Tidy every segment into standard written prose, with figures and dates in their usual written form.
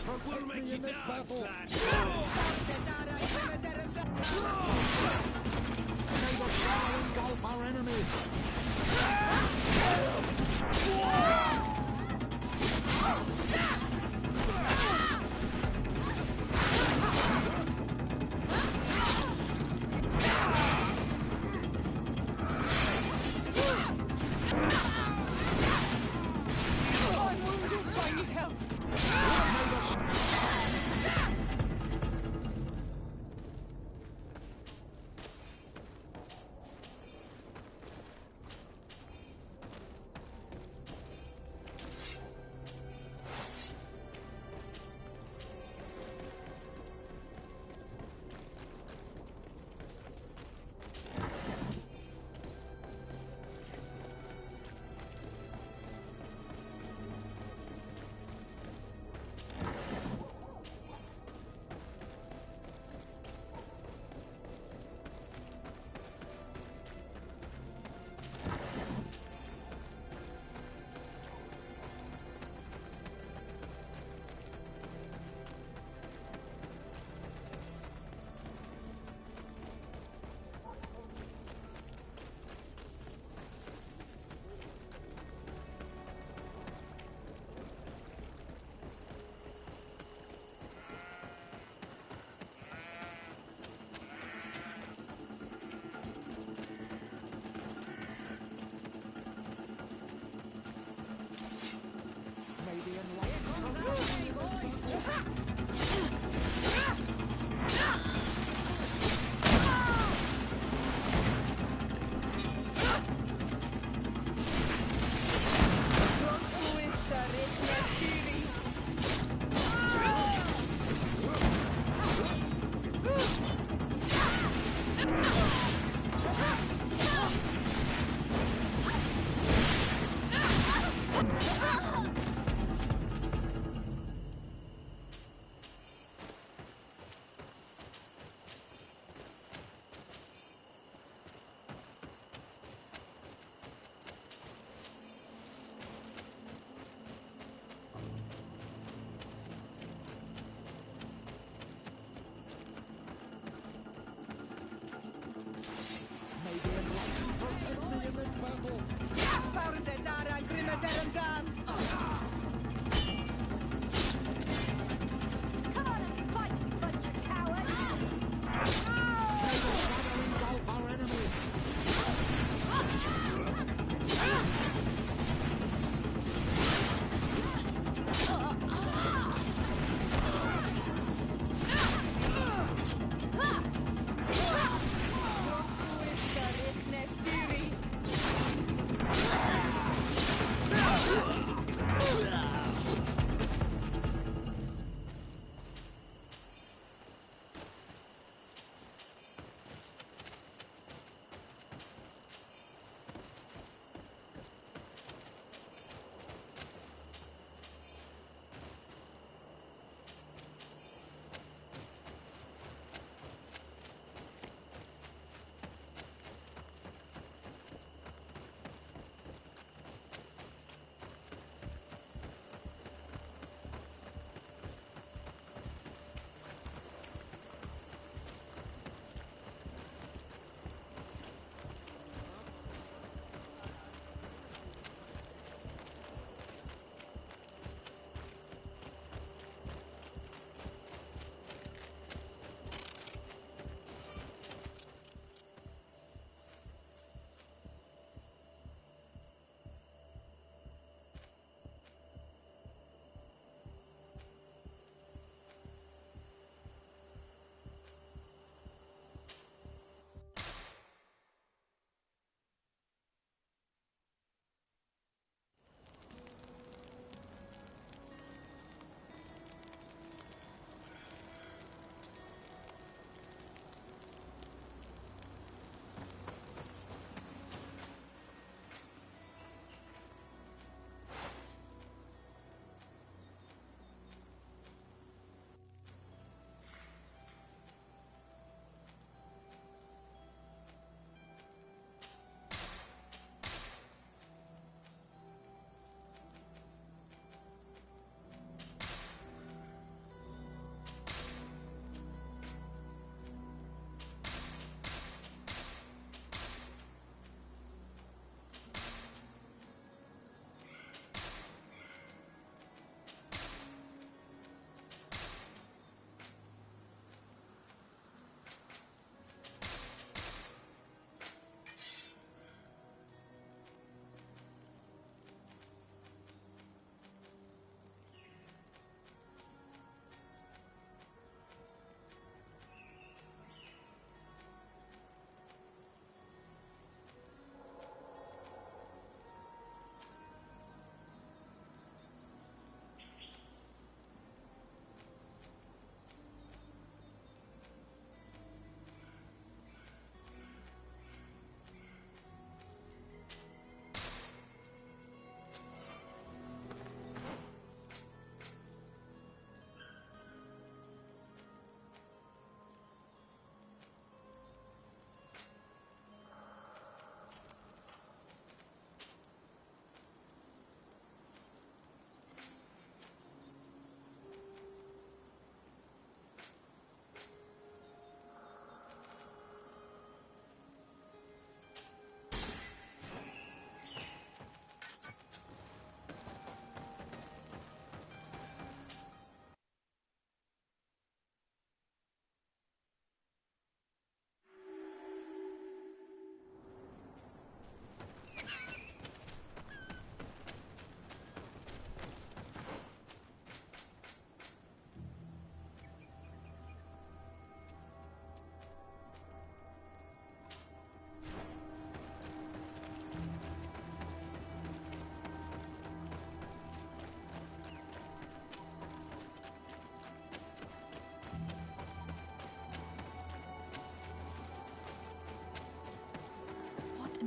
Protect me in this battle! Protect me in this battle! May the fire engulf our enemies! I'm wounded! I need help!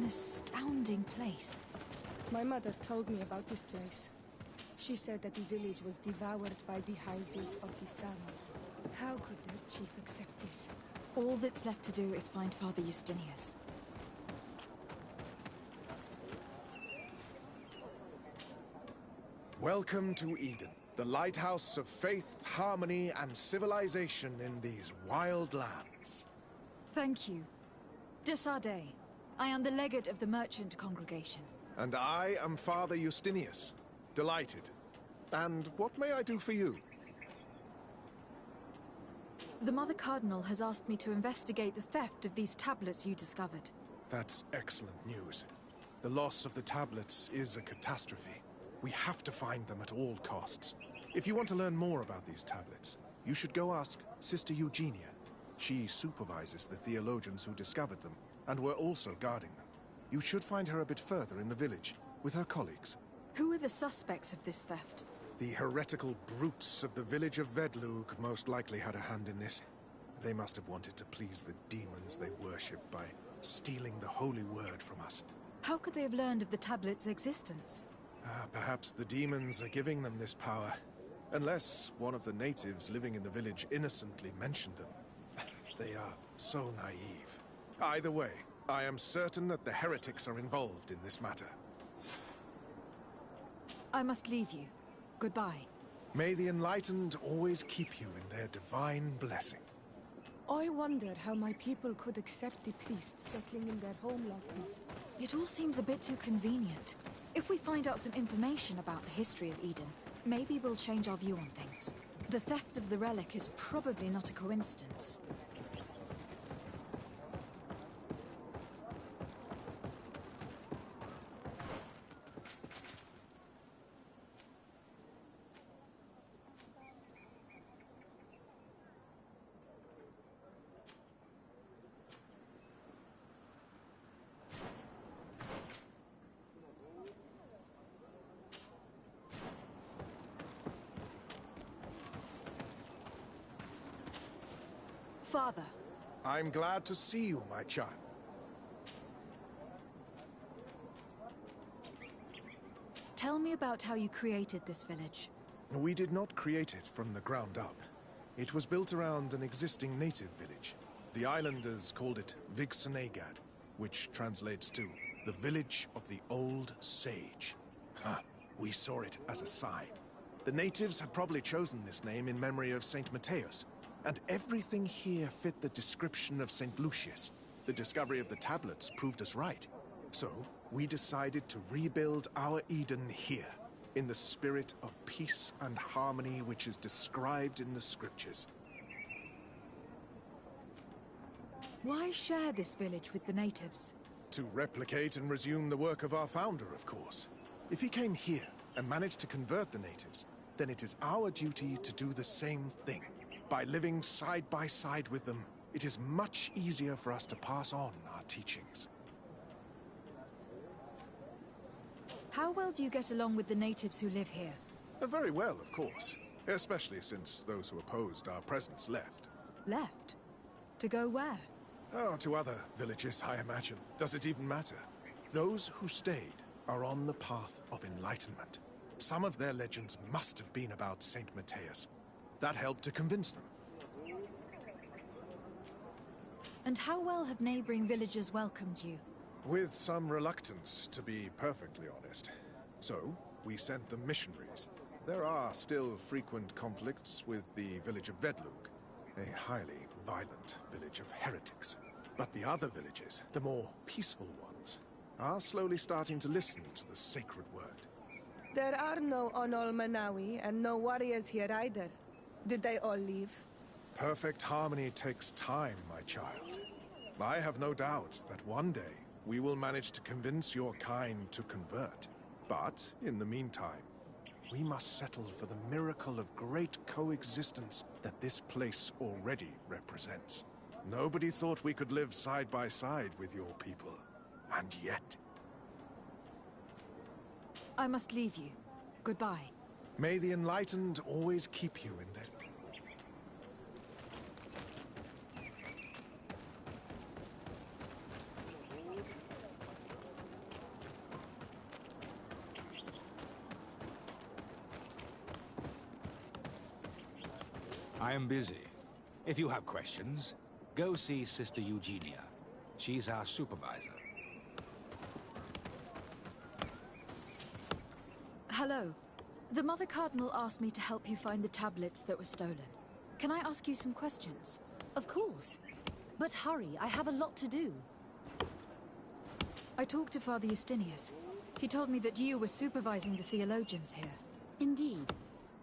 astounding place. My mother told me about this place. She said that the village was devoured by the houses of the sons. How could their chief accept this? All that's left to do is find Father Justinius. Welcome to Eden, the lighthouse of faith, harmony, and civilization in these wild lands. Thank you. De Sardet. I am the legate of the merchant congregation. And I am Father Justinius. Delighted. And what may I do for you? The Mother Cardinal has asked me to investigate the theft of these tablets you discovered. That's excellent news. The loss of the tablets is a catastrophe. We have to find them at all costs. If you want to learn more about these tablets, you should go ask Sister Eugenia. She supervises the theologians who discovered them, and were also guarding them. You should find her a bit further in the village, with her colleagues. Who are the suspects of this theft? The heretical brutes of the village of Vedlug most likely had a hand in this. They must have wanted to please the demons they worship by stealing the holy word from us. How could they have learned of the tablet's existence? Perhaps the demons are giving them this power. Unless one of the natives living in the village innocently mentioned them. They are so naive. Either way, I am certain that the heretics are involved in this matter. I must leave you. Goodbye. May the enlightened always keep you in their divine blessing. I wondered how my people could accept the priests settling in their home like this. It all seems a bit too convenient. If we find out some information about the history of Eden, maybe we'll change our view on things. The theft of the relic is probably not a coincidence. Father. I'm glad to see you, my child. Tell me about how you created this village. We did not create it from the ground up. It was built around an existing native village. The islanders called it Vixenagad, which translates to the village of the old sage. We saw it as a sign. The natives had probably chosen this name in memory of Saint Matthias, and everything here fit the description of Saint Lucius. The discovery of the tablets proved us right. So, we decided to rebuild our Eden here, in the spirit of peace and harmony which is described in the scriptures. Why share this village with the natives? To replicate and resume the work of our founder, of course. If he came here and managed to convert the natives, then it is our duty to do the same thing. By living side by side with them, it is much easier for us to pass on our teachings. How well do you get along with the natives who live here? Very well, of course. Especially since those who opposed our presence left. Left? To go where? Oh, to other villages, I imagine. Does it even matter? Those who stayed are on the path of enlightenment. Some of their legends must have been about Saint Matthias. That helped to convince them. And how well have neighboring villagers welcomed you? With some reluctance, to be perfectly honest. So, we sent them missionaries. There are still frequent conflicts with the village of Vedlug, a highly violent village of heretics. But the other villages, the more peaceful ones, are slowly starting to listen to the sacred word. There are no Onol Manawi and no warriors here either. Did they all leave? Perfect harmony takes time, my child. I have no doubt that one day we will manage to convince your kind to convert. But, in the meantime, we must settle for the miracle of great coexistence that this place already represents. Nobody thought we could live side by side with your people. And yet... I must leave you. Goodbye. May the enlightened always keep you in their... I am busy. If you have questions, go see Sister Eugenia. She's our supervisor. Hello. The Mother Cardinal asked me to help you find the tablets that were stolen. Can I ask you some questions? Of course. But hurry, I have a lot to do. I talked to Father Justinius. He told me that you were supervising the theologians here. Indeed.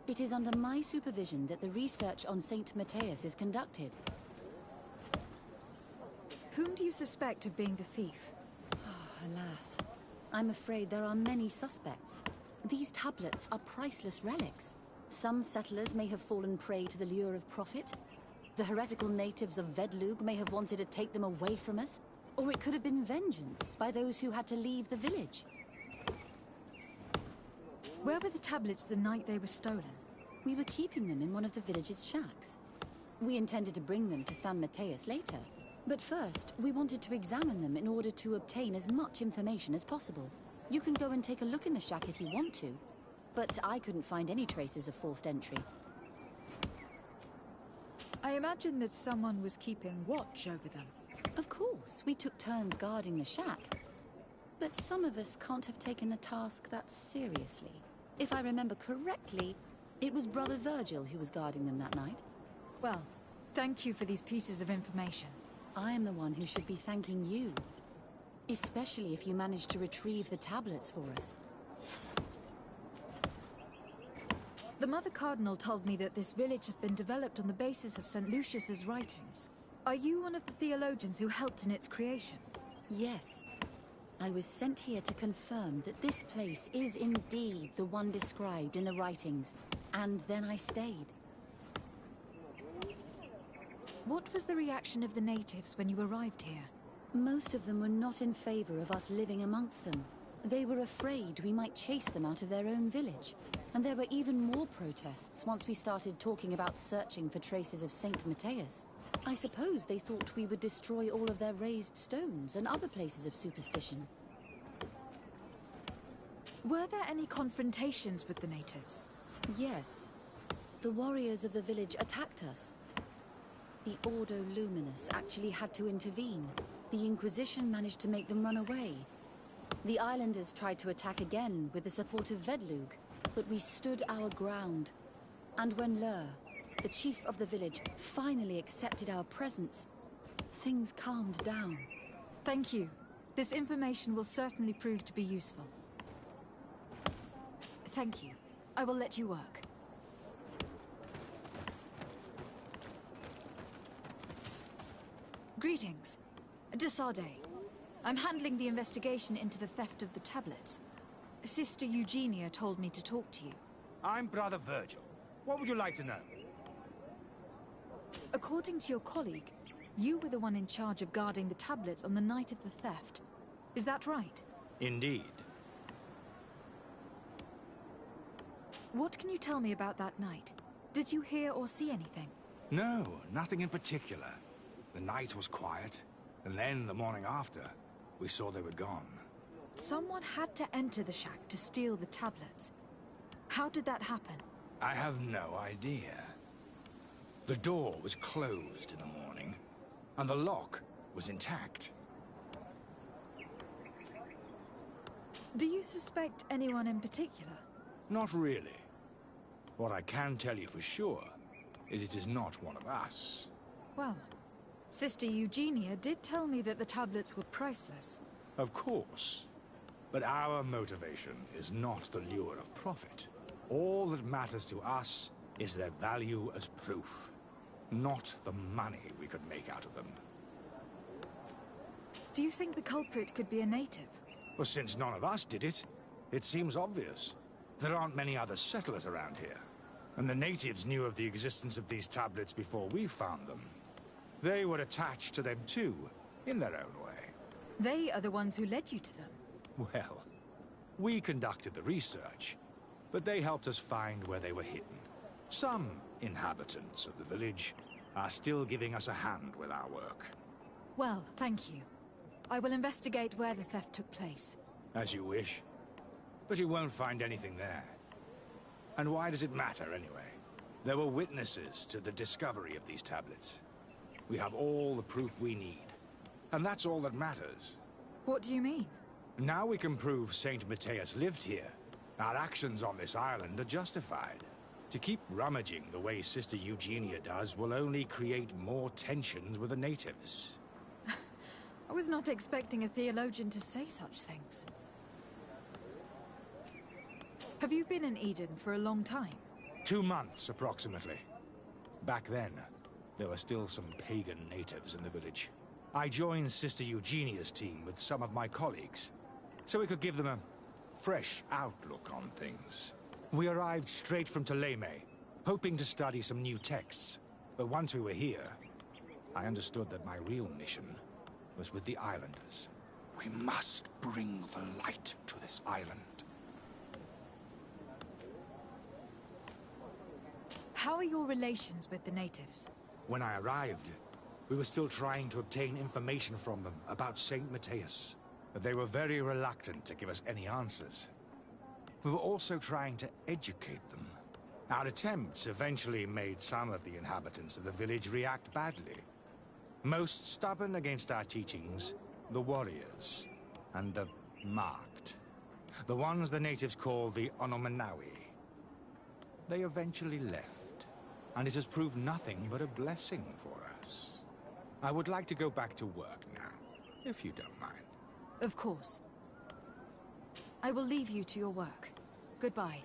It is under my supervision that the research on Saint Matthias is conducted. Whom do you suspect of being the thief? Alas. I'm afraid there are many suspects. These tablets are priceless relics. Some settlers may have fallen prey to the lure of profit. The heretical natives of Vedlug may have wanted to take them away from us. Or it could have been vengeance by those who had to leave the village. Where were the tablets the night they were stolen? We were keeping them in one of the village's shacks. We intended to bring them to San Matthias later. But first, we wanted to examine them in order to obtain as much information as possible. You can go and take a look in the shack if you want to. But I couldn't find any traces of forced entry. I imagine that someone was keeping watch over them. Of course, we took turns guarding the shack. But some of us can't have taken the task that seriously. If I remember correctly, it was Brother Virgil who was guarding them that night. Well, thank you for these pieces of information. I am the one who should be thanking you. Especially if you managed to retrieve the tablets for us. The Mother Cardinal told me that this village has been developed on the basis of St. Lucius's writings. Are you one of the theologians who helped in its creation? Yes. I was sent here to confirm that this place is indeed the one described in the writings, and then I stayed. What was the reaction of the natives when you arrived here? Most of them were not in favor of us living amongst them. They were afraid we might chase them out of their own village. And there were even more protests once we started talking about searching for traces of Saint Matthias. I suppose they thought we would destroy all of their raised stones and other places of superstition. Were there any confrontations with the natives? Yes. The warriors of the village attacked us. The Ordo Luminous actually had to intervene. The Inquisition managed to make them run away. The islanders tried to attack again with the support of Vedlug, but we stood our ground. And when Lur, the chief of the village, finally accepted our presence, things calmed down. Thank you. This information will certainly prove to be useful. Thank you. I will let you work. Greetings. Desarde. I'm handling the investigation into the theft of the tablets. Sister Eugenia told me to talk to you. I'm Brother Virgil. What would you like to know? According to your colleague, you were the one in charge of guarding the tablets on the night of the theft. Is that right? Indeed. What can you tell me about that night? Did you hear or see anything? No, nothing in particular. The night was quiet, and then the morning after, we saw they were gone. Someone had to enter the shack to steal the tablets. How did that happen? I have no idea. The door was closed in the morning, and the lock was intact. Do you suspect anyone in particular? Not really. What I can tell you for sure is it is not one of us. Well, Sister Eugenia did tell me that the tablets were priceless. Of course. But our motivation is not the lure of profit. All that matters to us is their value as proof, not the money we could make out of them. Do you think the culprit could be a native? Well, since none of us did it, it seems obvious. There aren't many other settlers around here, and the natives knew of the existence of these tablets before we found them. They were attached to them too, in their own way. They are the ones who led you to them. Well, we conducted the research, but they helped us find where they were hidden. Some inhabitants of the village are still giving us a hand with our work. Well, thank you. I will investigate where the theft took place. As you wish. But you won't find anything there. And why does it matter, anyway? There were witnesses to the discovery of these tablets. We have all the proof we need. And that's all that matters. What do you mean? Now we can prove Saint Matthias lived here. Our actions on this island are justified. To keep rummaging the way Sister Eugenia does will only create more tensions with the natives. I was not expecting a theologian to say such things. Have you been in Eden for a long time? 2 months, approximately. Back then, there were still some pagan natives in the village. I joined Sister Eugenia's team with some of my colleagues, so we could give them a fresh outlook on things. We arrived straight from Ptolemy, hoping to study some new texts. But once we were here, I understood that my real mission was with the islanders. We must bring the light to this island. How are your relations with the natives? When I arrived, we were still trying to obtain information from them about Saint Matthias. But they were very reluctant to give us any answers. We were also trying to educate them. Our attempts eventually made some of the inhabitants of the village react badly. Most stubborn against our teachings, the warriors, and the marked. The ones the natives call the Onomanawi. They eventually left, and it has proved nothing but a blessing for us. I would like to go back to work now, if you don't mind. Of course. I will leave you to your work. Goodbye.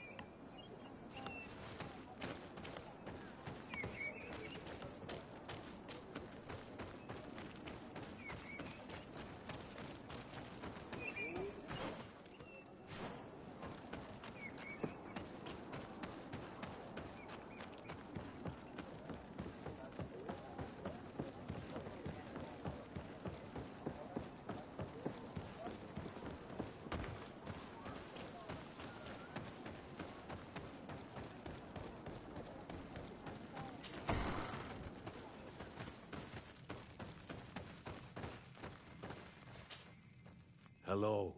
Hello.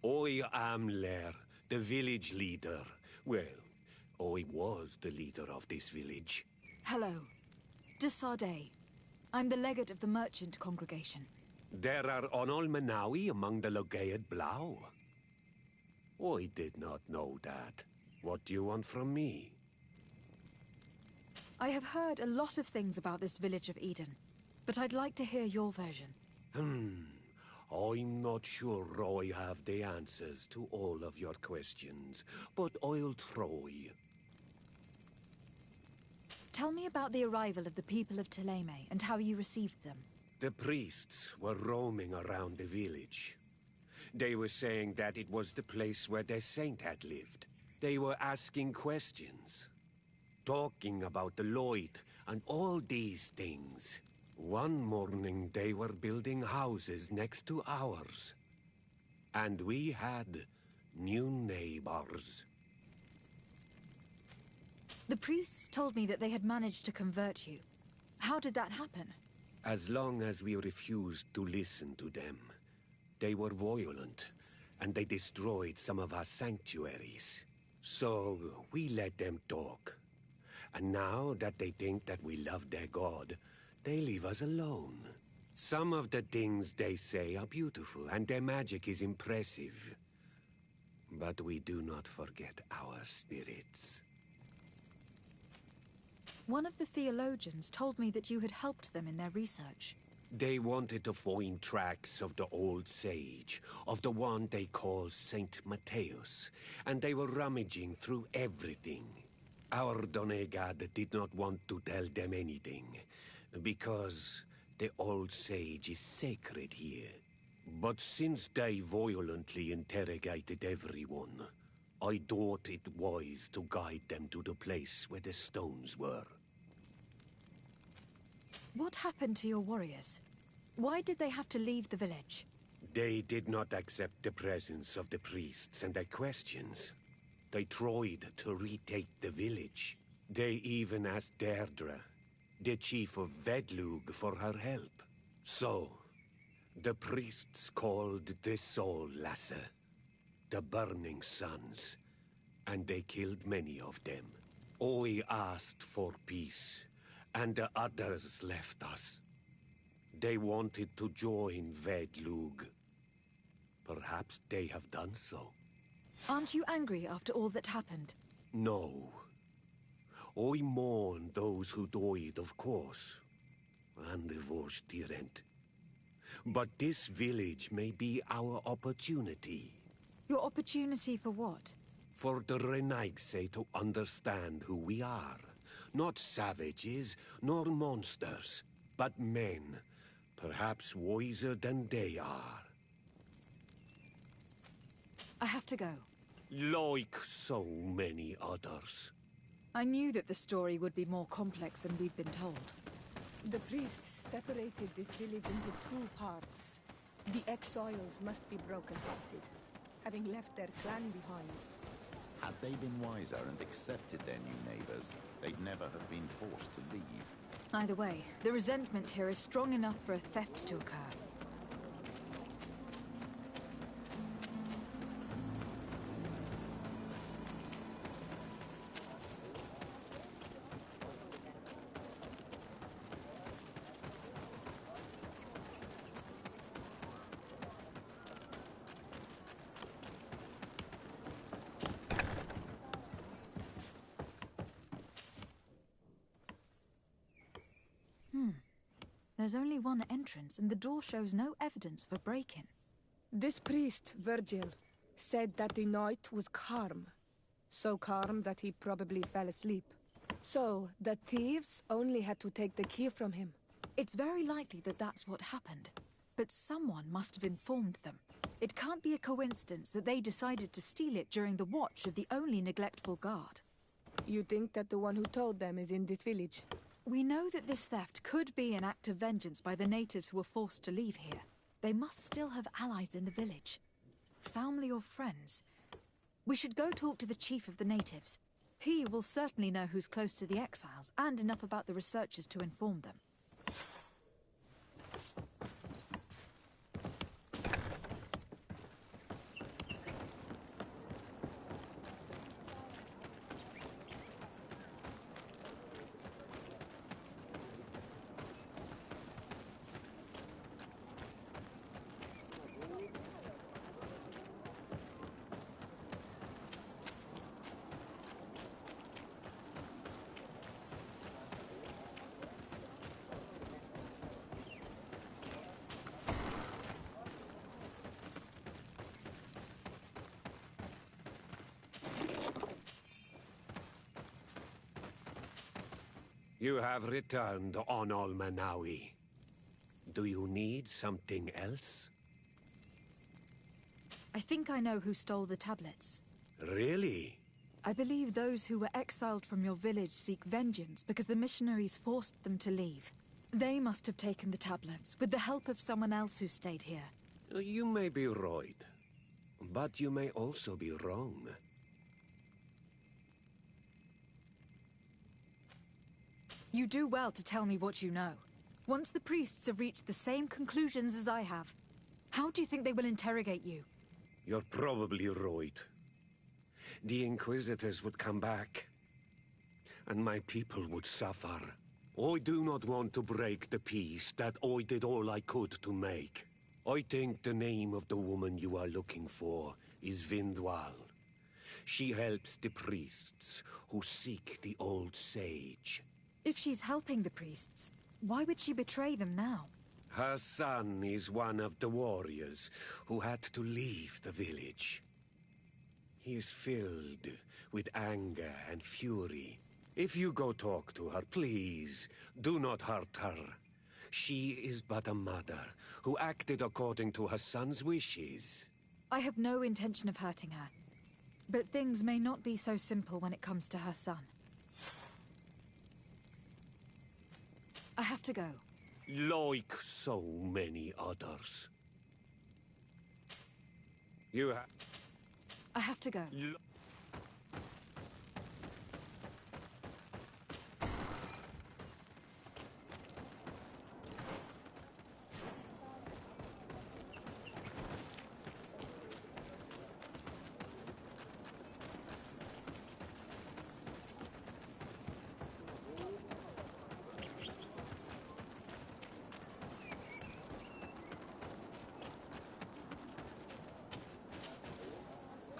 I am Lair, the village leader. Well, I was the leader of this village. Hello. De Sardet. I'm the legate of the merchant congregation. There are Onol Manawi among the Logead Blau. I did not know that. What do you want from me? I have heard a lot of things about this village of Eden, but I'd like to hear your version. I'm not sure I have the answers to all of your questions, but I'll try. Tell me about the arrival of the people of Ptolemy and how you received them. The priests were roaming around the village. They were saying that it was the place where their saint had lived. They were asking questions, talking about the Lloyd and all these things. One morning they were building houses next to ours. And we had new neighbors. The priests told me that they had managed to convert you. How did that happen? As long as we refused to listen to them, they were violent, and they destroyed some of our sanctuaries. So we let them talk. And now that they think that we love their god, they leave us alone. Some of the things they say are beautiful, and their magic is impressive. But we do not forget our spirits. One of the theologians told me that you had helped them in their research. They wanted to find tracks of the old sage, of the one they call Saint Matthias, and they were rummaging through everything. Our Donegad did not want to tell them anything, because the old sage is sacred here. But since they violently interrogated everyone, I thought it wise to guide them to the place where the stones were. What happened to your warriors? Why did they have to leave the village? They did not accept the presence of the priests and their questions. They tried to retake the village. They even asked Deirdre, the chief of Vedlug, for her help. So, the priests called the Soul Lasser, the Burning Suns, and they killed many of them. Oi asked for peace, and the others left us. They wanted to join Vedlug. Perhaps they have done so. Aren't you angry after all that happened? No. Oi mourn those who died, of course. And the Vorstyrent. But this village may be our opportunity. Your opportunity for what? For the Renaigse to understand who we are. Not savages, nor monsters, but men. Perhaps wiser than they are. I have to go. Like so many others. I knew that the story would be more complex than we'd been told. The priests separated this village into two parts. The exiles must be broken-hearted, having left their clan behind. Had they been wiser and accepted their new neighbors, they'd never have been forced to leave. Either way, the resentment here is strong enough for a theft to occur. There's only one entrance, and the door shows no evidence of a break-in. This priest, Virgil, said that the night was calm. So calm that he probably fell asleep. So, the thieves only had to take the key from him. It's very likely that that's what happened. But someone must have informed them. It can't be a coincidence that they decided to steal it during the watch of the only neglectful guard. You think that the one who told them is in this village? We know that this theft could be an act of vengeance by the natives who were forced to leave here. They must still have allies in the village. Family or friends. We should go talk to the chief of the natives. He will certainly know who's close to the exiles, and enough about the researchers to inform them. You have returned on Almanawi. Do you need something else? I think I know who stole the tablets. Really? I believe those who were exiled from your village seek vengeance because the missionaries forced them to leave. They must have taken the tablets, with the help of someone else who stayed here. You may be right, but you may also be wrong. You do well to tell me what you know. Once the priests have reached the same conclusions as I have, how do you think they will interrogate you? You're probably right. The Inquisitors would come back, and my people would suffer. I do not want to break the peace that I did all I could to make. I think the name of the woman you are looking for is Vindwal. She helps the priests who seek the old sage. If she's helping the priests, why would she betray them now? Her son is one of the warriors who had to leave the village. He is filled with anger and fury. If you go talk to her, please, do not hurt her. She is but a mother who acted according to her son's wishes. I have no intention of hurting her. But things may not be so simple when it comes to her son. I have to go. Like so many others. I have to go.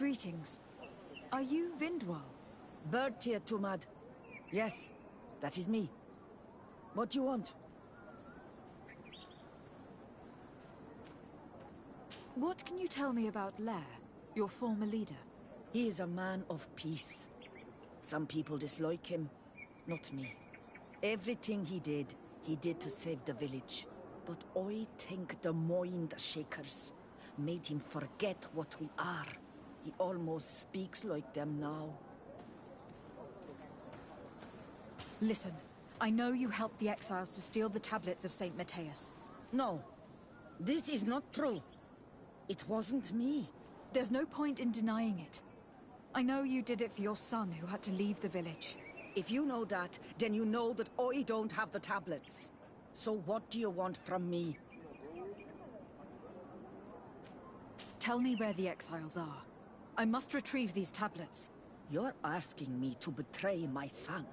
Greetings. Are you Vindwal? Bertia Tumad. Yes, that is me. What do you want? What can you tell me about Lair, your former leader? He is a man of peace. Some people dislike him, not me. Everything he did to save the village. But I think the mind shakers made him forget what we are. He almost speaks like them now. Listen, I know you helped the exiles to steal the tablets of St. Matthias. No, this is not true. It wasn't me. There's no point in denying it. I know you did it for your son who had to leave the village. If you know that, then you know that I don't have the tablets. So what do you want from me? Tell me where the exiles are. I must retrieve these tablets. You're asking me to betray my son.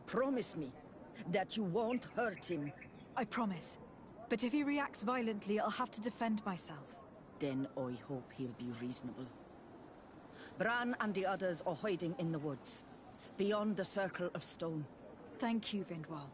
Promise me that you won't hurt him. I promise. But if he reacts violently, I'll have to defend myself. Then I hope he'll be reasonable. Bran and the others are hiding in the woods, beyond the Circle of Stone. Thank you, Vindwal.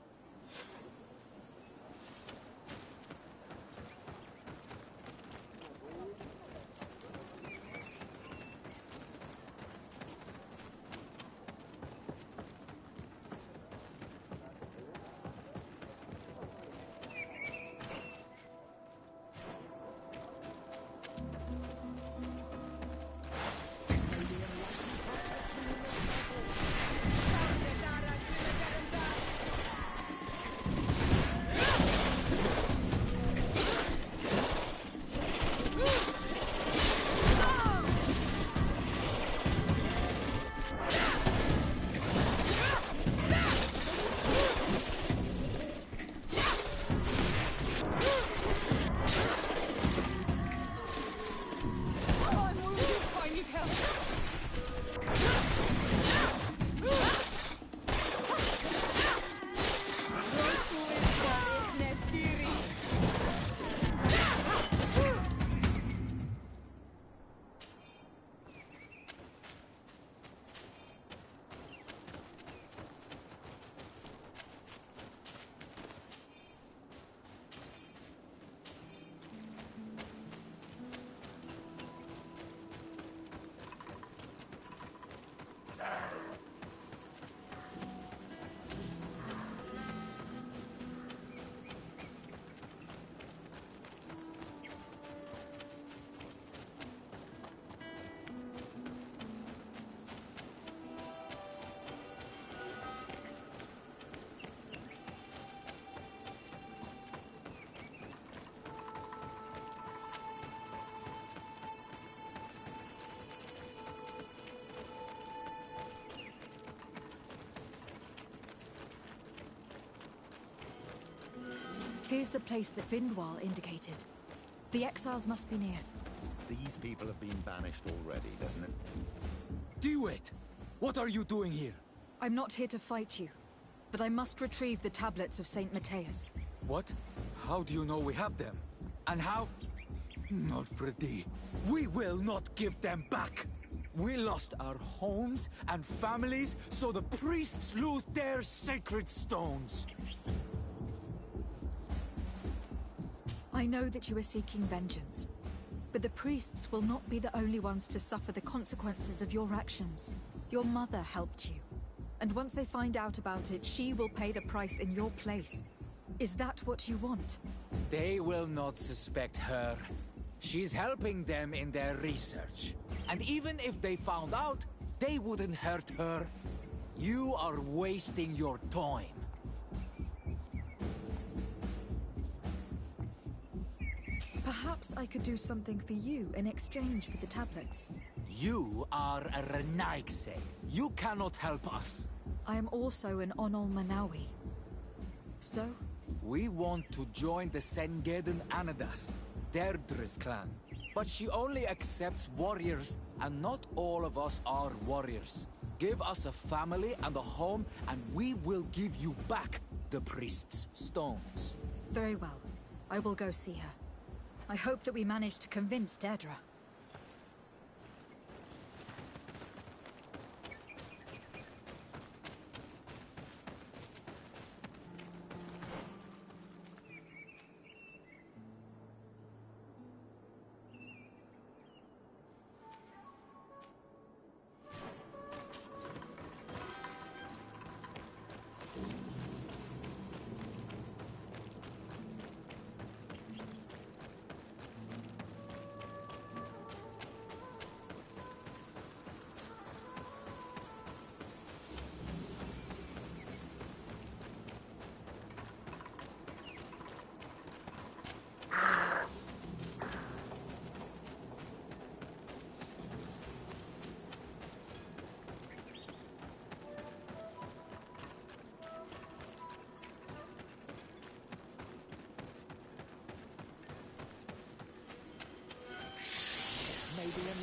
Here's the place that Vindwal indicated. The exiles must be near. These people have been banished already, doesn't it? Do it! What are you doing here? I'm not here to fight you, but I must retrieve the tablets of St. Matthias. What? How do you know we have them? And how? Not for thee. We will not give them back! We lost our homes and families, so the priests lose their sacred stones. I know that you are seeking vengeance, but the priests will not be the only ones to suffer the consequences of your actions. Your mother helped you, and once they find out about it, she will pay the price in your place. Is that what you want? They will not suspect her. She's helping them in their research. And even if they found out, they wouldn't hurt her. You are wasting your time. Perhaps I could do something for you in exchange for the tablets. You are a Renaigse. You cannot help us. I am also an Onol Manawi. So? We want to join the Sengeden Anadas, Deirdre's clan. But she only accepts warriors, and not all of us are warriors. Give us a family and a home, and we will give you back the priest's stones. Very well. I will go see her. I hope that we manage to convince Deirdre.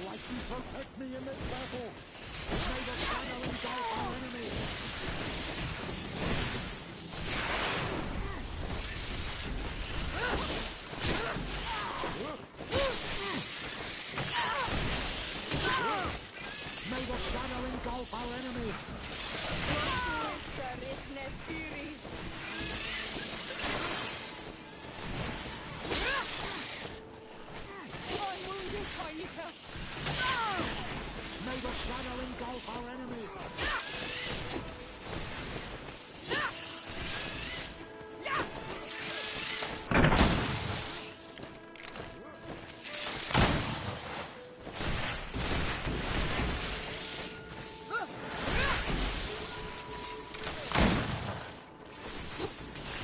enlighten protect me in this battle! May the shadow engulf our enemies! May the shadow engulf our enemies! I'm wounded. I need help. May the shadow engulf our enemies!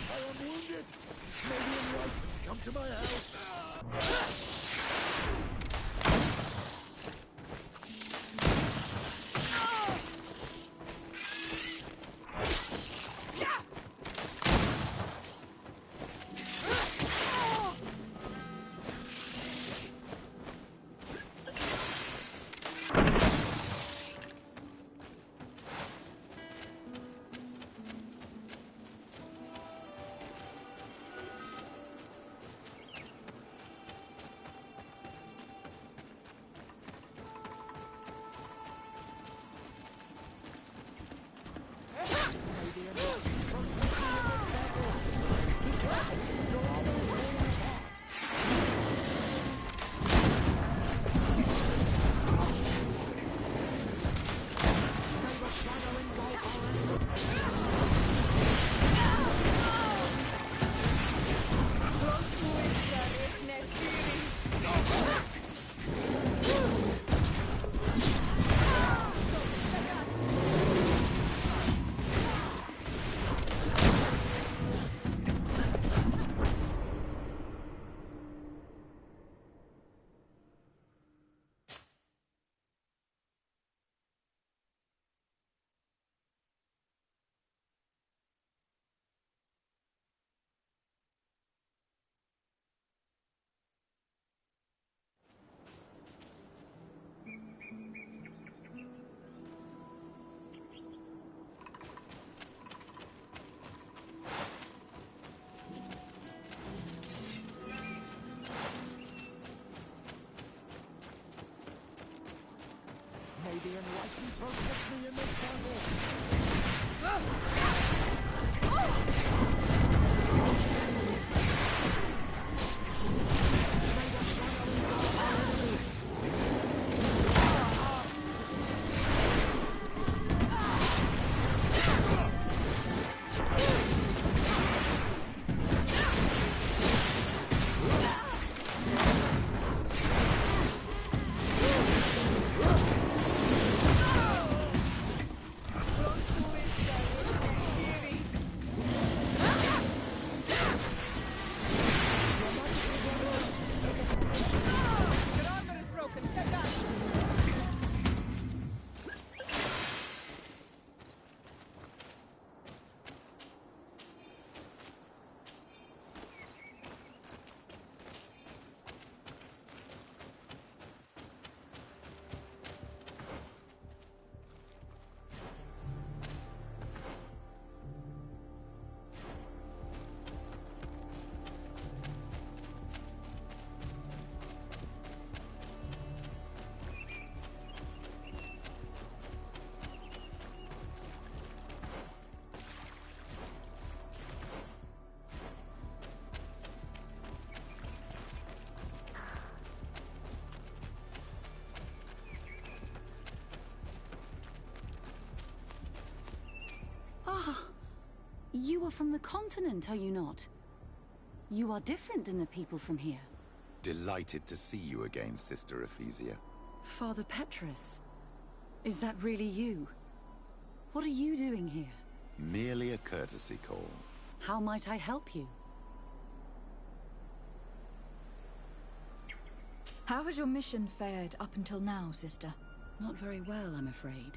I am wounded! May the enlightened come to my help! May the enlightened protect me in this battle! May the shadow engulf our enemies! Your armor is broken. Sell that. Ah, you are from the continent, are you not? You are different than the people from here. Delighted to see you again, Sister Ephesia. Father Petrus, is that really you? What are you doing here? Merely a courtesy call. How might I help you? How has your mission fared up until now, sister? Not very well, I'm afraid.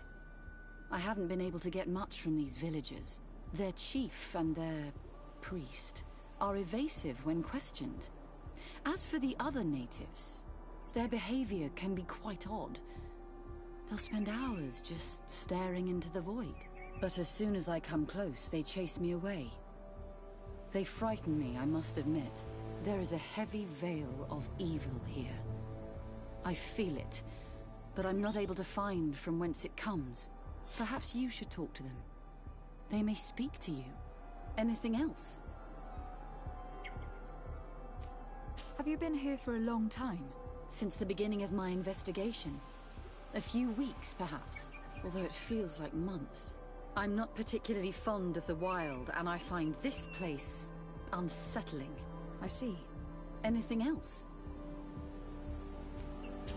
I haven't been able to get much from these villagers. Their chief and their priest are evasive when questioned. As for the other natives, Their behavior can be quite odd. They'll spend hours just staring into the void. But as soon as I come close, they chase me away. They frighten me, I must admit. There is a heavy veil of evil here. I feel it, but I'm not able to find from whence it comes. Perhaps you should talk to them. They may speak to you. Anything else? Have you been here for a long time? Since the beginning of my investigation. A few weeks, perhaps, although it feels like months. I'm not particularly fond of the wild, and I find this place unsettling. I see. Anything else?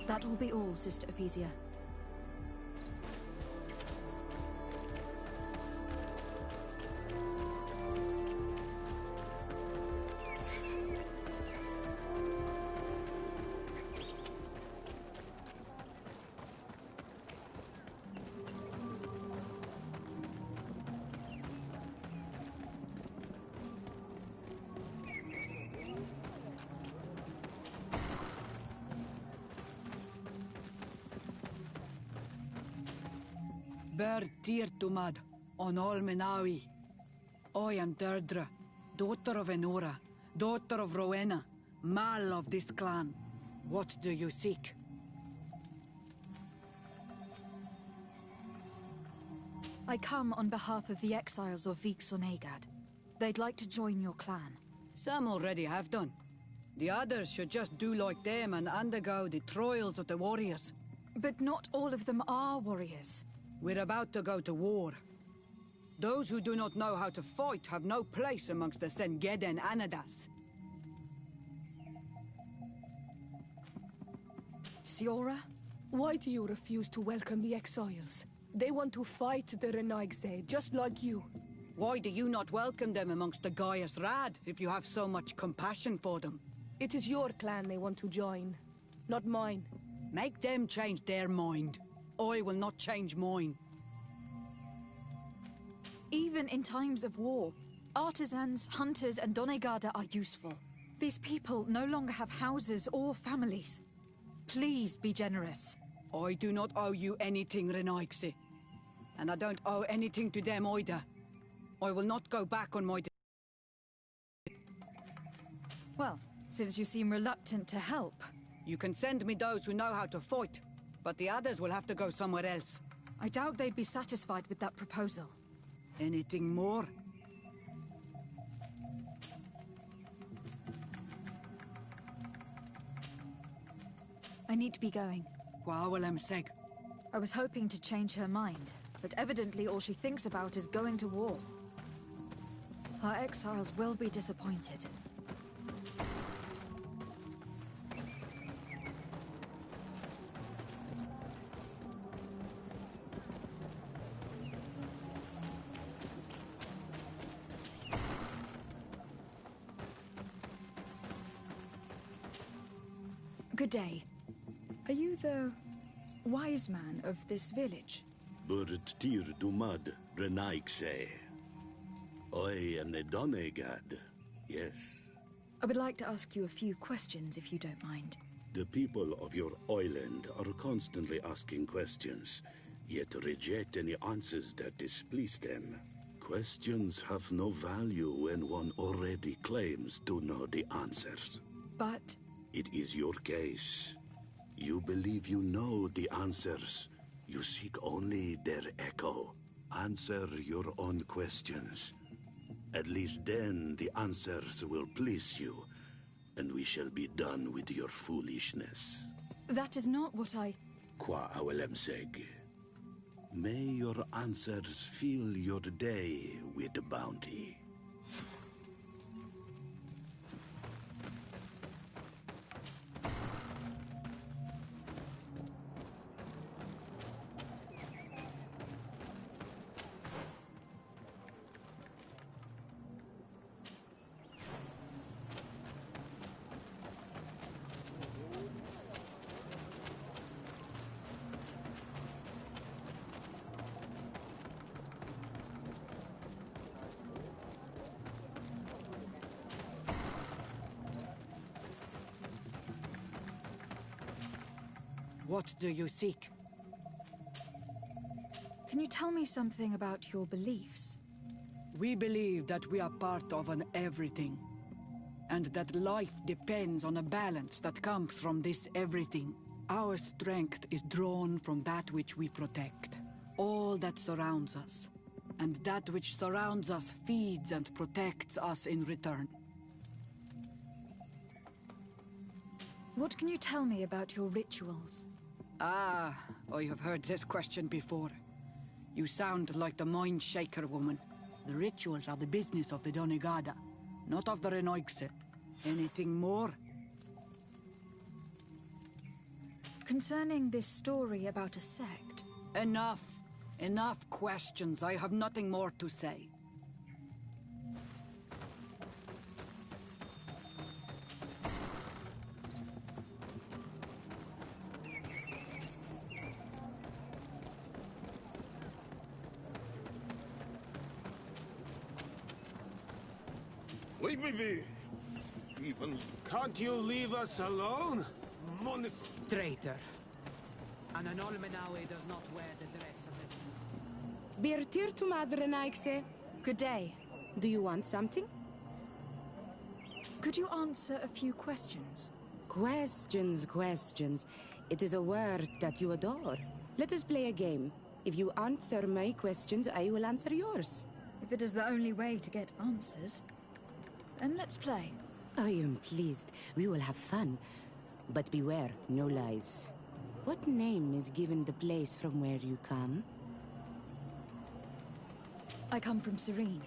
That will be all, Sister Ephesia. Ber Tirtumad, on Olmenawi. I am Deirdre, daughter of Enora, daughter of Rowena, Mal of this clan. What do you seek? I come on behalf of the exiles of Vixonegad. They'd like to join your clan. Some already have done. The others should just do like them and undergo the trials of the warriors. But not all of them are warriors. We're about to go to war. Those who do not know how to fight have no place amongst the Sengeden Anadas. Siora, why do you refuse to welcome the exiles? They want to fight the Renaigse, just like you. Why do you not welcome them amongst the Gaius Rad, if you have so much compassion for them? It is your clan they want to join, not mine. Make them change their mind. I will not change mine. Even in times of war, artisans, hunters, and Donegada are useful. These people no longer have houses or families. Please be generous. I do not owe you anything, Renaigse. And I don't owe anything to them either. I will not go back on my... Well, since you seem reluctant to help... You can send me those who know how to fight, but the others will have to go somewhere else. I doubt they'd be satisfied with that proposal. Anything more? I need to be going. I was hoping to change her mind, but evidently all she thinks about is going to war. Her exiles will be disappointed. Good day. Are you the wise man of this village? Burt tir dumad Renaigse. I am the Donegad, yes. I would like to ask you a few questions, if you don't mind. The people of your island are constantly asking questions, yet reject any answers that displease them. Questions have no value when one already claims to know the answers. But... It is your case. You believe you know the answers. You seek only their echo. Answer your own questions. At least then the answers will please you, and we shall be done with your foolishness. That is not what I... Qua awelemseg. May your answers fill your day with bounty. What do you seek? Can you tell me something about your beliefs? We believe that we are part of an everything, and that life depends on a balance that comes from this everything. Our strength is drawn from that which we protect, all that surrounds us, and that which surrounds us feeds and protects us in return. What can you tell me about your rituals? Ah, I have heard this question before. You sound like the Mind Shaker woman. The rituals are the business of the Donegada, not of the Renoigse. Anything more? Concerning this story about a sect... Enough! Enough questions. I have nothing more to say. Leave me be! Even... Can't you leave us alone? Traitor. An Anolmenawe does not wear the dress of his... Birtir to Madre Naikse. Good day. Do you want something? Could you answer a few questions? Questions. It is a word that you adore. Let us play a game. If you answer my questions, I will answer yours. If it is the only way to get answers, then let's play. I am pleased. We will have fun. But beware, no lies. What name is given the place from where you come? I come from Serene,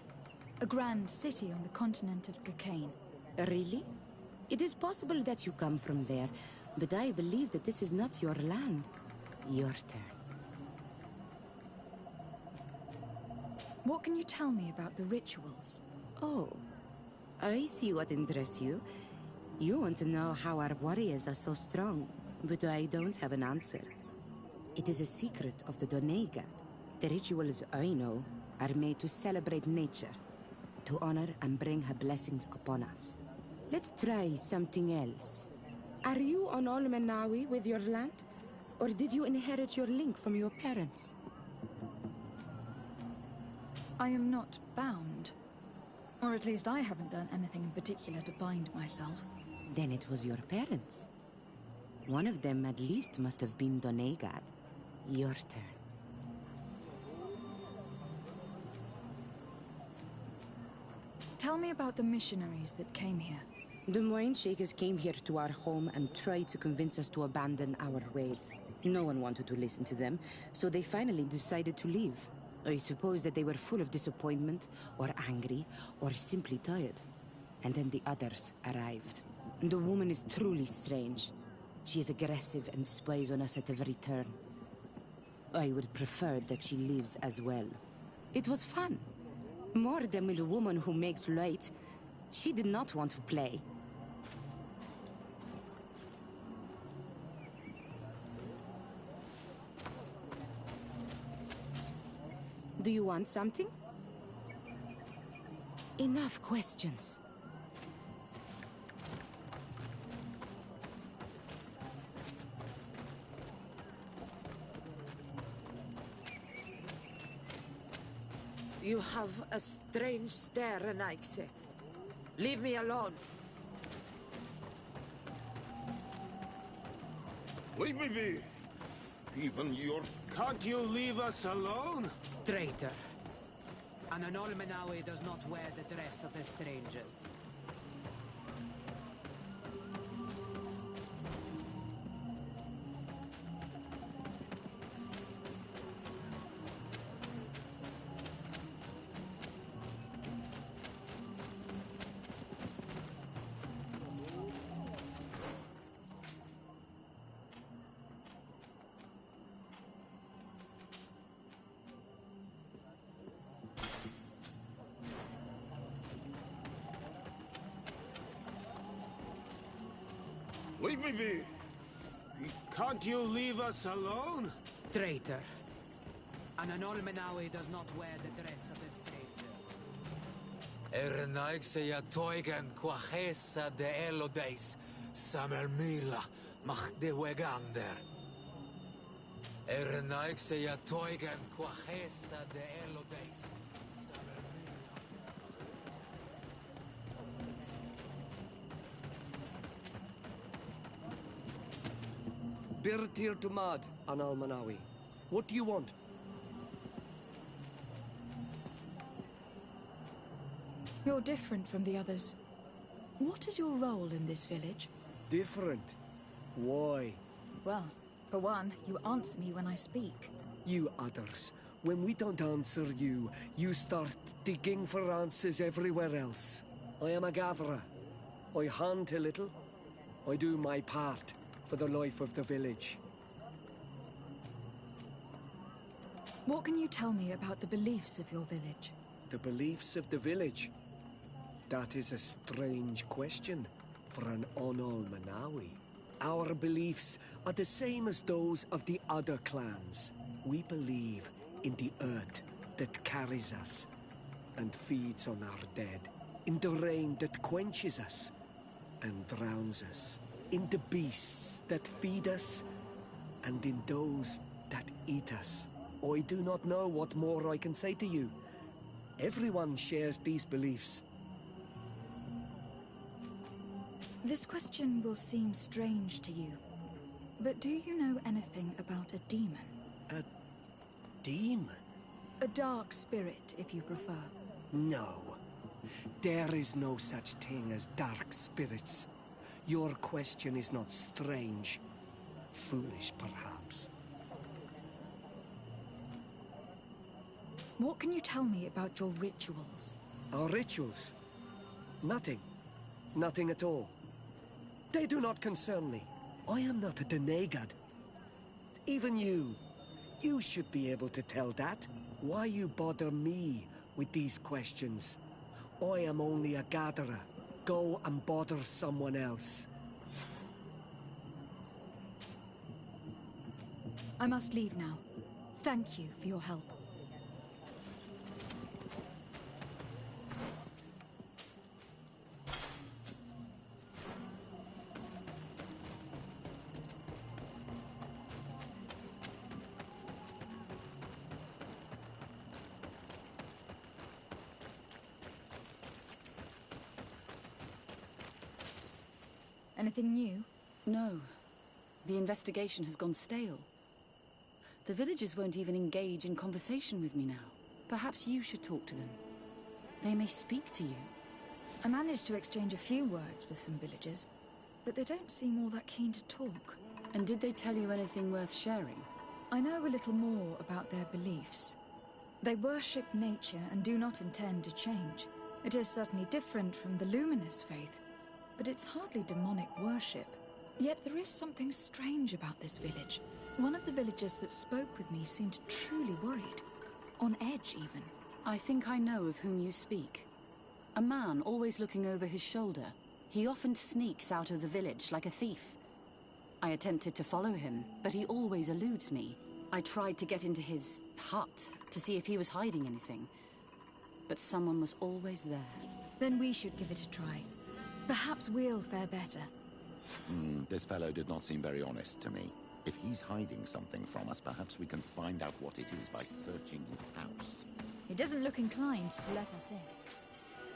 a grand city on the continent of Gakane. Really? It is possible that you come from there, but I believe that this is not your land. Your turn. What can you tell me about the rituals? Oh, I see what interests you. You want to know how our warriors are so strong, but I don't have an answer. It is a secret of the Donegad. The rituals I know are made to celebrate nature, to honor and bring her blessings upon us. Let's try something else. Are you on Olmenawi with your land? Or did you inherit your link from your parents? I am not bound. Or at least I haven't done anything in particular to bind myself. Then it was your parents. One of them at least must have been Donegad. Your turn. Tell me about the missionaries that came here. The Moine Shakers came here to our home and tried to convince us to abandon our ways. No one wanted to listen to them, so they finally decided to leave. I suppose that they were full of disappointment, or angry, or simply tired. And then the others arrived. The woman is truly strange. She is aggressive and spies on us at every turn. I would prefer that she leaves as well. It was fun. More than with a woman who makes light. She did not want to play. Do you want something? Enough questions. You have a strange stare, Renaikse. Leave me alone. Leave me be! Even your... Can't you leave us alone? Traitor. An Anolmenawe does not wear the dress of the strangers. Leave me be! Can't you leave us alone? Traitor. An Anolmenawe does not wear the dress of the strangers. Ernaikse ya toigen quachesa de elodeis, Samer Mila, mach de wegander. Erenaikse ya toigan quachesa de elobes. Birtir Dumad, an Almanawi. What do you want? You're different from the others. What is your role in this village? Different? Why? Well, for one, you answer me when I speak. You others, when we don't answer you, you start digging for answers everywhere else. I am a gatherer. I hunt a little. I do my part for the life of the village. What can you tell me about the beliefs of your village? The beliefs of the village? That is a strange question for an Onol Manawi. Our beliefs are the same as those of the other clans. We believe in the earth that carries us and feeds on our dead, in the rain that quenches us and drowns us, in the beasts that feed us, and in those that eat us. I do not know what more I can say to you. Everyone shares these beliefs. This question will seem strange to you, but do you know anything about a demon? A demon? A dark spirit, if you prefer. No. There is no such thing as dark spirits. Your question is not strange. Foolish, perhaps. What can you tell me about your rituals? Our rituals? Nothing. Nothing at all. They do not concern me. I am not a Denegad. Even you. You should be able to tell that. Why you bother me with these questions? I am only a gatherer. Go and bother someone else. I must leave now. Thank you for your help. Anything new? No. The investigation has gone stale. The villagers won't even engage in conversation with me now. Perhaps you should talk to them. They may speak to you. I managed to exchange a few words with some villagers, but they don't seem all that keen to talk. And did they tell you anything worth sharing? I know a little more about their beliefs. They worship nature and do not intend to change. It is certainly different from the Luminous faith, but it's hardly demonic worship. Yet there is something strange about this village. One of the villagers that spoke with me seemed truly worried. On edge, even. I think I know of whom you speak. A man always looking over his shoulder. He often sneaks out of the village like a thief. I attempted to follow him, but he always eludes me. I tried to get into his hut to see if he was hiding anything, but someone was always there. Then we should give it a try. Perhaps we'll fare better. This fellow did not seem very honest to me. If he's hiding something from us, perhaps we can find out what it is by searching his house. He doesn't look inclined to let us in.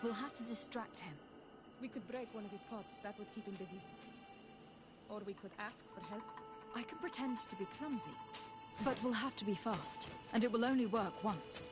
We'll have to distract him. We could break one of his pots. That would keep him busy. Or we could ask for help. I can pretend to be clumsy, but we'll have to be fast, and it will only work once.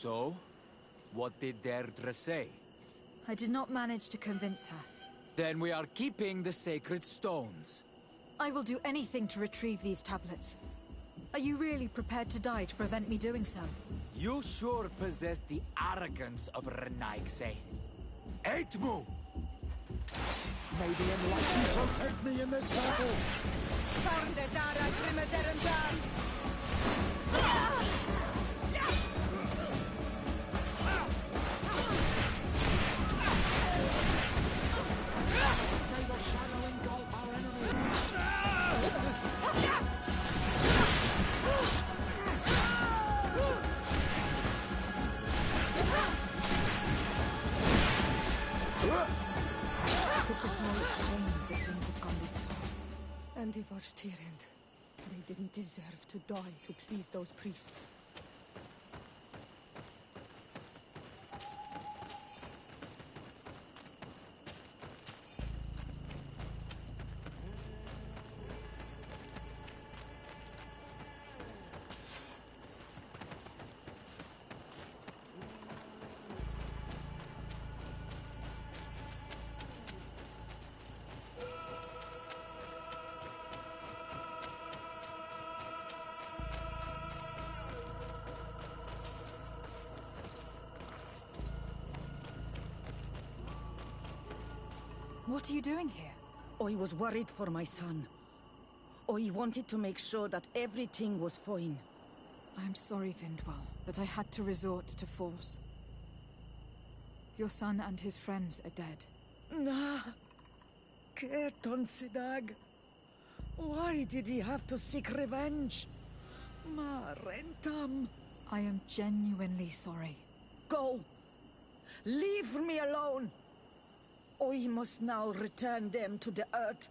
So, what did Deirdre say? I did not manage to convince her. Then we are keeping the sacred stones. I will do anything to retrieve these tablets. Are you really prepared to die to prevent me doing so? You sure possess the arrogance of Renaigse. Eitmu! May the Enlightened protect me in this battle! May the shadow engulf our enemy! It's a great shame that things have gone this far. And if Tirend, they didn't deserve to die to please those priests. What are you doing here? I was worried for my son. I wanted to make sure that everything was fine. I'm sorry, Vindwell, but I had to resort to force. Your son and his friends are dead. Nah. Kerton Sidag. Why did he have to seek revenge? Ma rentam. I am genuinely sorry. Go! Leave me alone! I must now return them to the earth.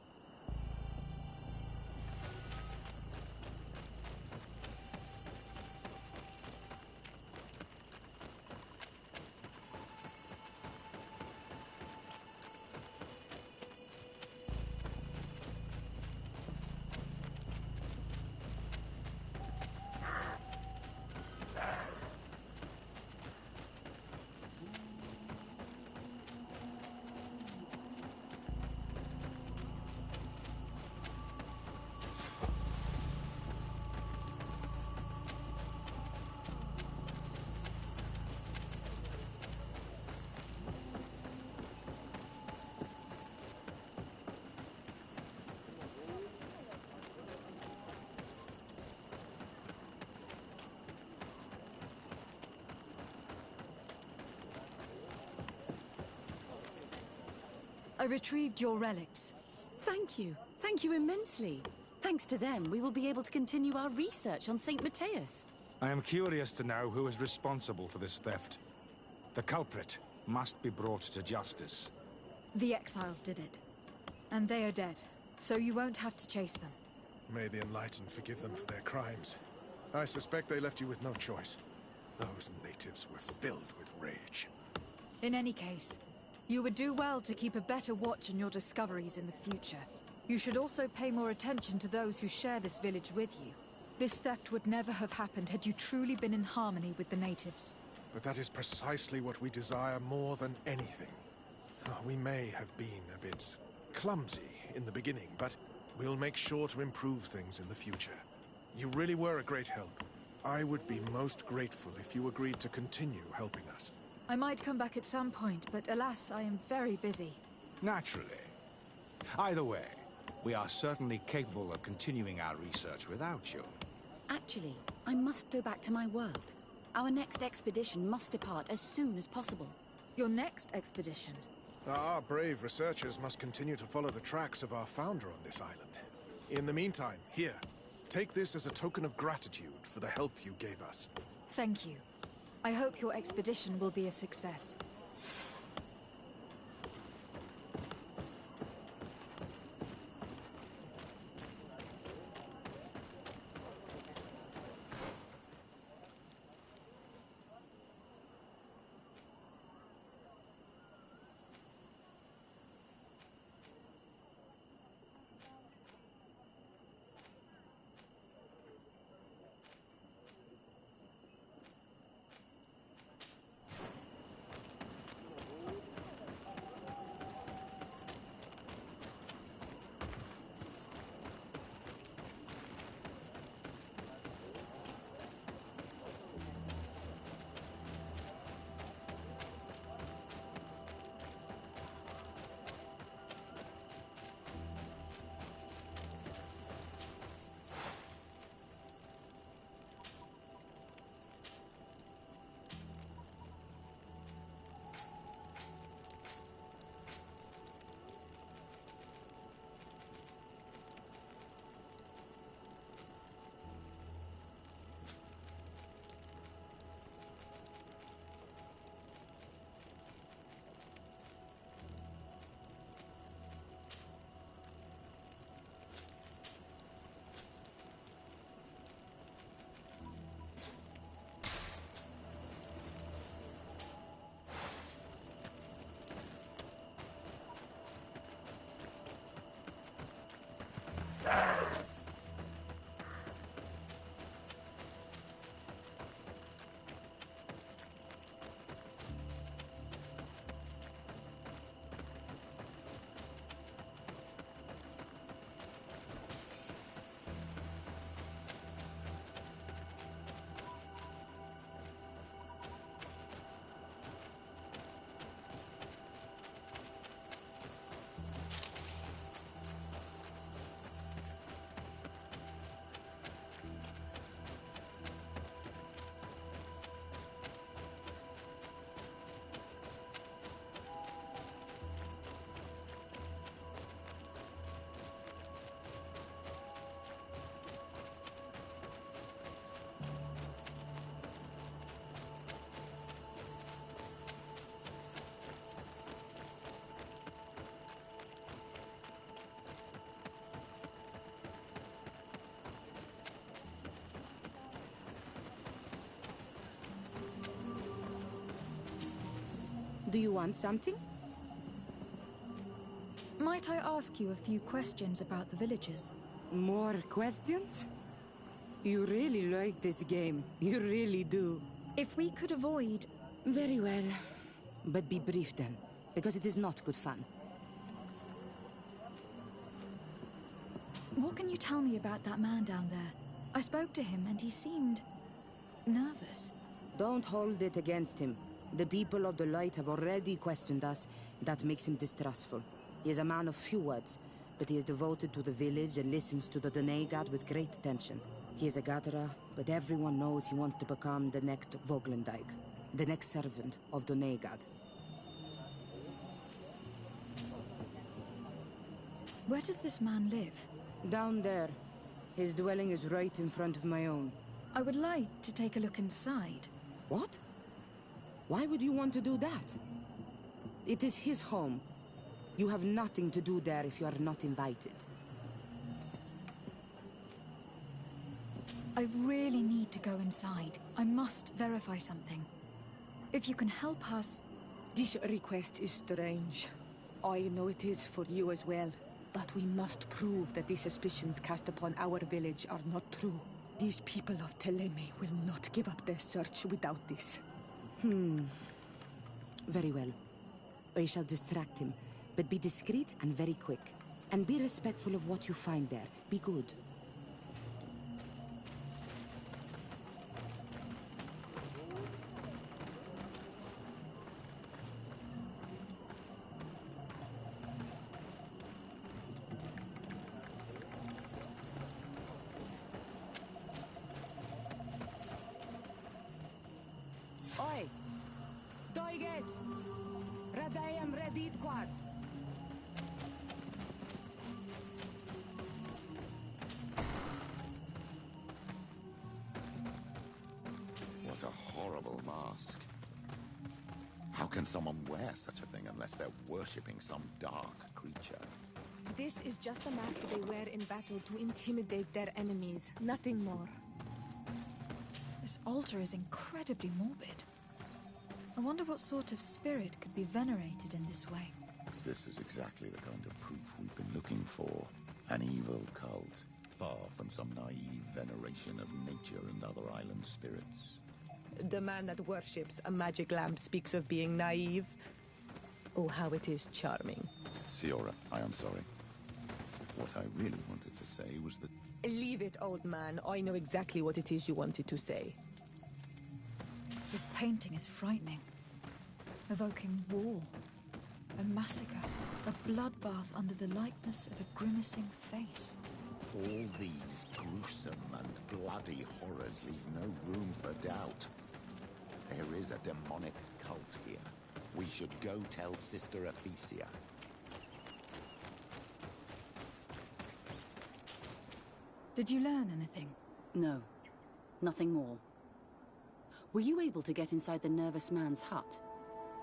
I retrieved your relics. Thank you. Thank you immensely. Thanks to them, we will be able to continue our research on St. Matthias. I am curious to know who is responsible for this theft. The culprit must be brought to justice. The exiles did it. And they are dead, so you won't have to chase them. May the Enlightened forgive them for their crimes. I suspect they left you with no choice. Those natives were filled with rage. In any case, you would do well to keep a better watch on your discoveries in the future. You should also pay more attention to those who share this village with you. This theft would never have happened had you truly been in harmony with the natives. But that is precisely what we desire more than anything. We may have been a bit clumsy in the beginning, but we'll make sure to improve things in the future. You really were a great help. I would be most grateful if you agreed to continue helping us. I might come back at some point, but alas, I am very busy. Naturally. Either way, we are certainly capable of continuing our research without you. Actually, I must go back to my world. Our next expedition must depart as soon as possible. Your next expedition? Our brave researchers must continue to follow the tracks of our founder on this island. In the meantime, here, take this as a token of gratitude for the help you gave us. Thank you. I hope your expedition will be a success. Do you want something? Might I ask you a few questions about the villagers? More questions? You really like this game. You really do. If we could avoid... Very well. But be brief then, because it is not good fun. What can you tell me about that man down there? I spoke to him and he seemed... nervous. Don't hold it against him. The people of the light have already questioned us. That makes him distrustful. He is a man of few words, but he is devoted to the village and listens to the Donegad with great attention. He is a gatherer, but everyone knows he wants to become the next Voglendijk, the next servant of Donegad. Where does this man live? Down there. His dwelling is right in front of my own. I would like to take a look inside. What? Why would you want to do that? It is his home. You have nothing to do there if you are not invited. I really need to go inside. I must verify something. If you can help us... This request is strange. I know it is for you as well. But we must prove that the suspicions cast upon our village are not true. These people of Teleme will not give up their search without this. Very well. I shall distract him, but be discreet and very quick. And be respectful of what you find there. Be good. Oi! Doiges! Radayam Redit Quad! What a horrible mask. How can someone wear such a thing unless they're worshipping some dark creature? This is just a mask they wear in battle to intimidate their enemies, nothing more. This altar is incredibly morbid. I wonder what sort of spirit could be venerated in this way. This is exactly the kind of proof we've been looking for. An evil cult, far from some naive veneration of nature and other island spirits. The man that worships a magic lamp speaks of being naive. Oh, how it is charming. Siora, I am sorry. What I really wanted to say was that... Leave it, old man. I know exactly what it is you wanted to say. This painting is frightening. Evoking war, a massacre, a bloodbath under the likeness of a grimacing face. All these gruesome and bloody horrors leave no room for doubt. There is a demonic cult here. We should go tell Sister Ephesia. Did you learn anything? No. Nothing more. Were you able to get inside the nervous man's hut?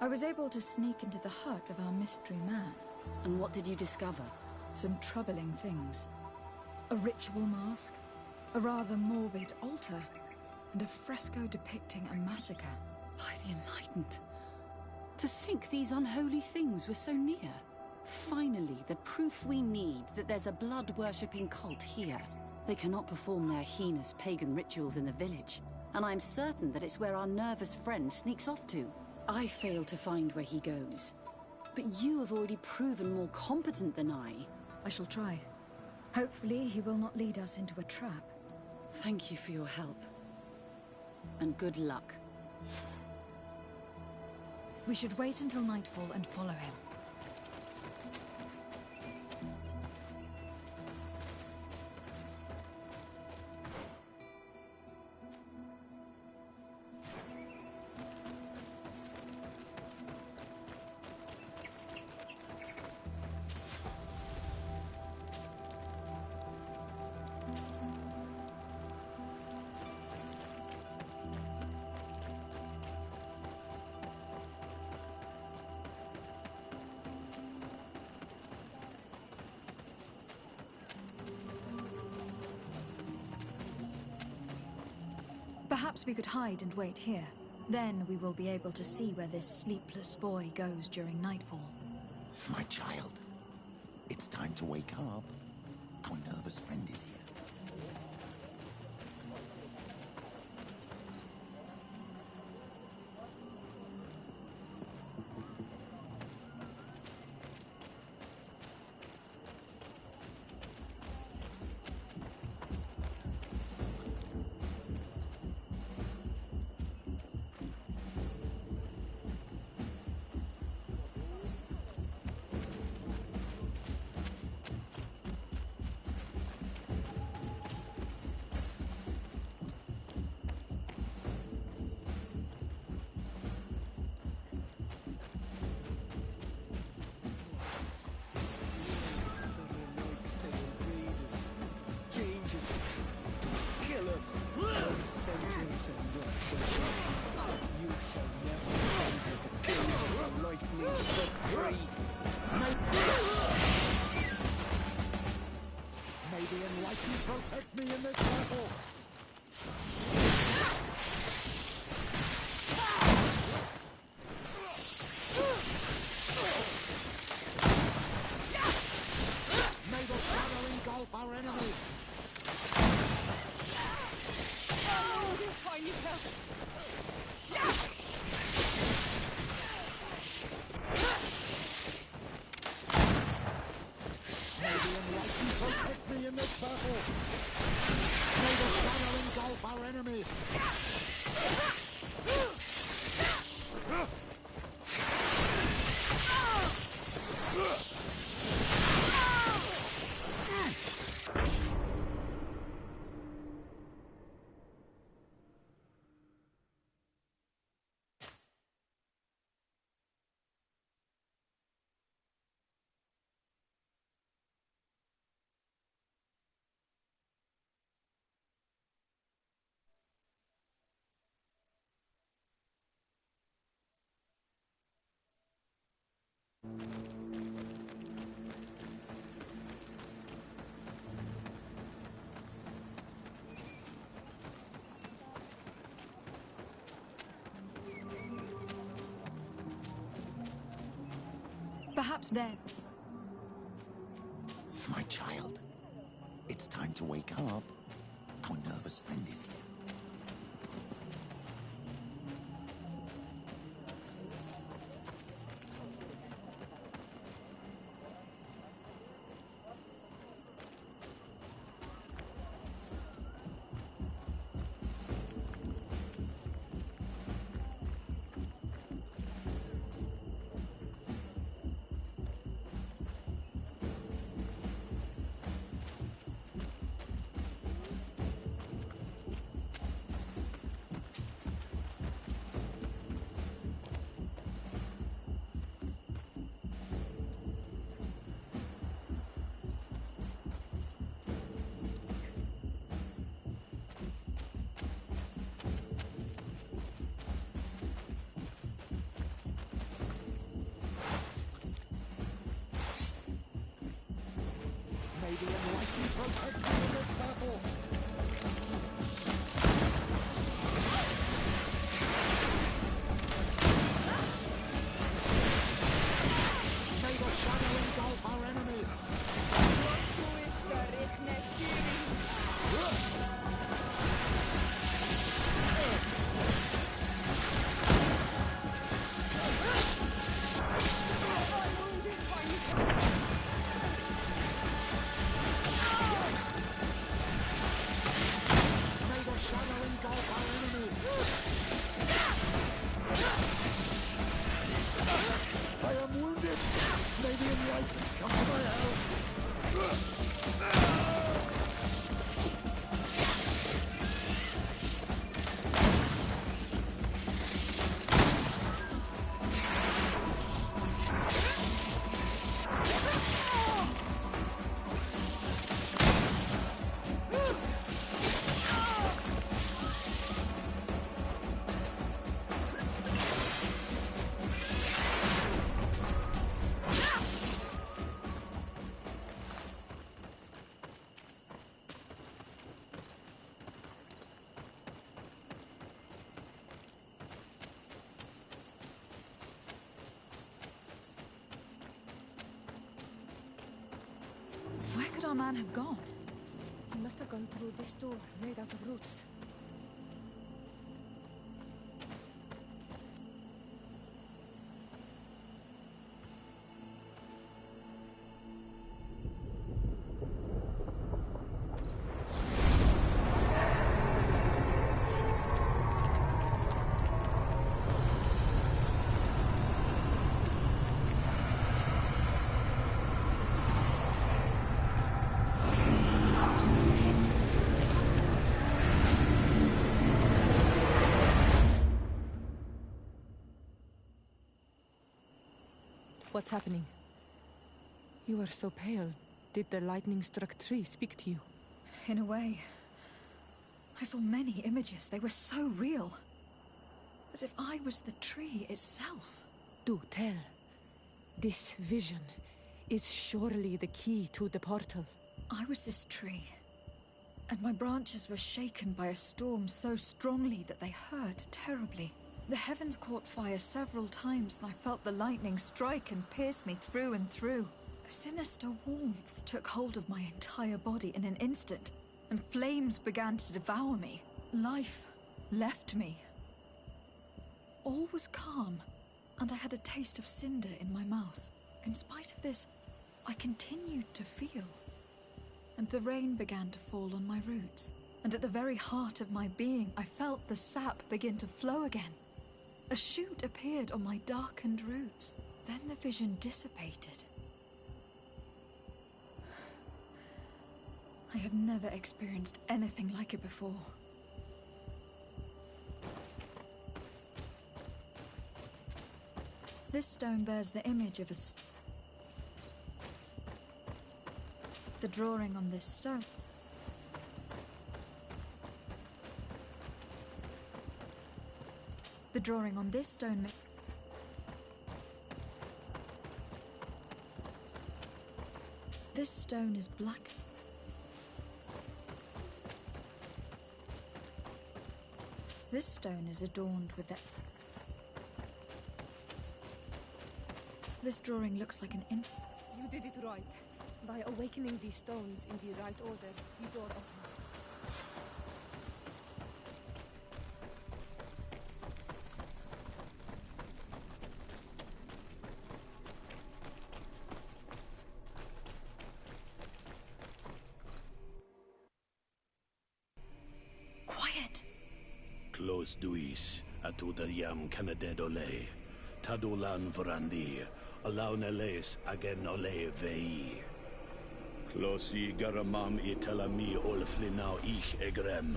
I was able to sneak into the hut of our mystery man. And what did you discover? Some troubling things. A ritual mask, a rather morbid altar, and a fresco depicting a massacre. By the Enlightened. To think these unholy things were so near. Finally, the proof we need that there's a blood-worshipping cult here. They cannot perform their heinous pagan rituals in the village, and I'm certain that it's where our nervous friend sneaks off to. I failed to find where he goes. But you have already proven more competent than I. I shall try. Hopefully he will not lead us into a trap. Thank you for your help. And good luck. We should wait until nightfall and follow him. Perhaps we could hide and wait here. Then we will be able to see where this sleepless boy goes during nightfall. My child, it's time to wake up. Our nervous friend is here. May the Enlightened protect me in this battle! May the shadow engulf our enemies! May the Enlightened protect me in this battle! May the shadow engulf our enemies! Perhaps then... My child, it's time to wake up. Our nervous friend is here. May the Enlightened protect me in this battle! May the shadow engulf our enemies! our man have gone? He must have gone through this door, made out of roots. What's happening? You are so pale. Did the lightning-struck tree speak to you? In a way. I saw many images. They were so real. As if I was the tree itself. Do tell. This vision is surely the key to the portal. I was this tree. And my branches were shaken by a storm so strongly that they hurt terribly. The heavens caught fire several times, and I felt the lightning strike and pierce me through and through. A sinister warmth took hold of my entire body in an instant, and flames began to devour me. Life left me. All was calm, and I had a taste of cinder in my mouth. In spite of this, I continued to feel. And the rain began to fall on my roots, and at the very heart of my being, I felt the sap begin to flow again. A shoot appeared on my darkened roots. Then the vision dissipated. I have never experienced anything like it before. This stone bears the image of the drawing on this stone. The drawing on this stone This stone is black. This stone is adorned with This drawing looks like an You did it right. By awakening these stones in the right order, the door opened. Close duis, atudayam canadedole, tadulan vorandi, alauneles agen ole vei. Closi garamam itelami olflinau ich egrem.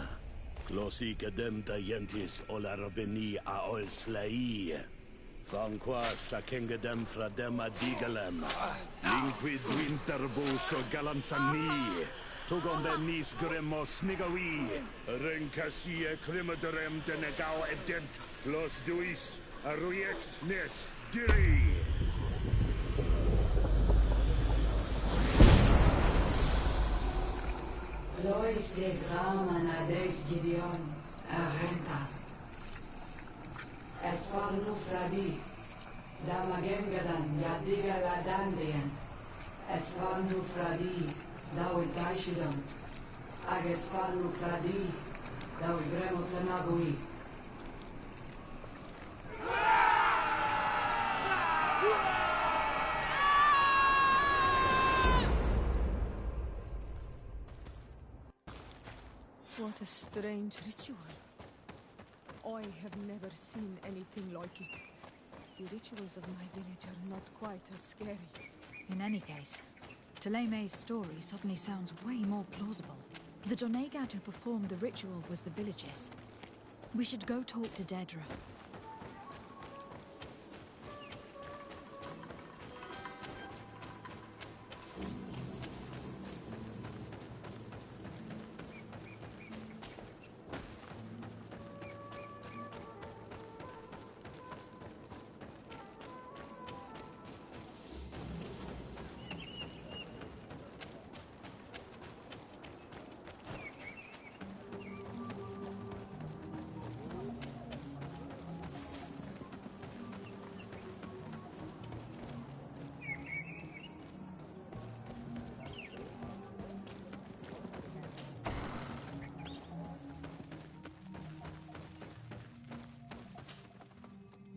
Closi gedem dayentis olarabeni a ol slai. Fanqua sakengedem fradem adigalem. Linquid winterbus o galansani. Tugom benis gremos nigawi. Renkasie krimaderem denegau edent. Clos duis, aruject nes diri. Lois des Raman ades Gideon, Arenta. Esparnu Fradi, Damagengadan, Yadiga Ladandian. Esparnu Fradi, Dawi Gaishidon. Agesparnu Fradi, Dawi Gremos Anagui. What a strange ritual. I have never seen anything like it. The rituals of my village are not quite as scary. In any case, Teleme's story suddenly sounds way more plausible. The Donegad who performed the ritual was the villagers. We should go talk to Dedra.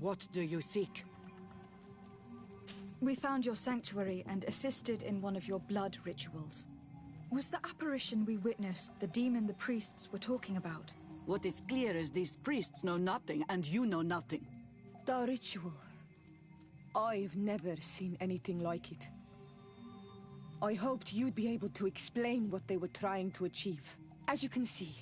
What do you seek? We found your sanctuary and assisted in one of your blood rituals. Was the apparition we witnessed the demon the priests were talking about? What is clear is these priests know nothing, and you know nothing. The ritual. I've never seen anything like it. I hoped you'd be able to explain what they were trying to achieve. As you can see,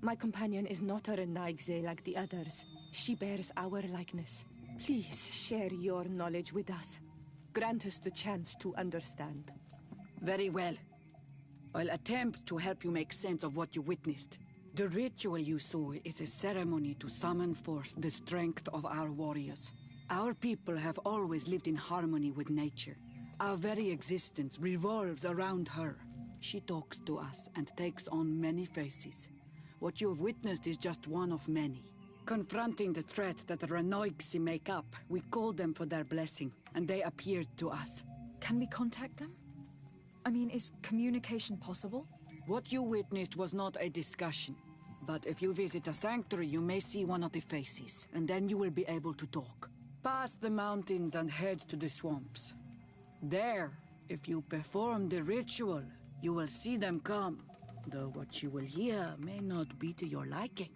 my companion is not a Renaigze like the others. She bears our likeness. Please share your knowledge with us. Grant us the chance to understand. Very well. I'll attempt to help you make sense of what you witnessed. The ritual you saw is a ceremony to summon forth the strength of our warriors. Our people have always lived in harmony with nature. Our very existence revolves around her. She talks to us and takes on many faces. What you have witnessed is just one of many. Confronting the threat that the Renoigsi make up, we called them for their blessing, and they appeared to us. Can we contact them? I mean, is communication possible? What you witnessed was not a discussion. But if you visit a sanctuary, you may see one of the faces, and then you will be able to talk. Pass the mountains and head to the swamps. There, if you perform the ritual, you will see them come. Though what you will hear may not be to your liking.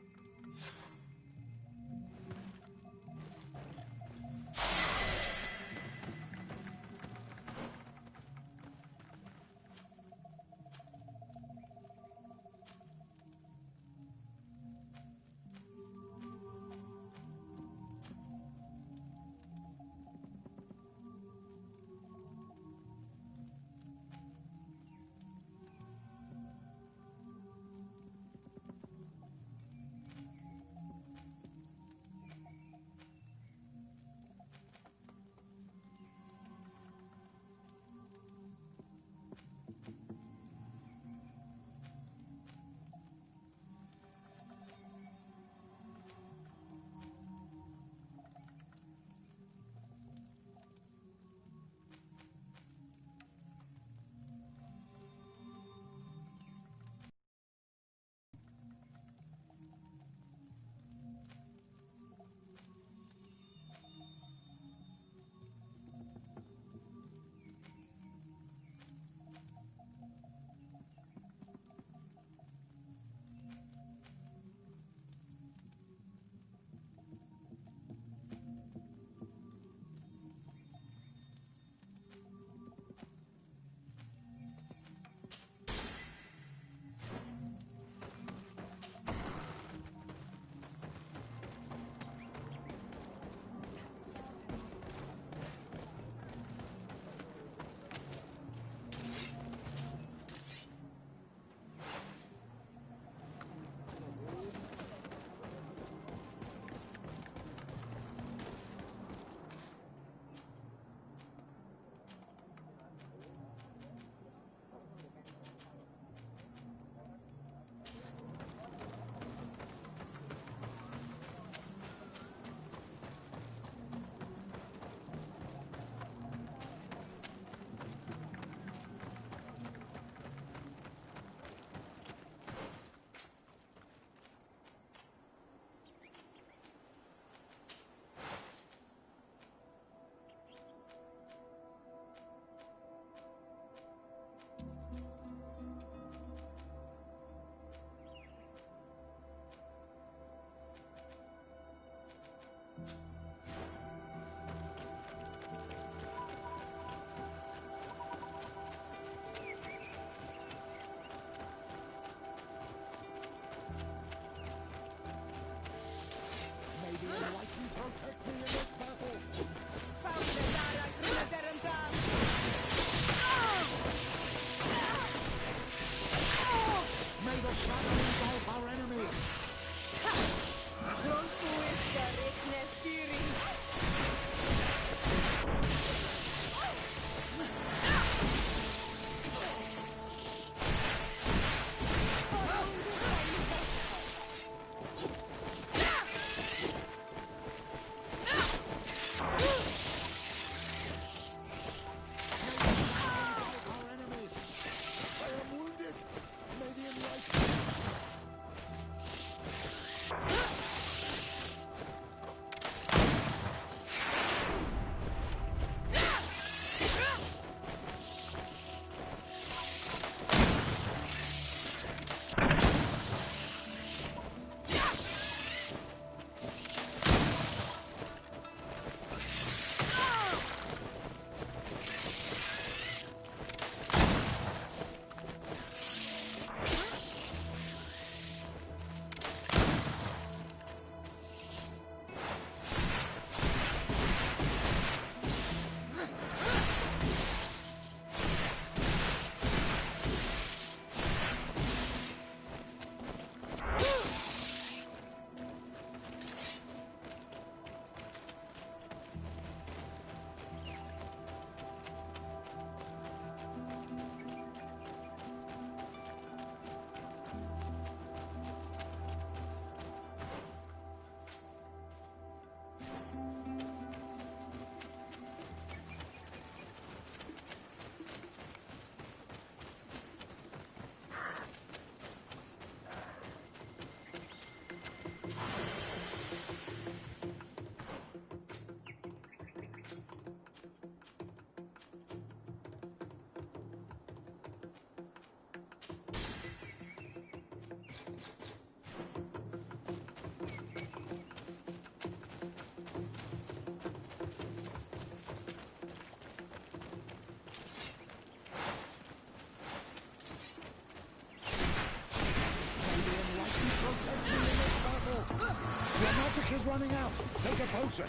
running out. Take a potion.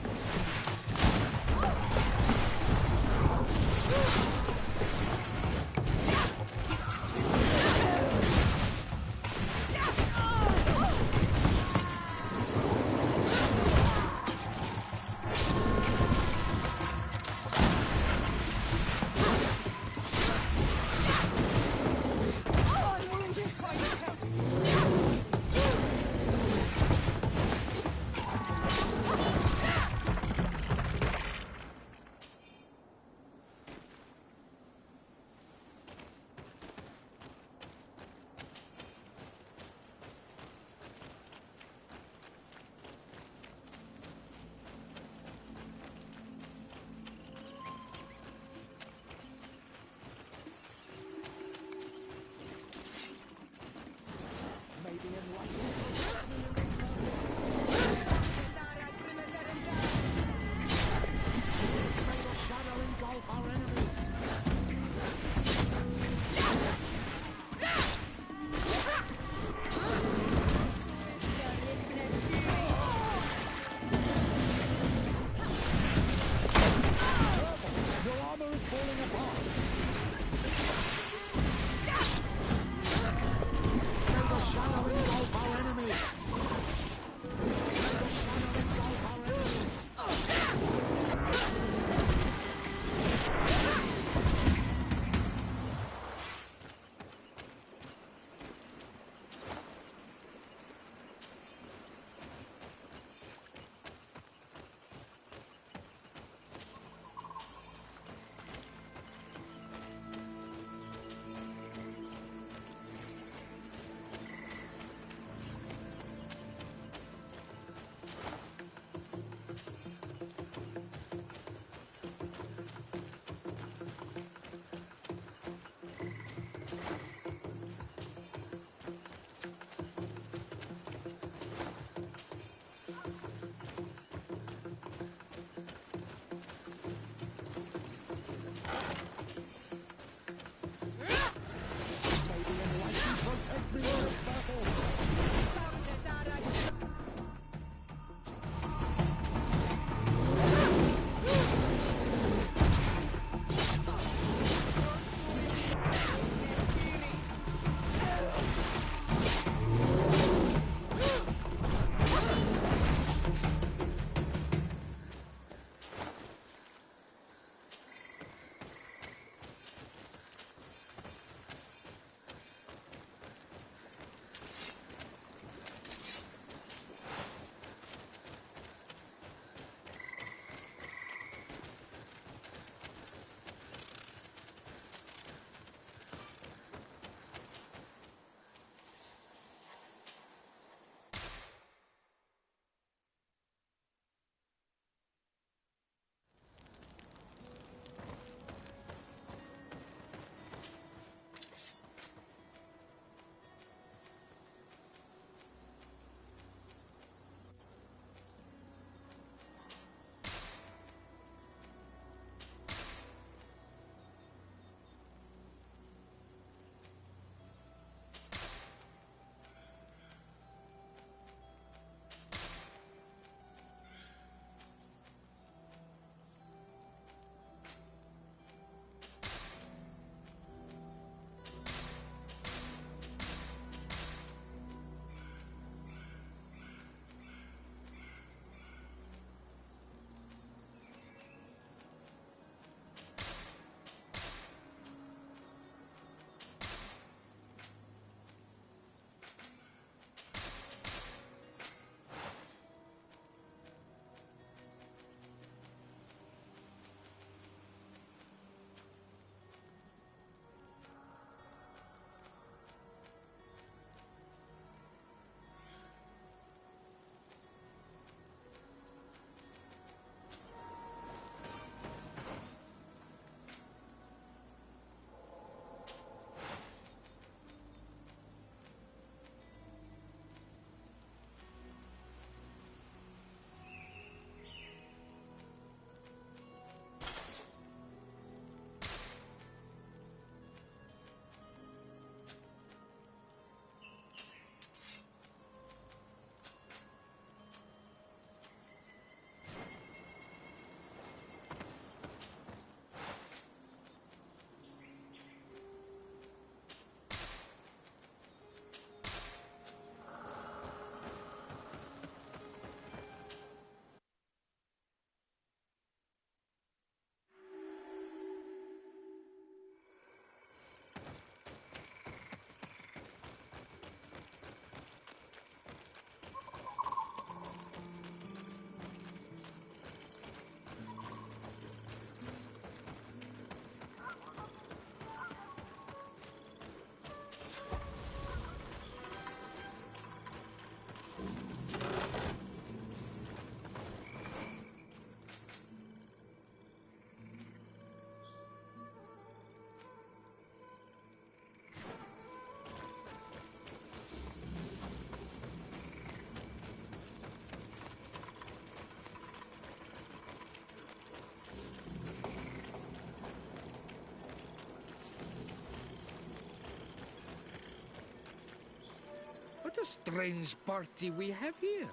strange party we have here.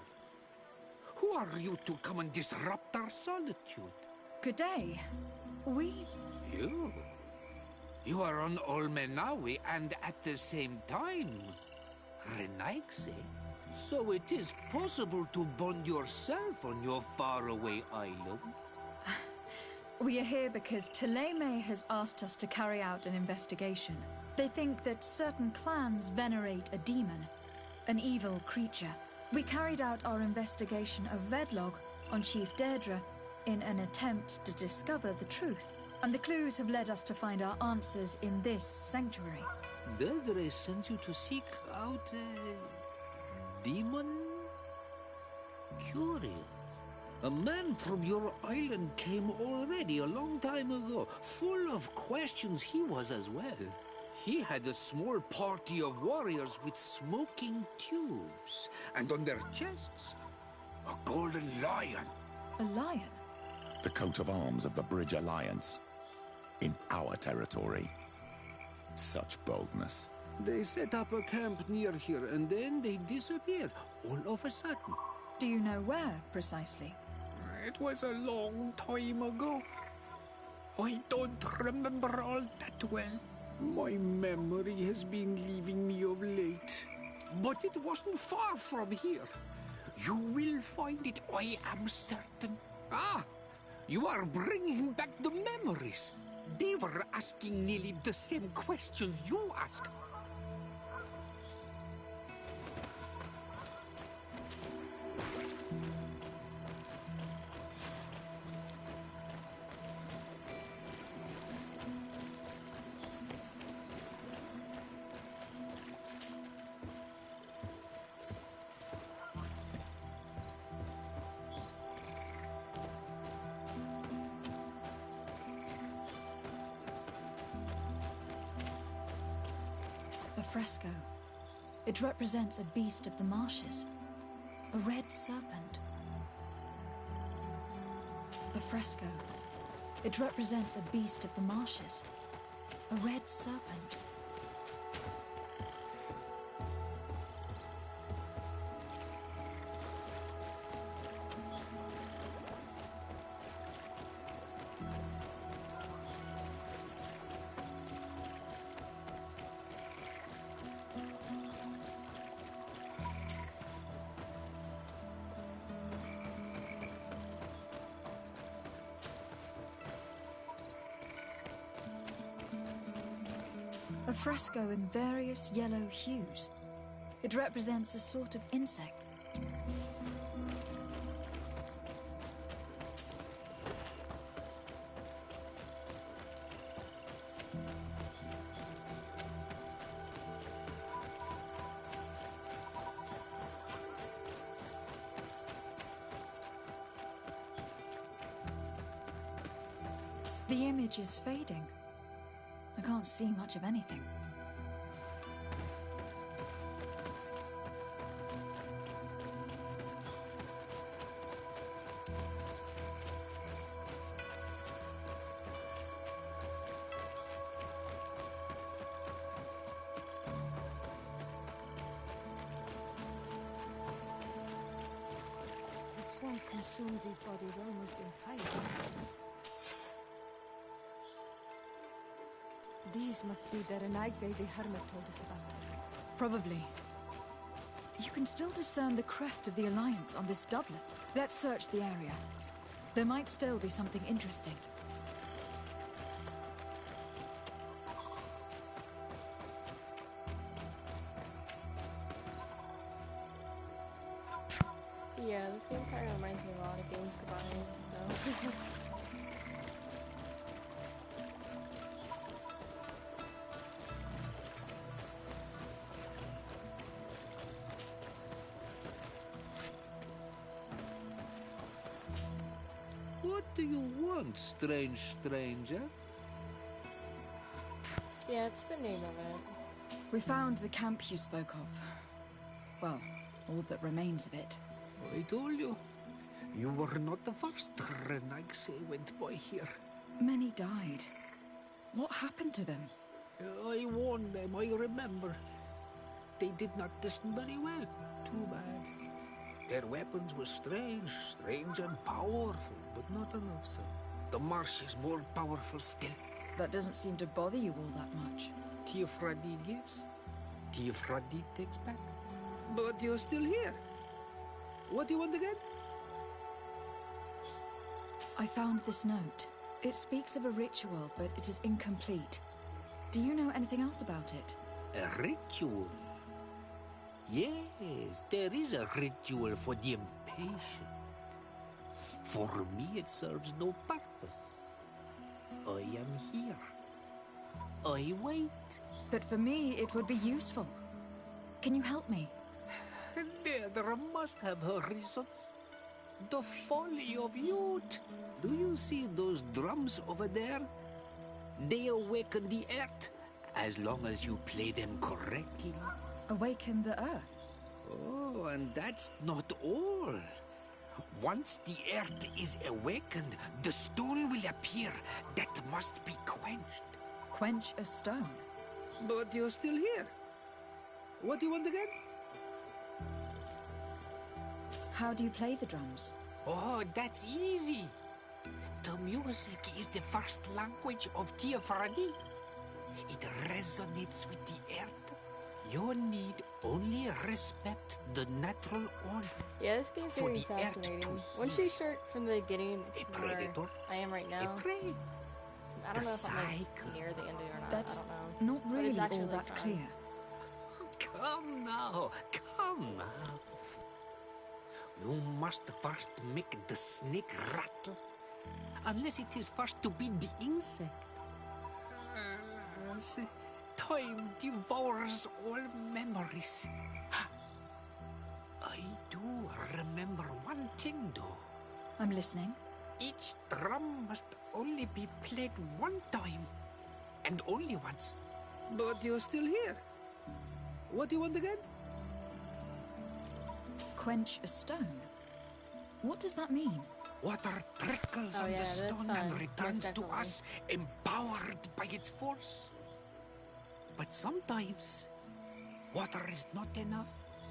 Who are you to come and disrupt our solitude? Good day. You? You are on Olmenawi and at the same time, Renaigse. So it is possible to bond yourself on your faraway island? We are here because Thélème has asked us to carry out an investigation. They think that certain clans venerate a demon, an evil creature. We carried out our investigation of Vedlog on Chief Deirdre in an attempt to discover the truth. And the clues have led us to find our answers in this sanctuary. Deirdre sent you to seek out a demon? Curious. A man from your island came already a long time ago. Full of questions he was as well. He had a small party of warriors with smoking tubes. And on their chests, a golden lion. A lion? The coat of arms of the Bridge Alliance. In our territory. Such boldness. They set up a camp near here and then they disappeared all of a sudden. Do you know where, precisely? It was a long time ago. I don't remember all that well. My memory has been leaving me of late. But it wasn't far from here. You will find it, I am certain. Ah! You are bringing back the memories. They were asking nearly the same questions you asked. A fresco. It represents a beast of the marshes. A red serpent. A fresco. It represents a beast of the marshes. A red serpent. A fresco in various yellow hues. It represents a sort of insect. The image is fading. I can't see much of anything. The swamp consumed these bodies almost entirely. These must be the Renaigse the Hermit told us about. Probably. You can still discern the crest of the Alliance on this doublet. Let's search the area. There might still be something interesting. Yeah, this game kind of reminds me of a lot of games combined, so... What do you want, strange stranger? Yeah, it's the name of it. We found the camp you spoke of. Well, all that remains of it. I told you. You were not the first Renaigse went by here. Many died. What happened to them? I warned them, I remember. they did not listen very well. Too bad. Their weapons were strange and powerful, but not enough so. The marsh is more powerful still. That doesn't seem to bother you all that much. Teofradi gives, Teofradi takes back. But you're still here. What do you want again? I found this note. It speaks of a ritual, but it is incomplete. Do you know anything else about it? A ritual? Yes, there is a ritual for the impatient. For me, it serves no purpose. I am here. I wait. But for me, it would be useful. Can you help me? There must have her reasons. The folly of youth. Do you see those drums over there? They awaken the earth, as long as you play them correctly. Awaken the earth? Oh, and that's not all. Once the earth is awakened, the stone will appear that must be quenched. Quench a stone? But you're still here. What do you want again? How do you play the drums? Oh, that's easy. The music is the first language of Teofradi. It resonates with the earth. You need only respect the natural order. Yeah, this game's for very the earth fascinating. to Once you start from the beginning, A where predator, I am right now, a prey. I don't The know if I'm like cycle. near the ending or not. That's I don't know. not But it's really actually all that fun. clear. Come now, come now. You must first make the snake rattle, unless it is first to be the insect. Time devours all memories. I do remember one thing, though. I'm listening. Each drum must only be played one time, and only once. But you're still here. What do you want again? Quench a stone? What does that mean? Water trickles Oh, on yeah, the that's stone fun. and Most returns to definitely. us, empowered by its force. But sometimes, water is not enough.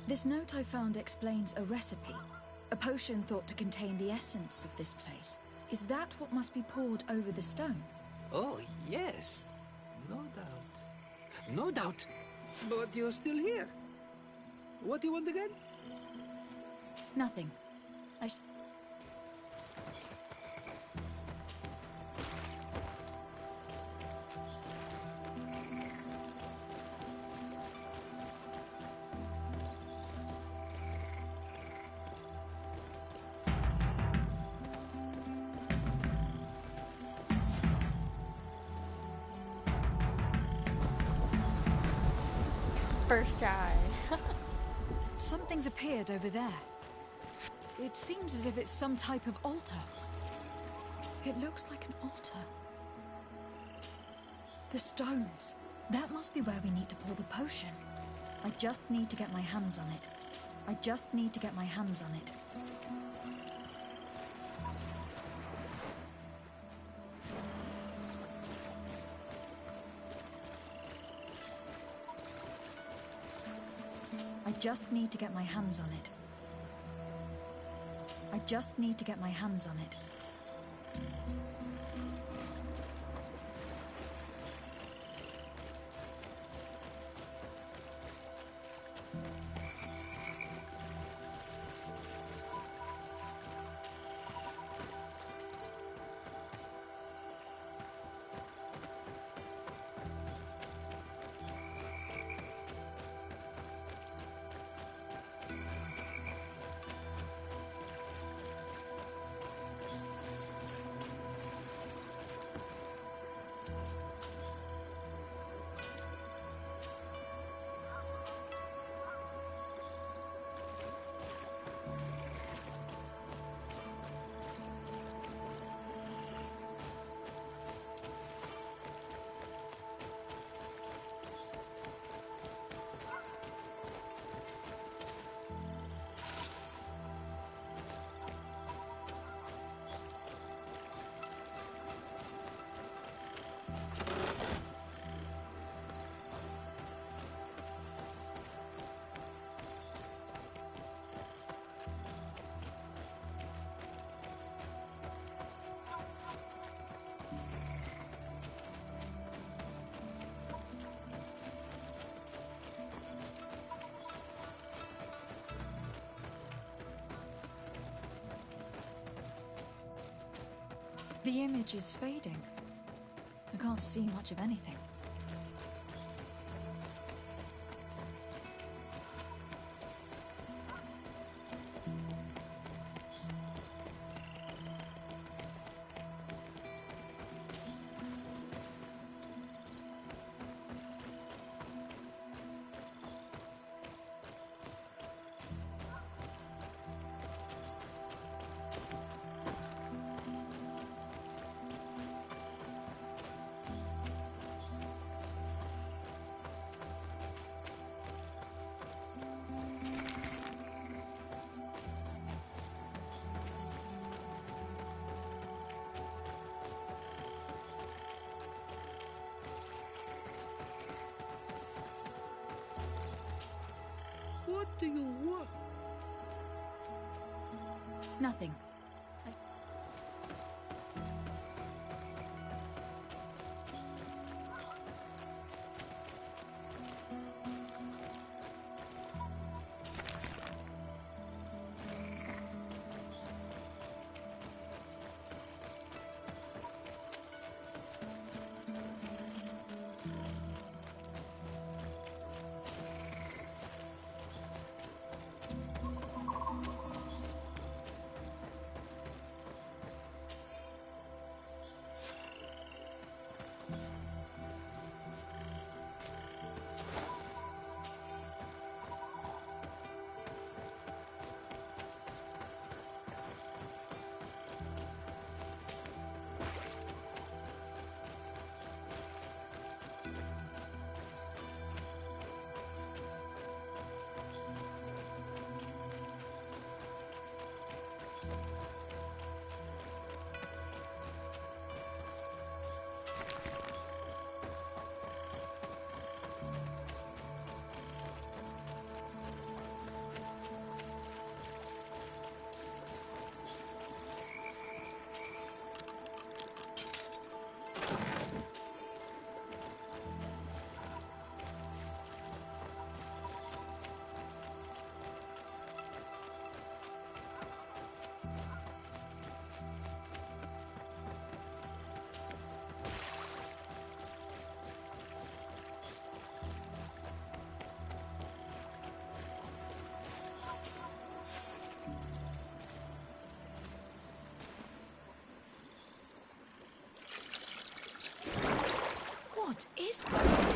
This note I found explains a recipe. A potion thought to contain the essence of this place. Is that what must be poured over the stone? Oh, yes. No doubt. No doubt. But you're still here. What do you want again? Nothing. First try. Something's appeared over there. It seems as if it's some type of altar. It looks like an altar. The stones. That must be where we need to pour the potion. I just need to get my hands on it. I just need to get my hands on it. I just need to get my hands on it. I just need to get my hands on it. The image is fading. I can't see much of anything. What do you want? Nothing. What is this?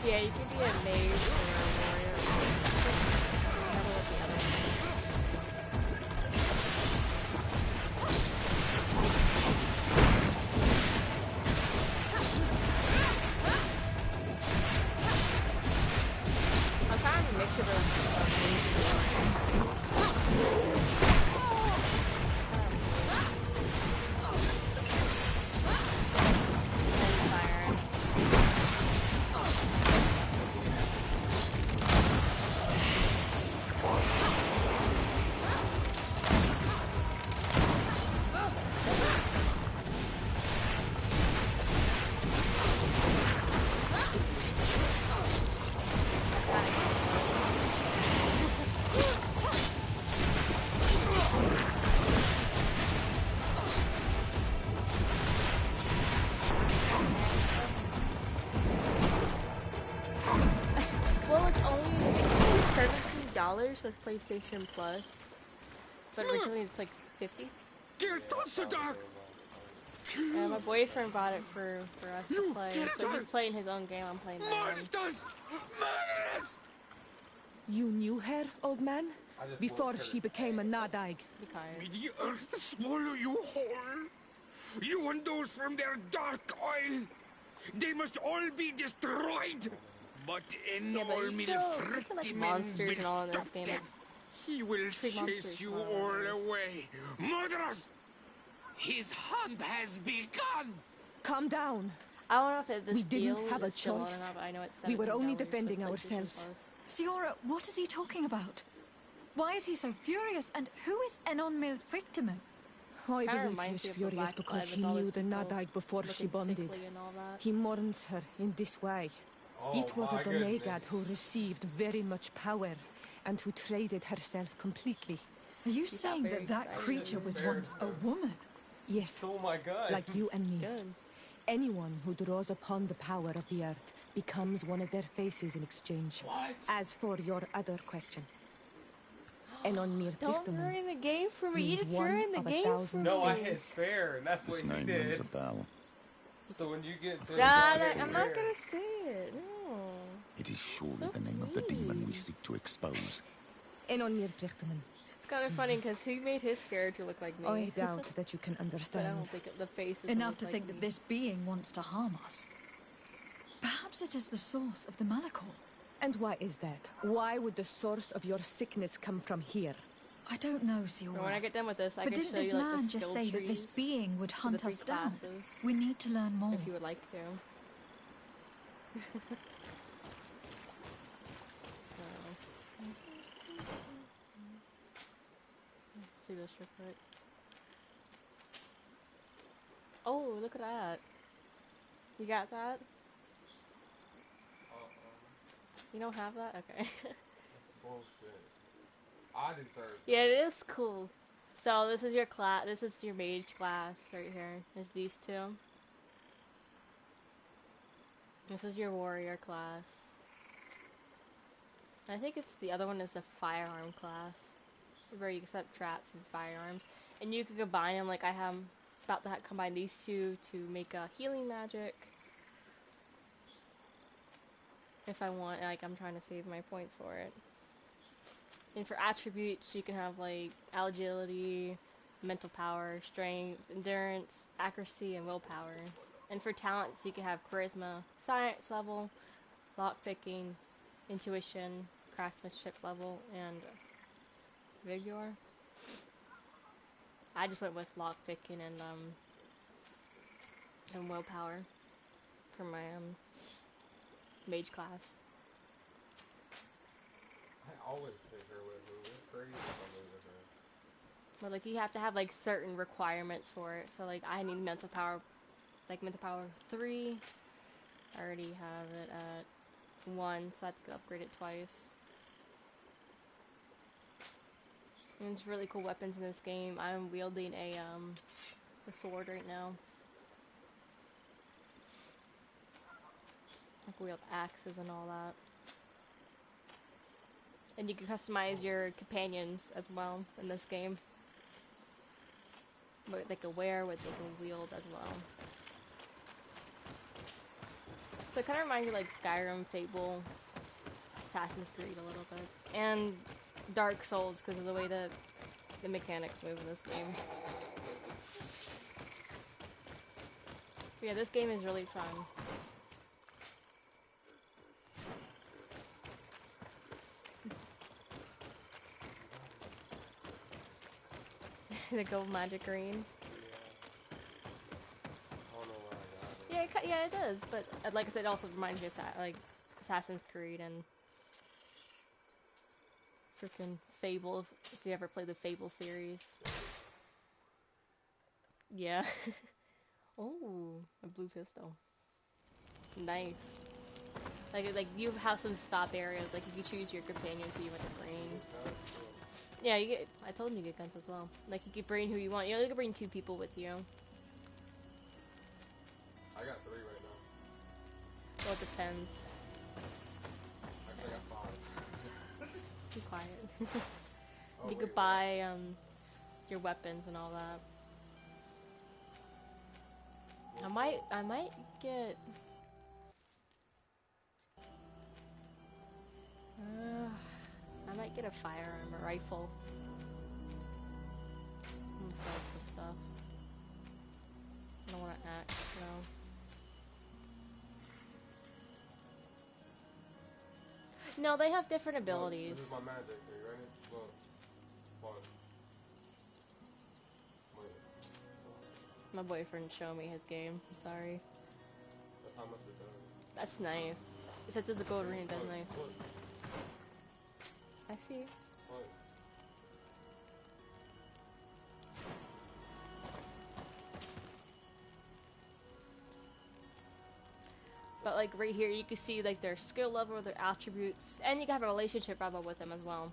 Yeah, you could be a mage or a warrior. Have a look at the other I'm kind of a mixture of mage and warrior. Well, it's only $17 with PlayStation Plus, but originally it's like $50. Yeah, my boyfriend bought it for us to play. So he's playing his own game, I'm playing mine. You knew her, old man? Before she became a Nadaig. May the earth swallow you whole. You and those from their dark oil. They must all be destroyed. But Enol you kill like monsters and all in this game. Like, he will chase you all away. Murderers! His hunt has begun! Calm down. I don't know if this we didn't have a choice. Or not, but I know it's we were only defending ourselves. Siora, what is he talking about? Why is he so furious? And who is Enon Milfrictimen? I believe he is furious because he knew the Nadaig before she bonded. He mourns her in this way. It was a Donegad who received very much power and who traded herself completely. Are you saying that creature was once a woman? Yes. Oh my god. Like you and me. Good. Anyone who draws upon the power of the earth becomes one of their faces in exchange. What? As for your other question, Enon Mir Don't ruin the game for me. You just ruined the game for me. No, I hit spare, and that's what he did. Rings a bell. So when you get to I'm not gonna say it. No. It is surely the name of the demon we seek to expose. Enon Mir Frichtimen. It's kind of funny because he made his character look like me. I doubt that you can understand. But I don't think the face is enough to think like that this being wants to harm us. Perhaps it is the source of the Malachor. And why is that? Why would the source of your sickness come from here? I don't know, Siora. When I get done with this, I can didn't show this you like man the just skill say that this trees being would hunt for the us down? classes, We need to learn more. if you would like to. Let's see this real quick. Oh, look at that. You got that? You don't have that? Okay. That's bullshit. I deserve that. Yeah, it is cool. So this is your class. This is your mage class right here. There's these two. This is your warrior class. I think it's the other one is the firearm class, where you can set up traps and firearms, and you can combine them. Like I have about to combine these two to make a healing magic. If I want, like I'm trying to save my points for it. And for attributes, you can have like agility, mental power, strength, endurance, accuracy, and willpower. And for talents, you can have charisma, science level, lockpicking, intuition, craftsmanship level, and vigor. I just went with lockpicking and willpower for my mage class. I always take her with me. It's crazy if I live with her. But like you have to have like certain requirements for it. So like I need mental power, like mental power 3. I already have it at 1, so I have to upgrade it twice. And there's really cool weapons in this game. I'm wielding a sword right now. I can wield axes and all that. And you can customize your companions as well in this game. What they can wear, what they can wield as well. So it kind of reminds me of like Skyrim, Fable, Assassin's Creed a little bit. And Dark Souls because of the way that the mechanics move in this game. But yeah, this game is really fun. The gold magic green. Yeah, it does. But like I said, it also reminds me of like Assassin's Creed and freaking Fable. If you ever played the Fable series. Yeah. Oh, a blue pistol. Nice. Like you have some stop areas. Like you can choose your companions who you want to bring. Yeah, you get. I told him you get guns as well. Like you can bring who you want. You only can bring 2 people with you. I got 3 right now. Well, it depends. Actually, I got 5. Be quiet. Oh, You could buy your weapons and all that. I might get. I might get a firearm, a rifle. I'm gonna sell some stuff. I don't want to axe, no. No, they have different abilities. This is my magic thing, right? Look. One. Wait. My boyfriend showed me his game. Sorry. That's how much it does. That's nice. It said there's a gold ring. That's nice. Look. I see. What? But like right here, you can see like their skill level, their attributes, and you can have a relationship level with them as well.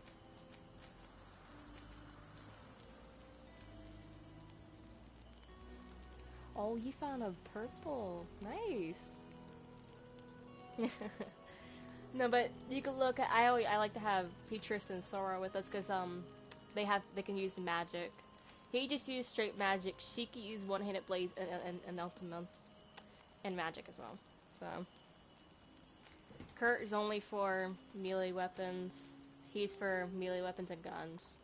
Oh, you found a purple. Nice. No, but you can look at. I like to have Petrus and Sora with us because they can use magic. He just used straight magic. She can use one-handed blades and ultimate and magic as well. So Kurt is only for melee weapons. He's for melee weapons and guns.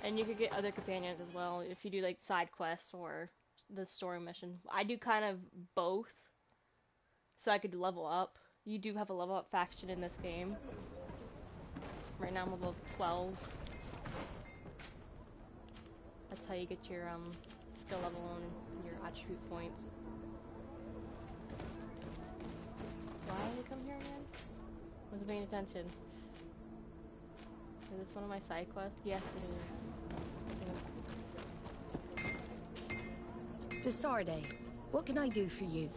And you could get other companions as well if you do like side quests or the story mission. I do kind of both, so I could level up. You do have a level up faction in this game. Right now I'm level 12. That's how you get your skill level and your attribute points. Why did it come here again? Wasn't paying attention. Is this one of my side quests? Yes, it is. Desarde, what can I do for you?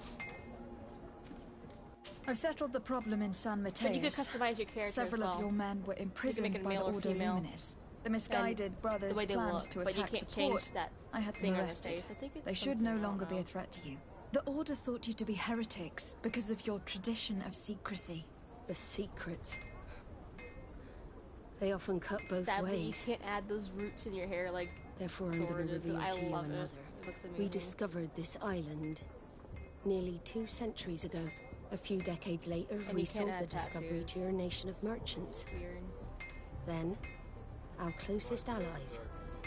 I've settled the problem in San Mateo. But you could customize your character Several as well. of your men were imprisoned by the or Ordo female. Luminis. The misguided brothers the way they planned look, to but you attack can't the change port. that I had thing them on your arrested. face. I think it's They should no something, I longer don't be a know. threat to you. The Order thought you to be heretics because of your tradition of secrecy. The secrets. They often cut both Sadly, ways. you can't add those roots in your hair like Therefore, I'm Sora going to did, reveal but I to you love another. It looks amazing. We discovered this island nearly 2 centuries ago. A few decades later, And we you can't sold the add discovery tattoos. to your nation of merchants. Weird. Then, our closest allies.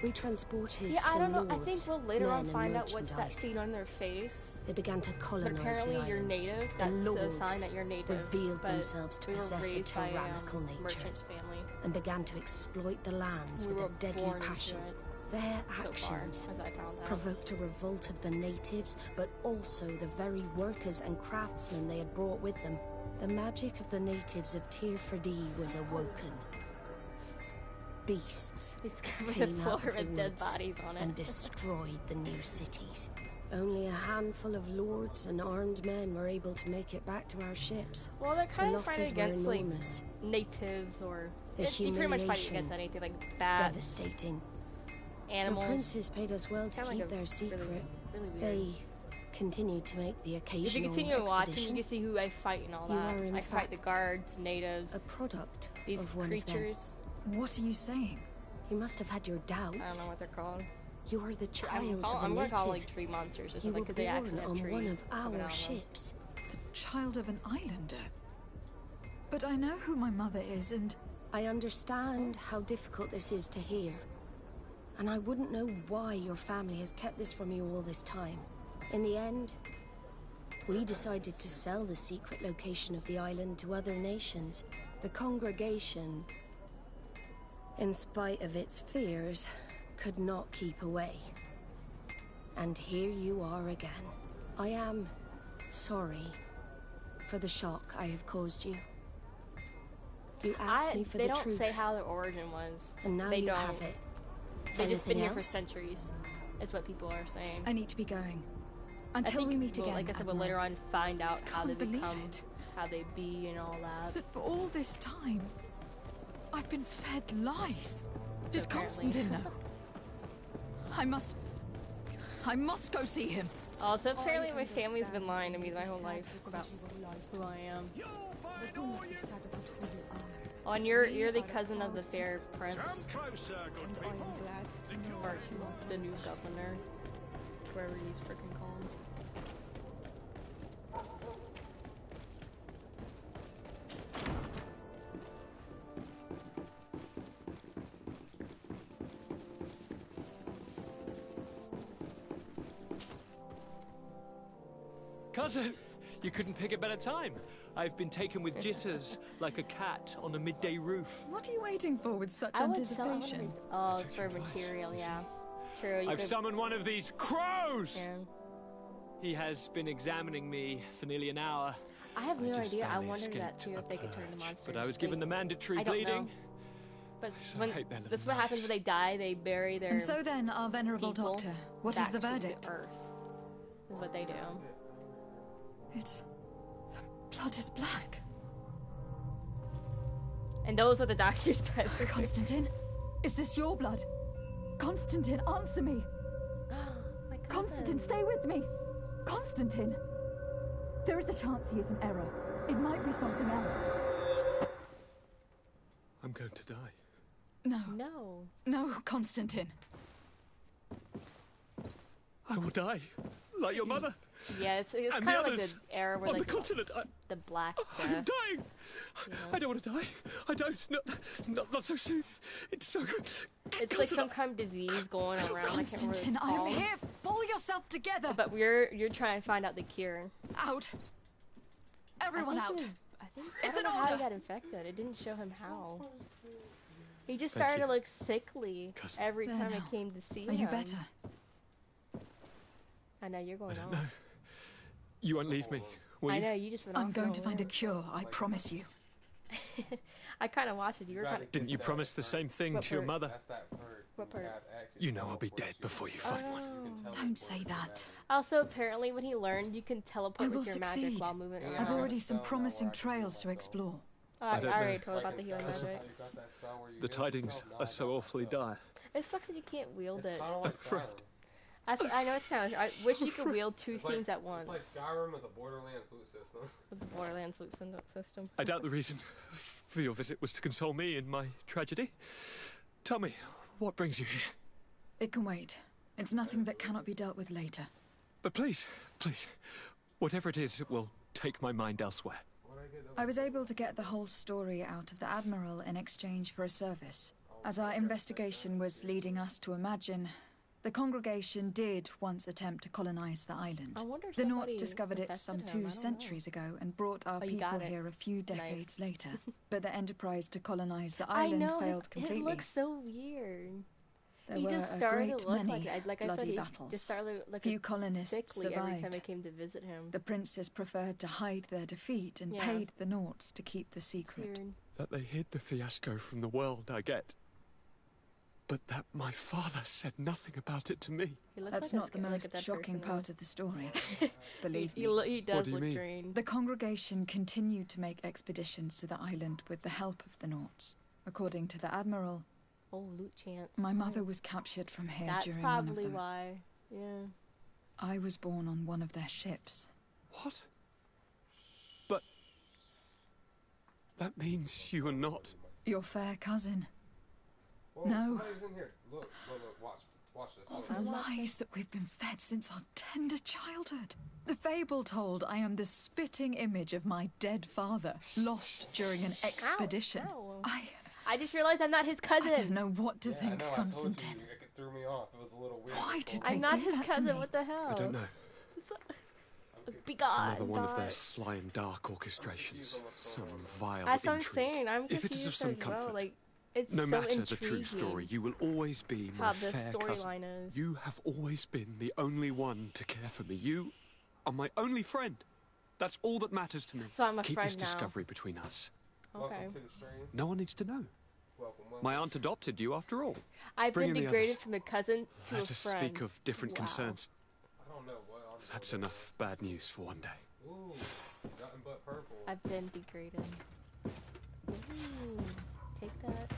We transported Yeah, I some don't know. I lords, think we'll later on men, find and out what's that merchandise. scene on their face. They began to But colonize apparently the you're island. native. The That's the lords sign that you're native. revealed but themselves to we were possess a raised by, tyrannical nature merchant's family. and began to exploit the lands We with were a deadly born into passion. it. Their So far, actions as I found out. provoked a revolt of the natives, but also the very workers and craftsmen they had brought with them. The magic of the natives of Tir Freddy was awoken. Beasts He's covered came the out floor of the with dead woods bodies on it. and destroyed the new cities. Only a handful of lords and armed men were able to make it back to our ships. Well, they're kind the of fighting losses were against like enormous. natives or The you pretty much fight humiliation, against anything like bats, devastating. animals. The princes paid us well to Kinda like keep a their secret. really weird. They continued to make the occasional If you continue watching, expedition. you can see who I fight and all You that. are, in I fight the fact, guards, natives, a product these of one creatures. Of them. What are you saying? You must have had your doubts. I don't know what they're called. You are the child I'm of a going to native. call like tree monsters or You something were because they born actually have on trees. one of coming out our them. ships. The child of an islander. But I know who my mother is, and I understand how difficult this is to hear. And I wouldn't know why your family has kept this from you all this time. In the end, we decided to sell the secret location of the island to other nations. The congregation, in spite of its fears, could not keep away. And here you are again. I am sorry for the shock I have caused you. You asked me for they the don't truth. say how their origin was. And now they you don't. have it. They've just been Anything here for else? centuries. Is what people are saying. I need to be going. I Until think we meet we'll, again, like I said, we'll Admiral. later on find out how they Can't believe become, it. how they be, and all that. That for all this time, I've been fed lies. Did apparently. Constantine know? I must go see him. Oh, so apparently my family's been lying to me my whole life about who I am. The things you said about who you are Oh, and you're the cousin of the fair prince. And I am glad to know Or that you are the new governor. Whatever he's freaking called. Cousin, you couldn't pick a better time. I've been taken with jitters, like a cat on a midday roof. What are you waiting for with such I would sell one of anticipation? these. Oh, for material, yeah. True. You I've could... summoned one of these crows! Yeah. He has been examining me for nearly an hour. I have no just idea. I barely wondered that escaped too, a if they could turn to purge, monsters. But I was given the mandatory I don't bleeding. know. But So when, hate their little that's what happens when they die. They bury their. And so then, our venerable people doctor, what is back the to verdict? Earth is what they do. It's... the blood is black. And those are the doctor's brothers. Constantine, is this your blood? Constantine, answer me. My Constantine, stay with me. Constantine. There is a chance he is an error. It might be something else. I'm going to die. No. No. No, Constantine. I will die, like your mother. Yeah, it's And kind the of like others the era where on like the continent. the black I'm death. dying. I don't want to die. I don't. Not so soon. It's so. It's like some kind of disease going around. Constantine, I I am can't remember what it's here. Pull yourself together. called. But you're trying to find out the cure. Out. Everyone out. I think It's I don't an know how he order. got infected. It didn't show him how. He just Thank started you. to look sickly Cousin. every There time I now. came to see Are him. you better? I know you're going off. No. You won't leave me, will I you? know you just went I'm off going to nowhere. find a cure, I promise you. I kind of watched it. You were kind of. Didn't you promise the same thing What to your part? mother? What part? You know I'll be dead before you find one. Don't say that. Also, apparently, when he learned, you can teleport I will with your succeed. magic while moving around. I've already some promising trails to explore. I don't already know. told about the healing Cousin. magic. The tidings are so awfully dire. It sucks that you can't wield it. I'm afraid. I know it's kind of. I wish you could wield two It's like- things at once. It's like Skyrim with a Borderlands loot system. With the Borderlands loot system. I doubt the reason for your visit was to console me in my tragedy. Tell me, what brings you here? It can wait. It's nothing that cannot be dealt with later. But please, whatever it is, it will take my mind elsewhere. I was able to get the whole story out of the Admiral in exchange for a service. As our investigation was leading us to imagine, the congregation did once attempt to colonize the island. I wonder if The Nauts somebody discovered it infested some him, I 2 don't centuries ago and brought our Oh, you people got it. here a few Nice. decades later. But the enterprise to colonize the I island know failed completely. it looks so weird. There He were just a started great to look many like I said, bloody he battles. just started to look Few colonists sickly every time survived. I came to visit him. The princes preferred to hide their defeat and Yeah. paid the Nauts to keep the secret. Weird. That they hid the fiasco from the world, I get. But that my father said nothing about it to me. He looks That's like not the like a most dead shocking person, part of the story. Believe he, me. he does do you look mean? drained. The congregation continued to make expeditions to the island with the help of the Nauts. According to the Admiral, Oh, loot chance. my mother was captured from here That's during one of probably them. why. Yeah. I was born on one of their ships. What? But that means you are not. Your fair cousin. Whoa, No. somebody's in here. Look, watch this. All Look. the lies that we've been fed since our tender childhood. The fable told I am the spitting image of my dead father, lost during an expedition. Ow. I just realized I'm not his cousin. don't know what to Yeah, think, I know, Constantine. I told you, it threw me off. It was a little weird. Why did I'm they not do his that to cousin. me? What the hell? I don't know. Be gone. Another one of their God. sly and dark orchestrations. Some vile That's what I'm intrigue. saying. I'm If it is of confused some as well. comfort, Like, it's no so matter the true intriguing story, you will always be my how the fair cousin. storyline is. You have always been the only one to care for me. You are my only friend. That's all that matters to me. So I'm a Keep friend this now. discovery between us. Okay. Welcome to the stream. No one needs to know. Welcome. My aunt adopted you after all. I've Bring been in the degraded others. from a cousin to Let a us friend. speak of different Wow. concerns. I don't know what. That's enough bad news for one day. Ooh, nothing but purple. I've been degraded. Ooh, take that.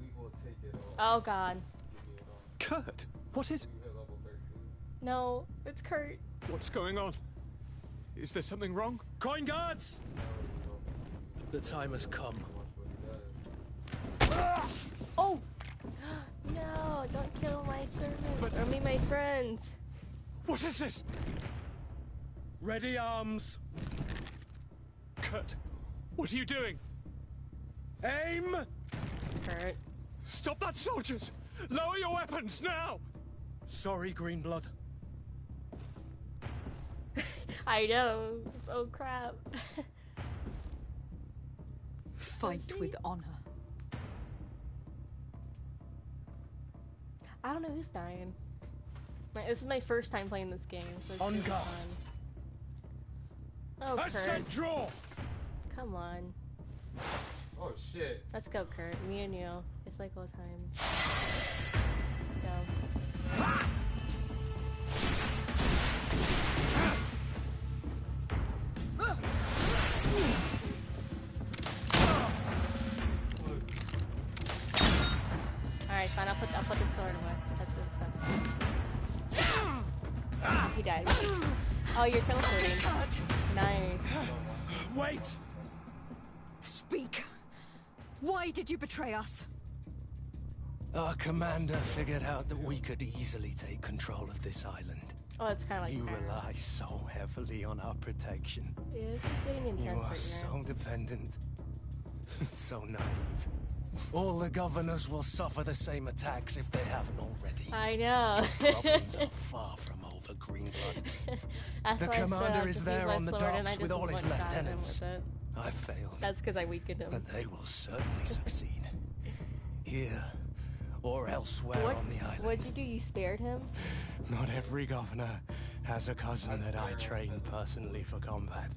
We will take it all. Oh God. Give me it all. Kurt, what is... You hit level 13. No, it's Kurt. What's going on? Is there something wrong? Coin guards! The time has come. friends. What is this? Ready arms. Kurt, what are you doing? Aim! Kurt. Stop that, soldiers! Lower your weapons, now! Sorry, Greenblood. I know. Oh crap. Fight with honor. I don't know who's dying. This is my first time playing this game, so it's really fun. Oh, Kurt. Set draw! Come on. Oh shit. Let's go, Kurt. Me and you. It's like old times. Let's go. Alright, fine. I'll put the sword away. That's it. He died. Oh, you're teleporting. Nice. Wait! Speak. Why did you betray us? Our commander figured out that we could easily take control of this island. Oh, it's kind of like You that. rely so heavily on our protection. Yeah, it's getting intense You are right so now. dependent. So naive. All the governors will suffer the same attacks if they haven't already. I know. Your problems are far from over, Greenblood. That's The why I commander said is to there use my on the sword and I docks just with all his one-shotted him lieutenants. with it. I failed. That's because I weakened him. But they will certainly succeed. Here or elsewhere What, on the island. what'd you do? You spared him? Not every governor has a cousin that I trained personally for combat.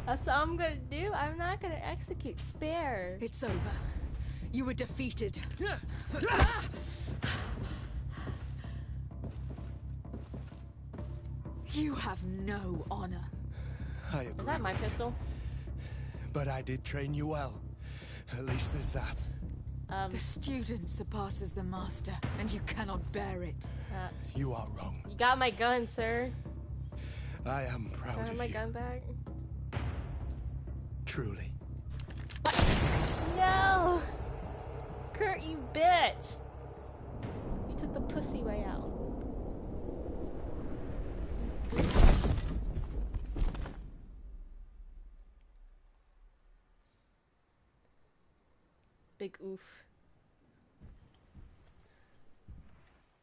That's what I'm gonna do. I'm not gonna execute. Spare. It's over. You were defeated. You have no honor. I agree. Is that my pistol? But I did train you well. At least there's that. The student surpasses the master, and you cannot bear it. You are wrong. You got my gun, sir. I am proud Can I have of my you. gun back? Truly. No! Kurt, you bitch! You took the pussy way out. Big oof.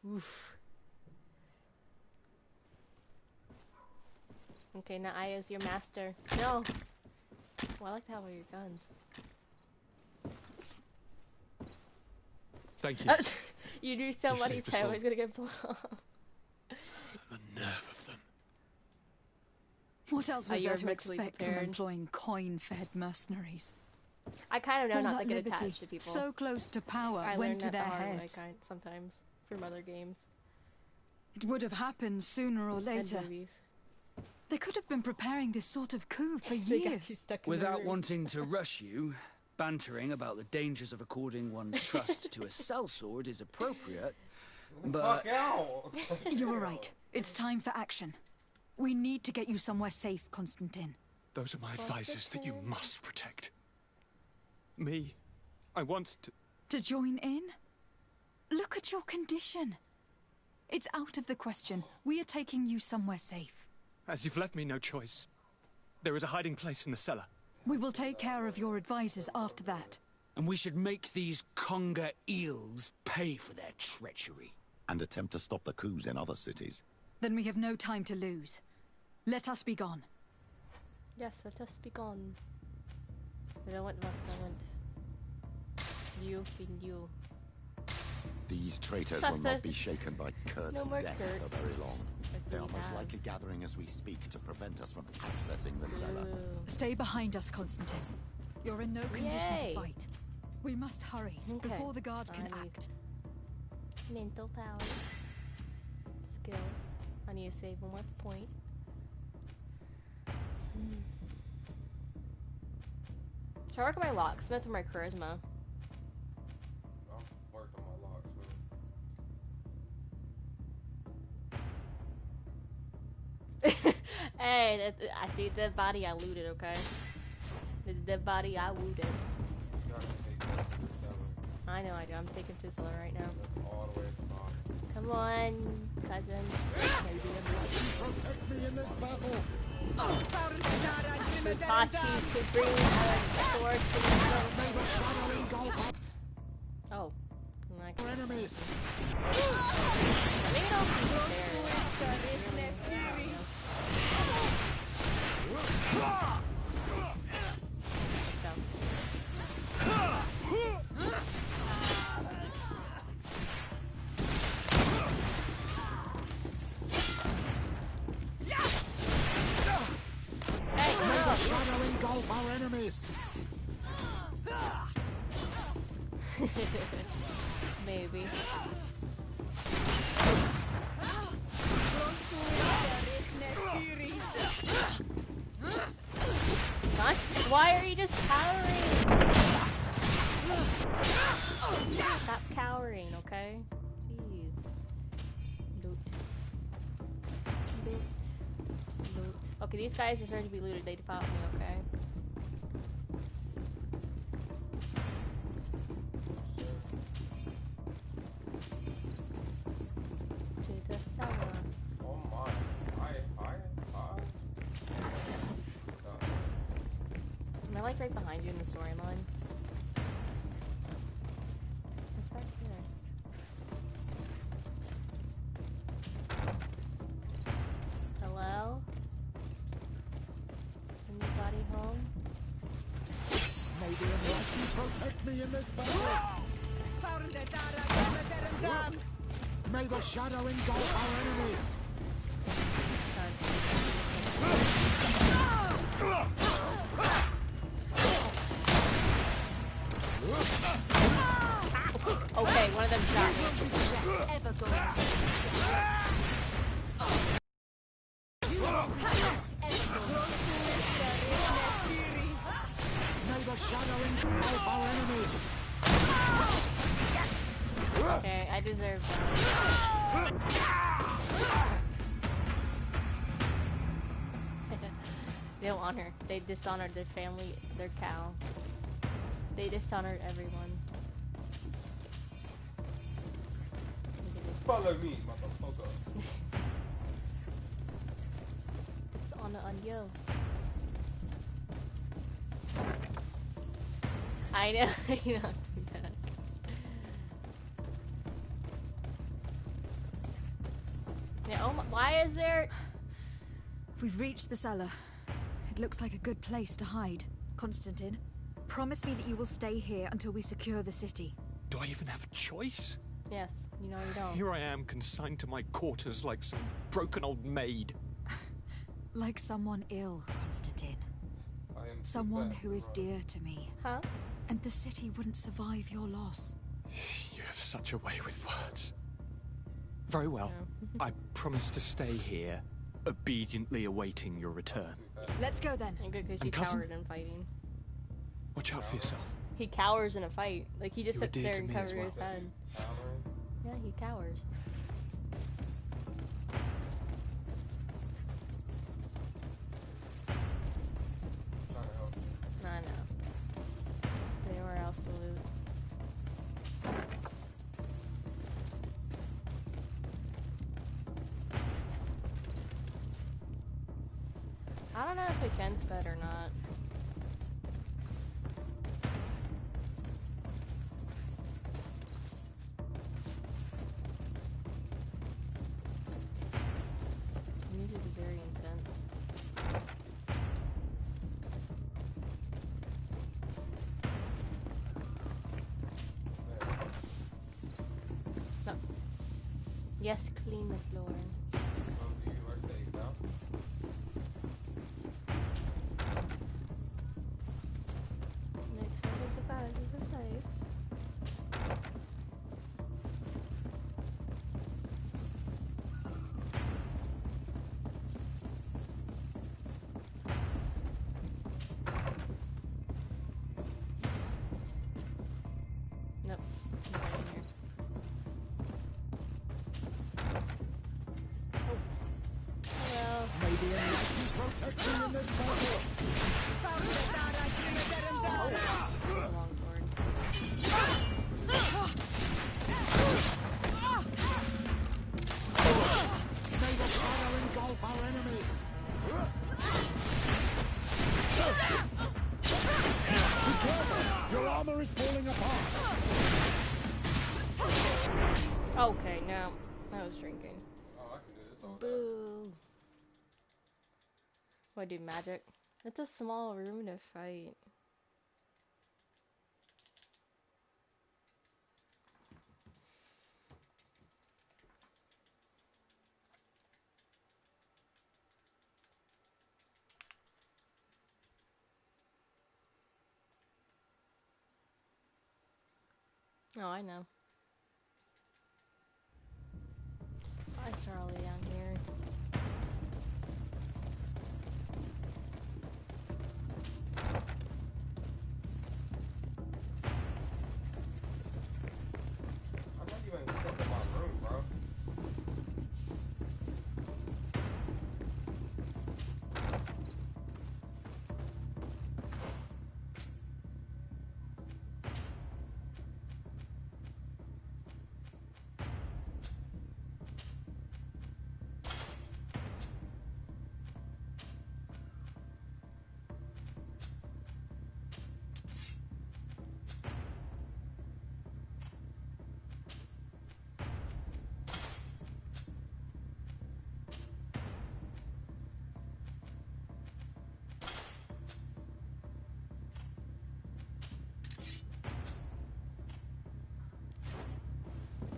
Oof. Okay, now I as your master. No! Well, I like to have all your guns. Thank you. You knew somebody's saved us head all. was gonna get blown off. The nerve of them. What else was you're there to mentally expect prepared. from employing coin-fed mercenaries? I kind of know All not to that get liberty, attached to people. so close to power, I went learned to that their the hard way heads. sometimes from other games It would have happened sooner or and later. movies. They could have been preparing this sort of coup for They got you years. stuck in the Without room. wanting to rush you, bantering about the dangers of according one's trust to a sellsword is appropriate, but... Fuck out! You were right. It's time for action. We need to get you somewhere safe, Constantine. Those are my advisors that you must protect. Me, I want to... To join in? Look at your condition. It's out of the question. We are taking you somewhere safe. As you've left me no choice. There is a hiding place in the cellar. We will take care of your advisors after that. And we should make these conger eels pay for their treachery. And attempt to stop the coups in other cities. Then we have no time to lose. Let us be gone. Yes, let us be gone. I don't want what's you in you. These traitors Stop will not this. be shaken by Kurt's No more death Kurt. for very long. They are we most have. likely gathering as we speak to prevent us from accessing the cellar. Stay behind us, Constantine. You're in no condition Yay. to fight. We must hurry Okay. before the guards can I need act. mental power. Skills. I need to save one more point. Should I work on my locksmith or my charisma? I'll work on my locksmith. Hey, I see the dead body I looted, okay? The dead body I looted. You gotta take that to the cellar. I know I do. I'm taking Tuzilla right now. That's all the way at the bottom. Come on, cousin. Protect me in this battle. The Tachis could bring a sword to the Oh. Enemies. Maybe don't be Shadow engulf our enemies. Maybe. What? Why are you just cowering? Stop cowering, okay? Jeez. Loot. Loot. Loot. Okay, these guys deserve to be looted. They defiled me, okay? To the cellar. Oh my. Am I like right behind you in the storyline? What's back here? Hello? Anybody home? May the Enlightened protect me in this battle. May the shadow engulf our enemies. Okay, one of them shot me. May the shadow engulf our enemies. Okay, I deserve that. They don't honor. They dishonored their family, their cow. They dishonored everyone. Follow me, motherfucker. Dishonor on you. I know. You don't have to do that. Yeah. Oh my, why is there? We've reached the cellar. It looks like a good place to hide. Constantine, promise me that you will stay here until we secure the city. Do I even have a choice? Yes, you know you don't. Here I am, consigned to my quarters like some broken old maid. Like someone ill, Constantine. Someone who is dear to me. Huh? And the city wouldn't survive your loss. You have such a way with words. Very well. I promise to stay here, obediently awaiting your return. Let's go then. And good because you And cousin? cowered in fighting. Watch out for yourself. He cowers in a fight. Like he just You were sits dear there to and me as covers his well. head. Yeah, he cowers. I know. Anywhere else to loot. I don't know if it can sped or not. The music is very intense. No. Yes, clean the floor. You are safe now. Next one is about is safe. Nope. Nothing in here. Oh. Hello. May the Enlightened protect me in this battle. Oh. Long sword. Okay, now I was drinking. Oh, I can do this all day. Boo. What, do magic? It's a small room to fight. Oh, I know. Lights are all the way down here. I know you ain't stepped in my room, bro.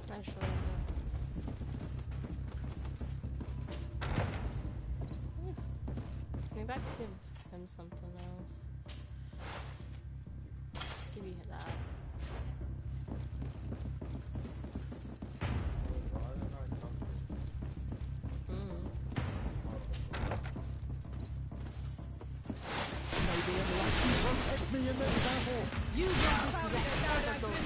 Actually, maybe I could give him something else. Let's give you that. Maybe enlightened protect me in this battle. You will regret those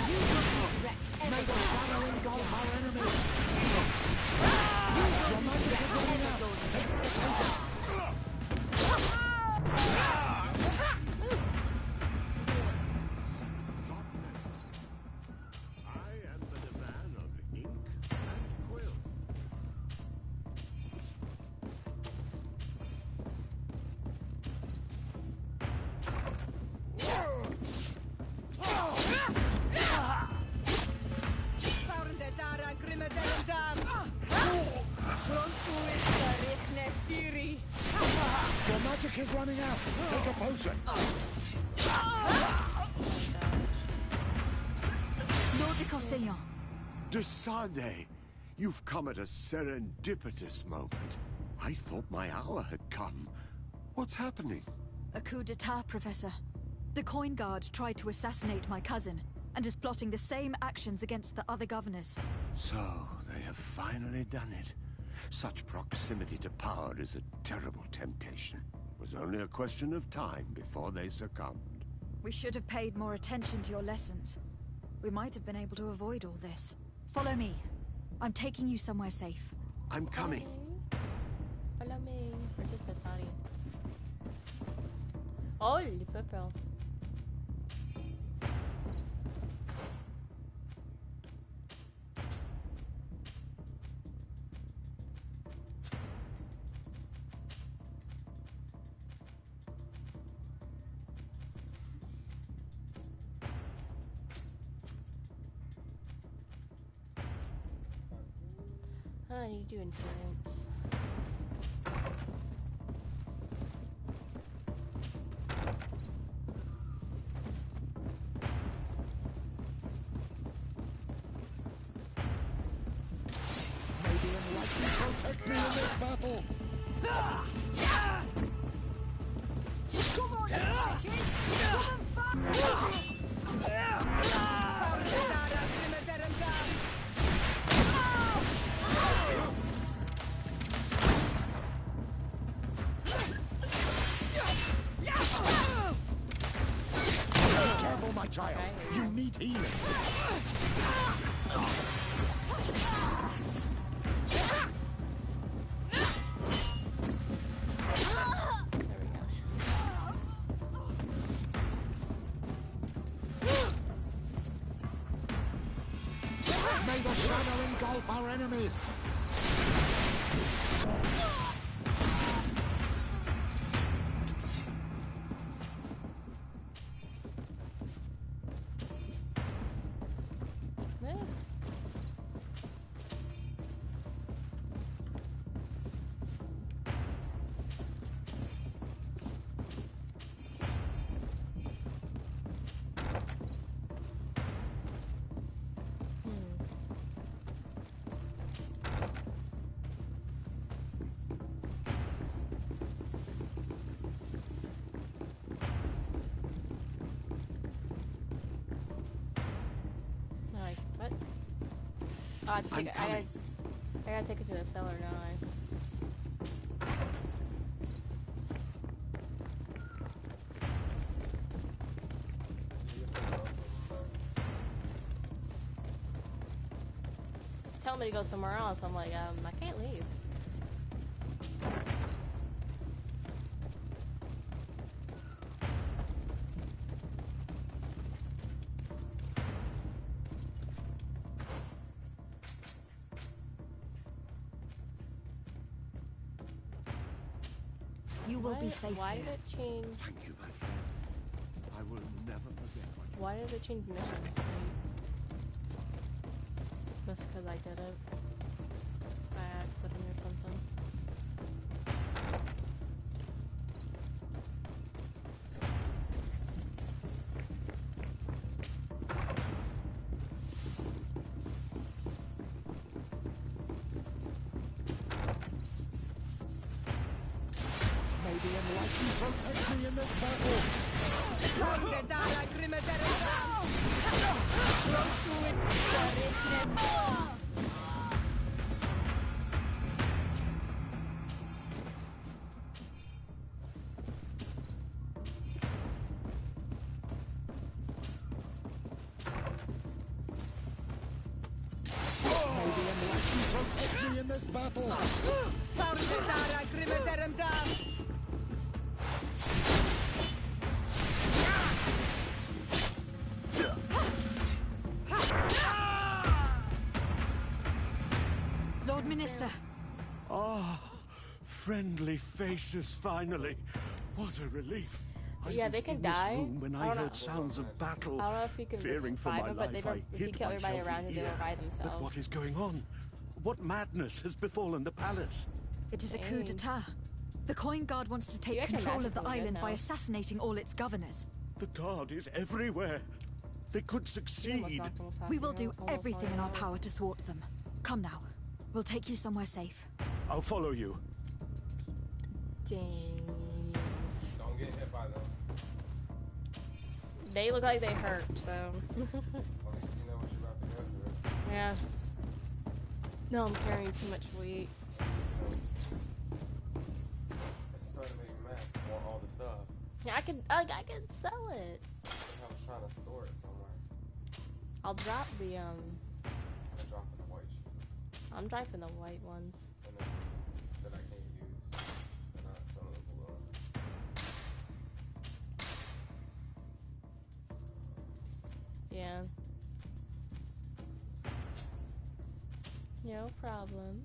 You will regret May the shadow engulf our enemies. Your magic is running out. Take the potion. I am but a man of ink and quill. Your magic is running out. Take a potion. Nordic Océan. Desade, you've come at a serendipitous moment. I thought my hour had come. What's happening? A coup d'etat, Professor. The Coin Guard tried to assassinate my cousin, and is plotting the same actions against the other governors. So, they have finally done it. Such proximity to power is a terrible temptation. It was only a question of time before they succumbed. We should have paid more attention to your lessons. We might have been able to avoid all this. Follow me. I'm taking you somewhere safe. I'm coming. Follow me. Where's this dead body? Oh, le purple. I need to do endurance. Maybe enlightened protect me in this battle. Come on, chicken! Come and Careful, my child. You need healing. May the shadow engulf our enemies. I gotta take it to the cellar, don't I? Just tell me to go somewhere else. I'm like, I can't leave. You will be safe Why here. did it change? Thank you, my friend. I will never forget what you... Why did it change missions? Just because I did it by accident or something. May the enlightened protect me in this battle! May the enlightened protect me in this battle! Lord Minister. Ah, friendly faces finally. What a relief. Yeah, they can die. When I heard sounds of battle, I don't know if you can fearing for my revive them, life, but I if you hid kill everybody myself around in you, they here. revive themselves. But what is going on? What madness has befallen the palace? It is a coup d'etat. The Coin Guard wants to take You actually control of the magically good island by now. assassinating all its governors. The guard is everywhere. They could succeed. We will do everything in our power to thwart them. Come now. We'll take you somewhere safe. I'll follow you. Dang. Don't get hit by them. They look like they hurt, so. At least you know what you're about to go through. Yeah. No, I'm carrying too much weight. It's starting to make me mad. I want all the stuff. Yeah, I could sell it. I was trying to store it somewhere. I'll drop the I'm dropping the white shoes. I'm dropping the white ones. And then that I can't use. They're not sellable. Yeah. No problem.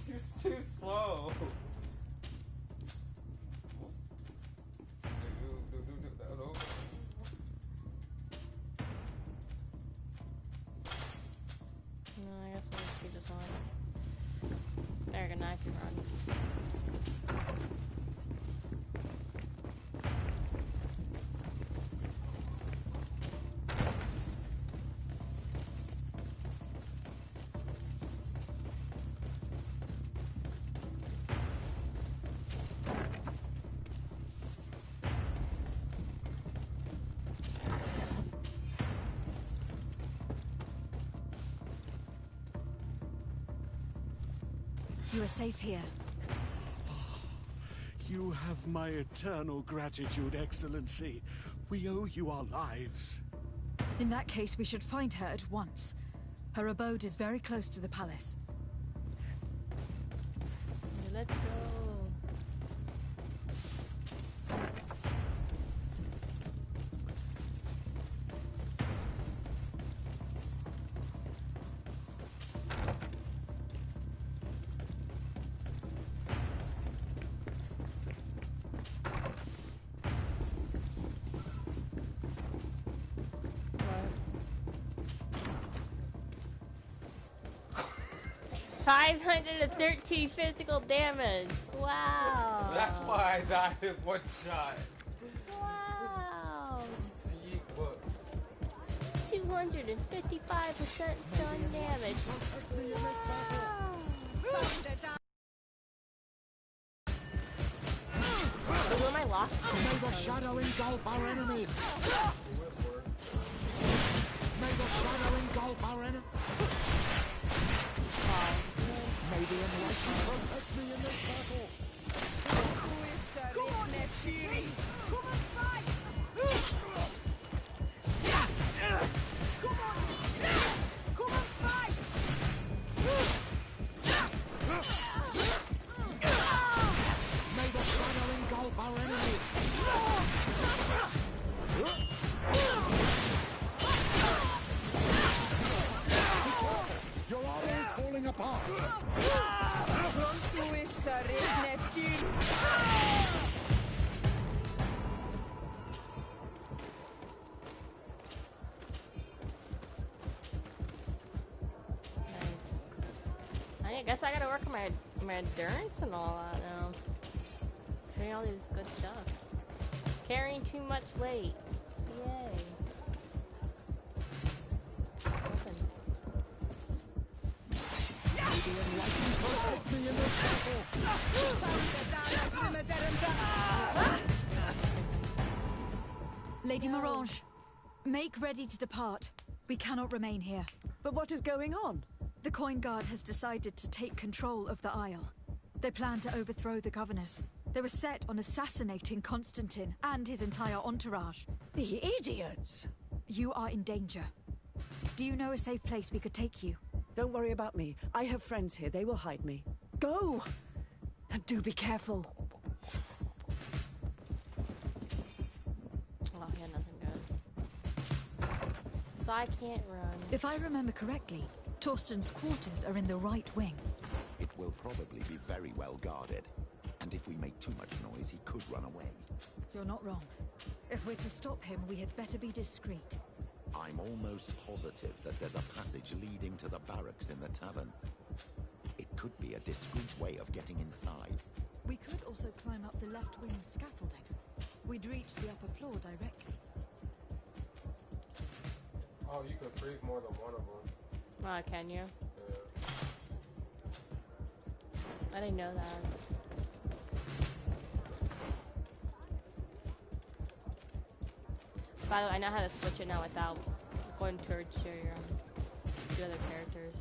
He's too slow. No, I guess I'll just keep this on. There, good night, you run. You are safe here. You have my eternal gratitude, Excellency. We owe you our lives. In that case, we should find her at once. Her abode is very close to the palace. Let's go. 513 physical damage. Wow. That's why I died in one shot. Wow. Yeet book. 255% stun damage. Wow. Who am I locked? May the shadow engulf our enemies. May the shadow engulf our enemies. May the enlightened protect me in this battle. Who is Come on, Nefiri? Come and fight! Come on, come and fight! May the shadow engulf our enemies. Your army is falling apart. Who is Nefiri? I guess I gotta work on my endurance and all that now. Doing all this good stuff. Carrying too much weight. Yay. Open. Protect me in this battle. Lady Mirange, make ready to depart. We cannot remain here. But what is going on? The Coin Guard has decided to take control of the Isle. They plan to overthrow the governors. They were set on assassinating Constantine and his entire entourage. The idiots! You are in danger. Do you know a safe place we could take you? Don't worry about me. I have friends here. They will hide me. Go! And do be careful. Oh, yeah, nothing good. So I can't run. If I remember correctly, Torsten's quarters are in the right wing. It will probably be very well guarded. And if we make too much noise, he could run away. You're not wrong. If we're to stop him, we had better be discreet. I'm almost positive that there's a passage leading to the barracks in the tavern. It could be a discreet way of getting inside. We could also climb up the left wing scaffolding. We'd reach the upper floor directly. Oh, you can freeze more than one of them. Can you? Yeah. I didn't know that. By the way, I know how to switch it now without going towards your the other characters.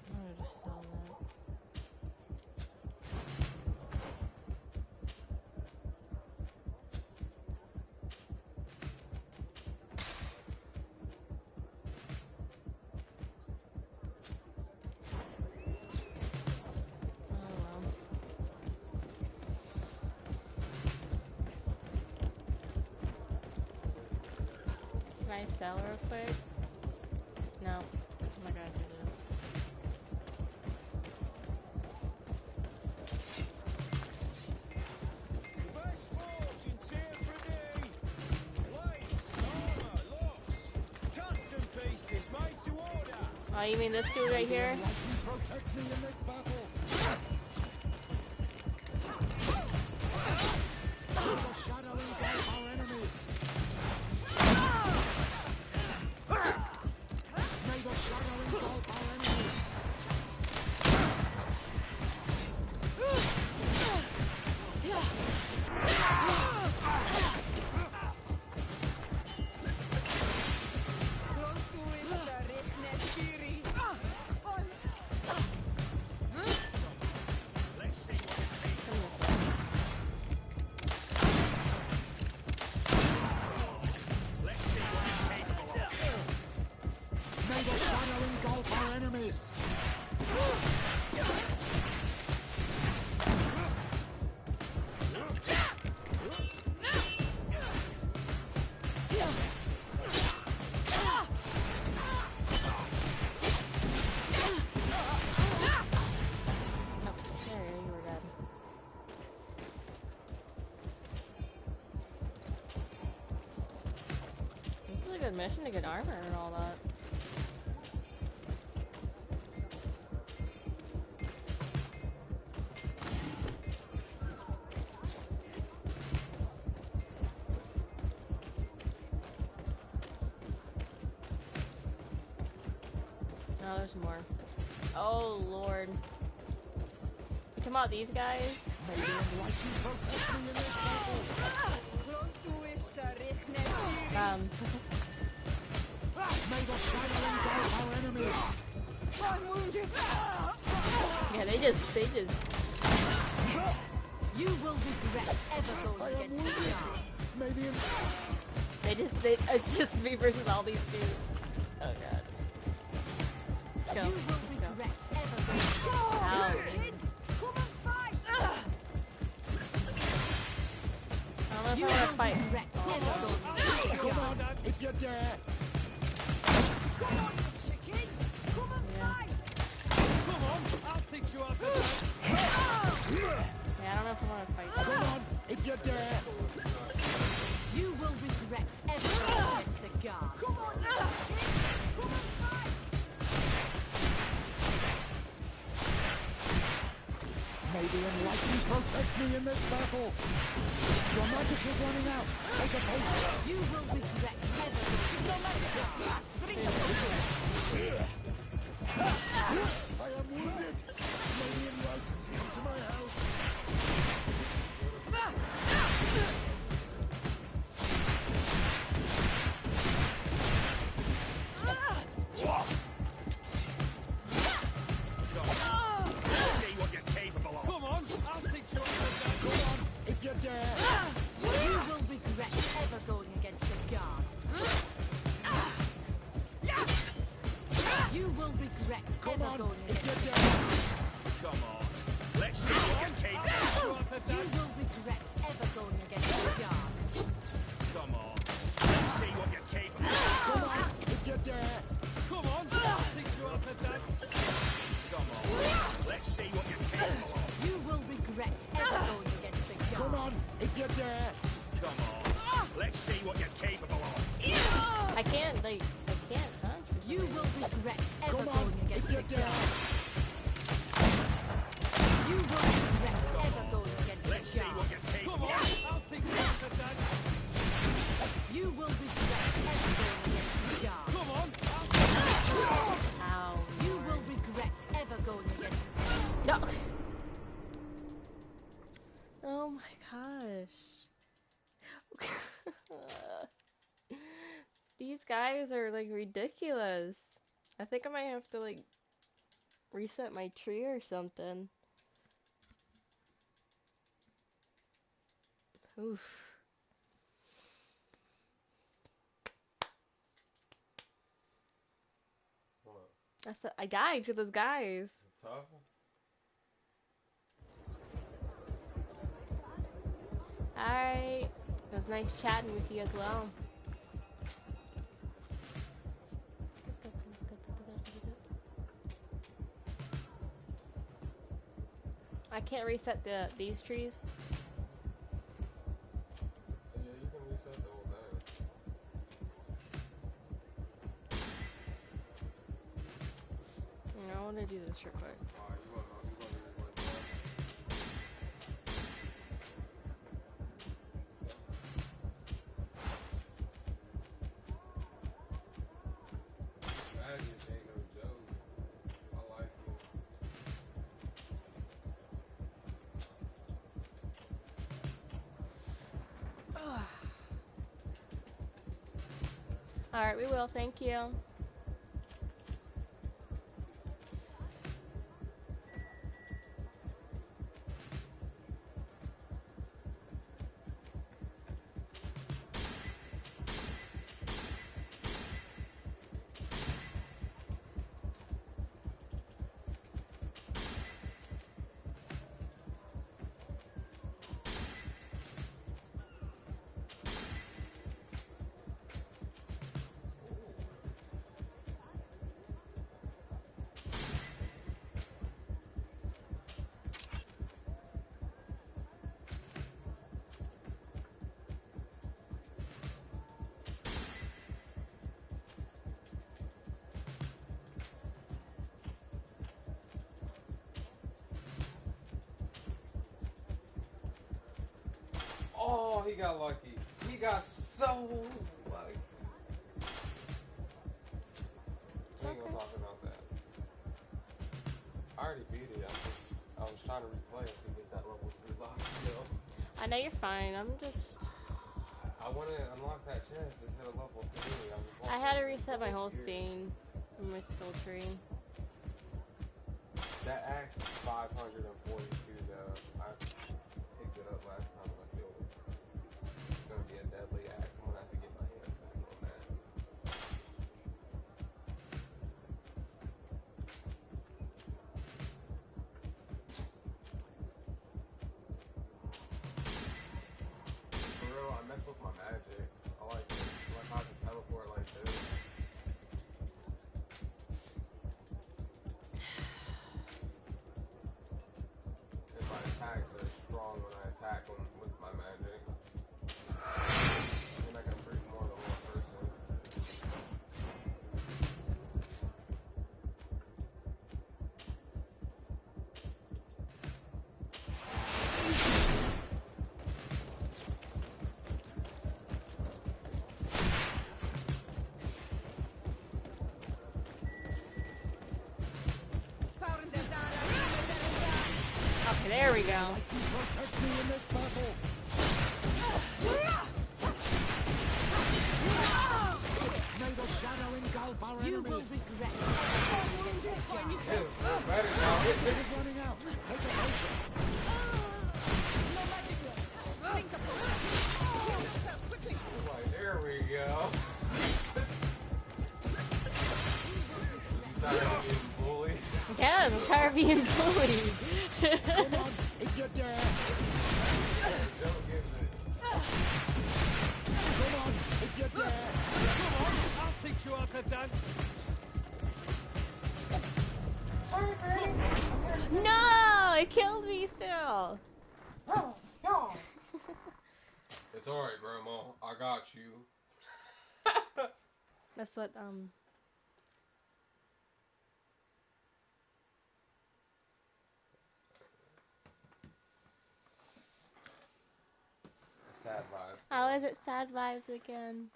I'm gonna just sell that. Can I sell real quick? No, I'm not gonna do this. Best fortune tear for me. Blades, armor, locks, custom pieces made to order. Oh, you mean this dude right here? Protect me in this battle. The shadow engulf our enemies. May the shadow engulf our enemies. May the shadow engulf our enemies. There you were dead. This is a good mission to get armor and all that. Oh, there's more. Oh, Lord. Come on, these guys. I'm wounded. Yeah, they just. You will regret ever going against the guard. It's just me versus all these dudes. Oh god. Go. You will regret ever going against the Ow. Come and fight. I don't know if I want to fight. Come on, if you dare. Come on, you chicken. Come and fight. Come on, I'll teach you how to dance. Yeah, I don't know if I want to fight. Come on, if you dare. You will regret ever going against the guard. Come on, you chicken. Come and fight. May the enlightened protect me in this battle. Your magic is running out. Take a pace. You will regret ever going No magic. Drink the potion. I am wounded. May the enlightened take me to my house. See what you're capable of. Come on, I'll teach you how to dance. Come on, if you dare. You will regret ever going against the guard. You will regret ever going against the guard. Come on. Let's see what you're capable of. You will regret ever going against the guard. Come on. Let's see what you're capable of. Come on, if you dare. Come on, I'll teach you how to dance. Come on. Let's see what you're capable of. You will regret ever going against the guard. Come on, if you dare. Come on. Let's see what you're capable of. I can't, huh? You will regret ever Come on, going against if you the dare. guard. You will regret ever going against Let's the see guard. what you're capable Come on, of. I'll teach you how to dance. You will regret ever going against the guard. Come on, I'll teach you. Ow. You will regret ever going against No. Oh my gosh. These guys are like ridiculous. I think I might have to like reset my tree or something. Oof. What? I died to those guys. Tough? Alright. It was nice chatting with you as well. I can't reset these trees. Yeah, you can reset the whole thing. I want to do this real quick. Alright, you want to just went down. Magic ain't no joke. I like it. Alright, we will. Thank you. Oh, he got lucky. He got so lucky. We ain't gonna talk about that. already beat it. I was trying to replay it to get that level 2 lock skill. I know you're fine. I'm just. I want to unlock that chest. It's at a level 3. I had to reset my whole thing in my skill tree. That axe is 542 though. I picked it up last time and I feel it's gonna be a deadly axe. I'm gonna have to get my hands back on that. For real, I messed with my magic. I like how I can teleport like this. And my attacks are strong when I attack them with my magic. And I can break more than one person. Okay, there we go. Protect me in this battle. May the shadow engulf our enemies. You will regret it. It's running out. Take a potion. Like, there we go. You tired of getting bullied? Yes, I'm tired of being bullied. Come on, if you dare. Don't give it. Come on, if you dare. Come on, I'll teach you how to dance. No, it killed me still. It's alright, Grandma. I got you. That's what Sad vibes. How is it sad vibes again?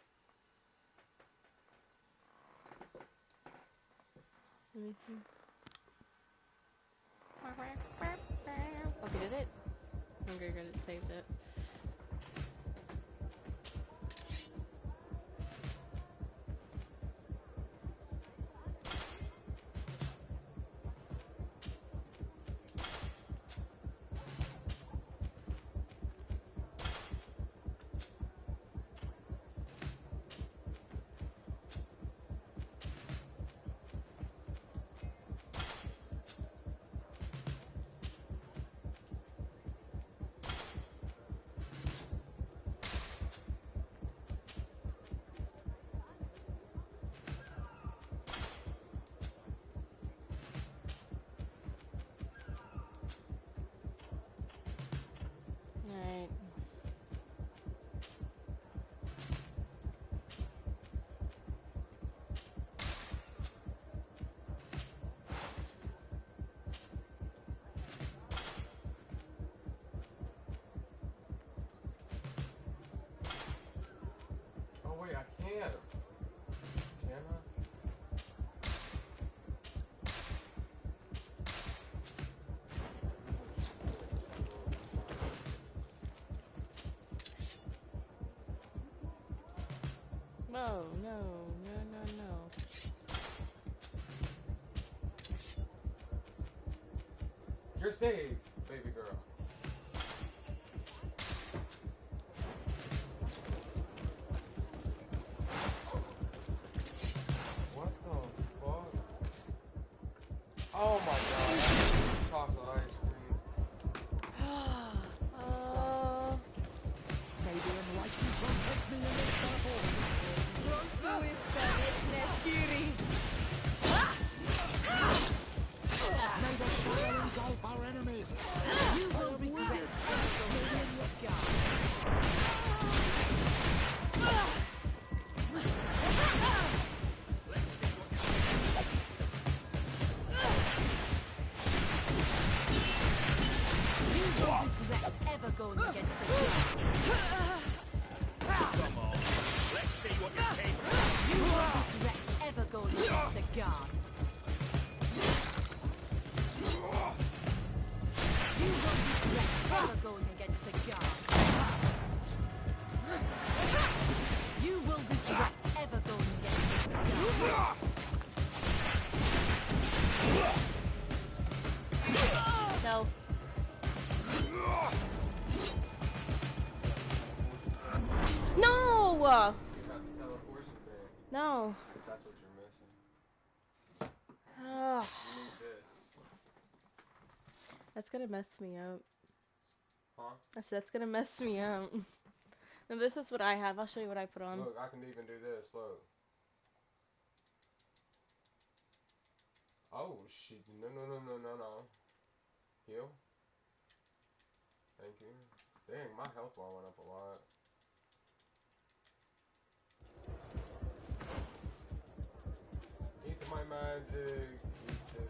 Let me see. Okay, did it? Okay, good, it saved it. Alright. Oh wait, I can. Can I? No, no, no, no, no. You're safe, baby girl. What the fuck? Oh my god, chocolate ice cream. Maybe enlighten protect me in this battle. May the shadow engulf our enemies. You will regret everything in your guard. You will regret ever going against the guard. Come on, let's see what you're capable of. You will regret ever going against the guard. No. That's what you're missing. Oh. You need this. That's gonna mess me up. Huh? I said that's gonna mess me up. And this is what I have. I'll show you what I put on. Look, I can even do this. Look. Oh shit! No, no, no, no, no, no. Heal. Thank you. Dang, my health bar went up a lot. Eat my magic. Eat it.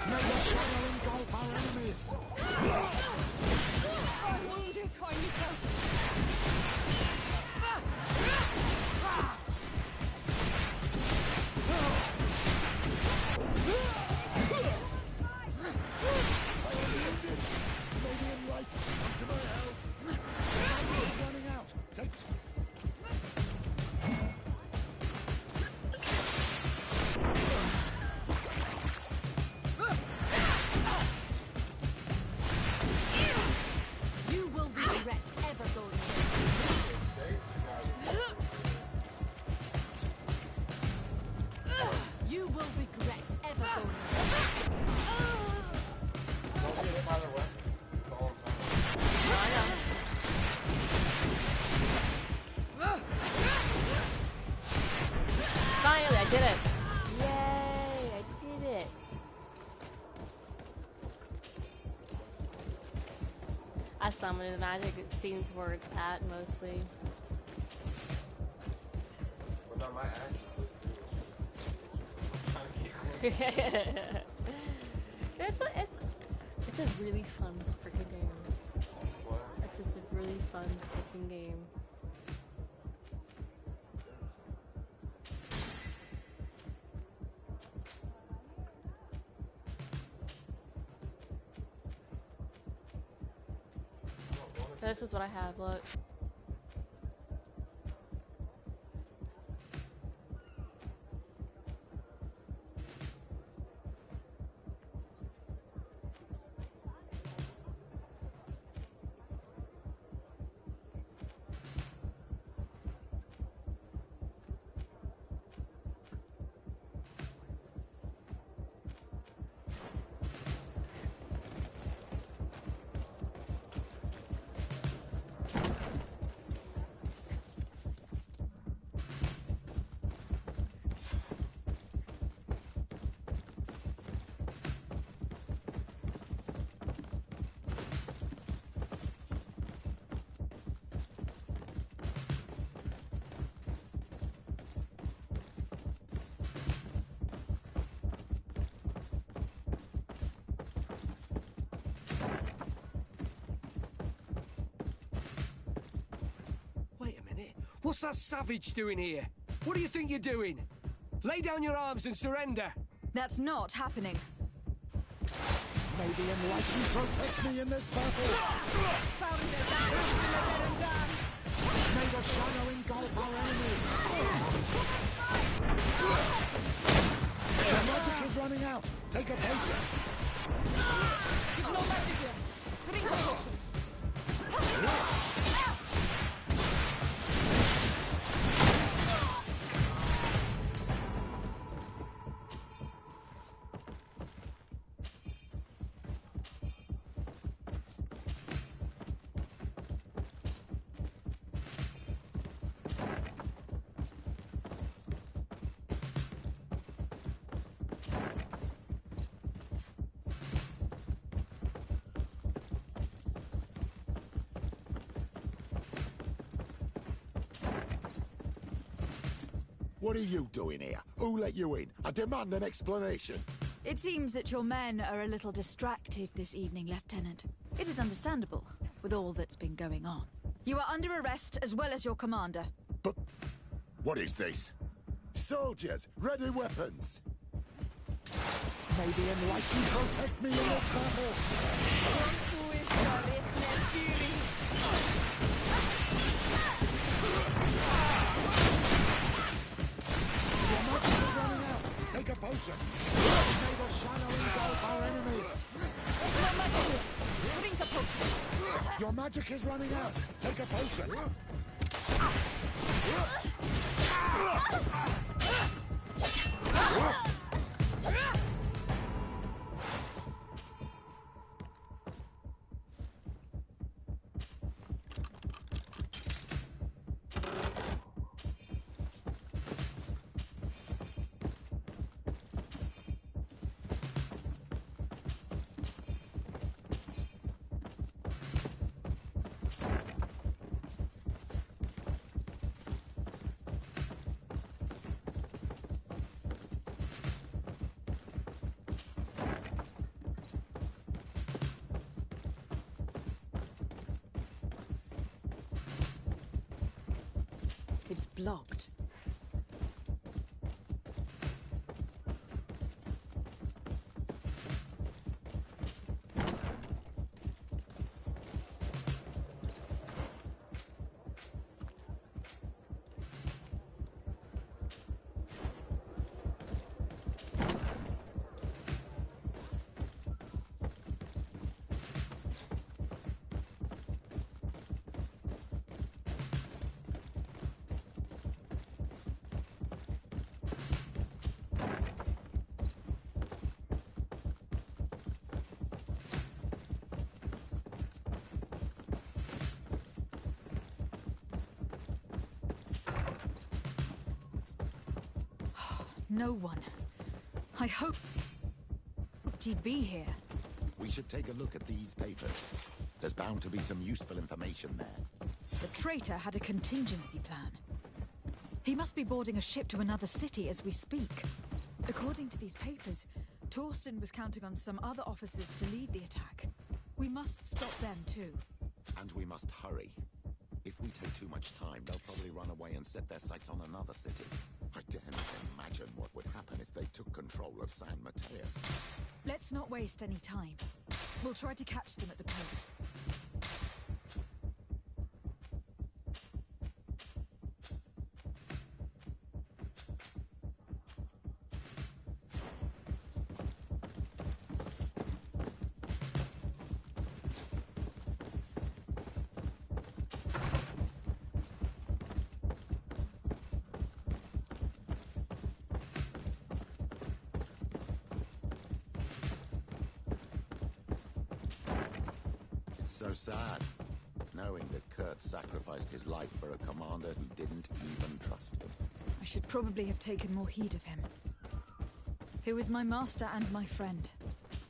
May the shadow engulf our enemies! I'm wounded, I need help. Radiant light, come to my help! Battle is running out! Take... You will regret ever going You will regret ever going Don't get hit by their weapons. That's all I'm saying. Finally, I did it. Yay, I did it. I summoned the magic. It seems where it's at mostly. Well, no, my axe is good too. I'm trying to get close. It's a really fun freaking game. What? It's a really fun freaking game. This is what I have, look. Wait a minute. What's that savage doing here? What do you think you're doing? Lay down your arms and surrender. That's not happening. May the enlightened protect me in this battle! May the shadow engulf our enemies! The magic is running out! Take a potion! No magic here. Drink a potion. What are you doing here? Who let you in? I demand an explanation. It seems that your men are a little distracted this evening, Lieutenant. It is understandable, with all that's been going on. You are under arrest, as well as your commander. But what is this? Soldiers, ready weapons! May the Enlightened protect me in this battle! Your magic is running out! Take a potion! May the shadow engulf our enemies! No magic here! Drink a potion! Your magic is running out! Take a potion! It's blocked. No one. I hoped he'd be here. We should take a look at these papers. There's bound to be some useful information there. The traitor had a contingency plan. He must be boarding a ship to another city as we speak. According to these papers, Torsten was counting on some other officers to lead the attack. We must stop them too. And we must hurry. If we take too much time, they'll probably run away and set their sights on another city. I dare not imagine what would happen if they took control of San Mateus. Let's not waste any time. We'll try to catch them at the port. So sad, knowing that Kurt sacrificed his life for a commander who didn't even trust him. I should probably have taken more heed of him. He was my master and my friend,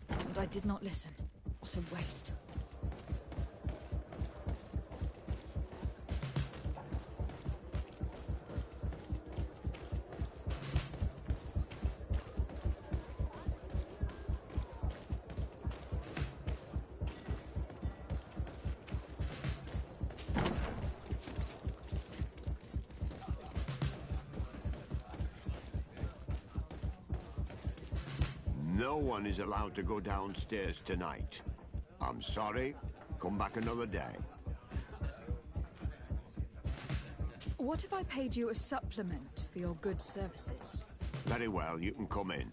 and I did not listen. What a waste. No one is allowed to go downstairs tonight. I'm sorry. Come back another day. What if I paid you a supplement for your good services? Very well, you can come in.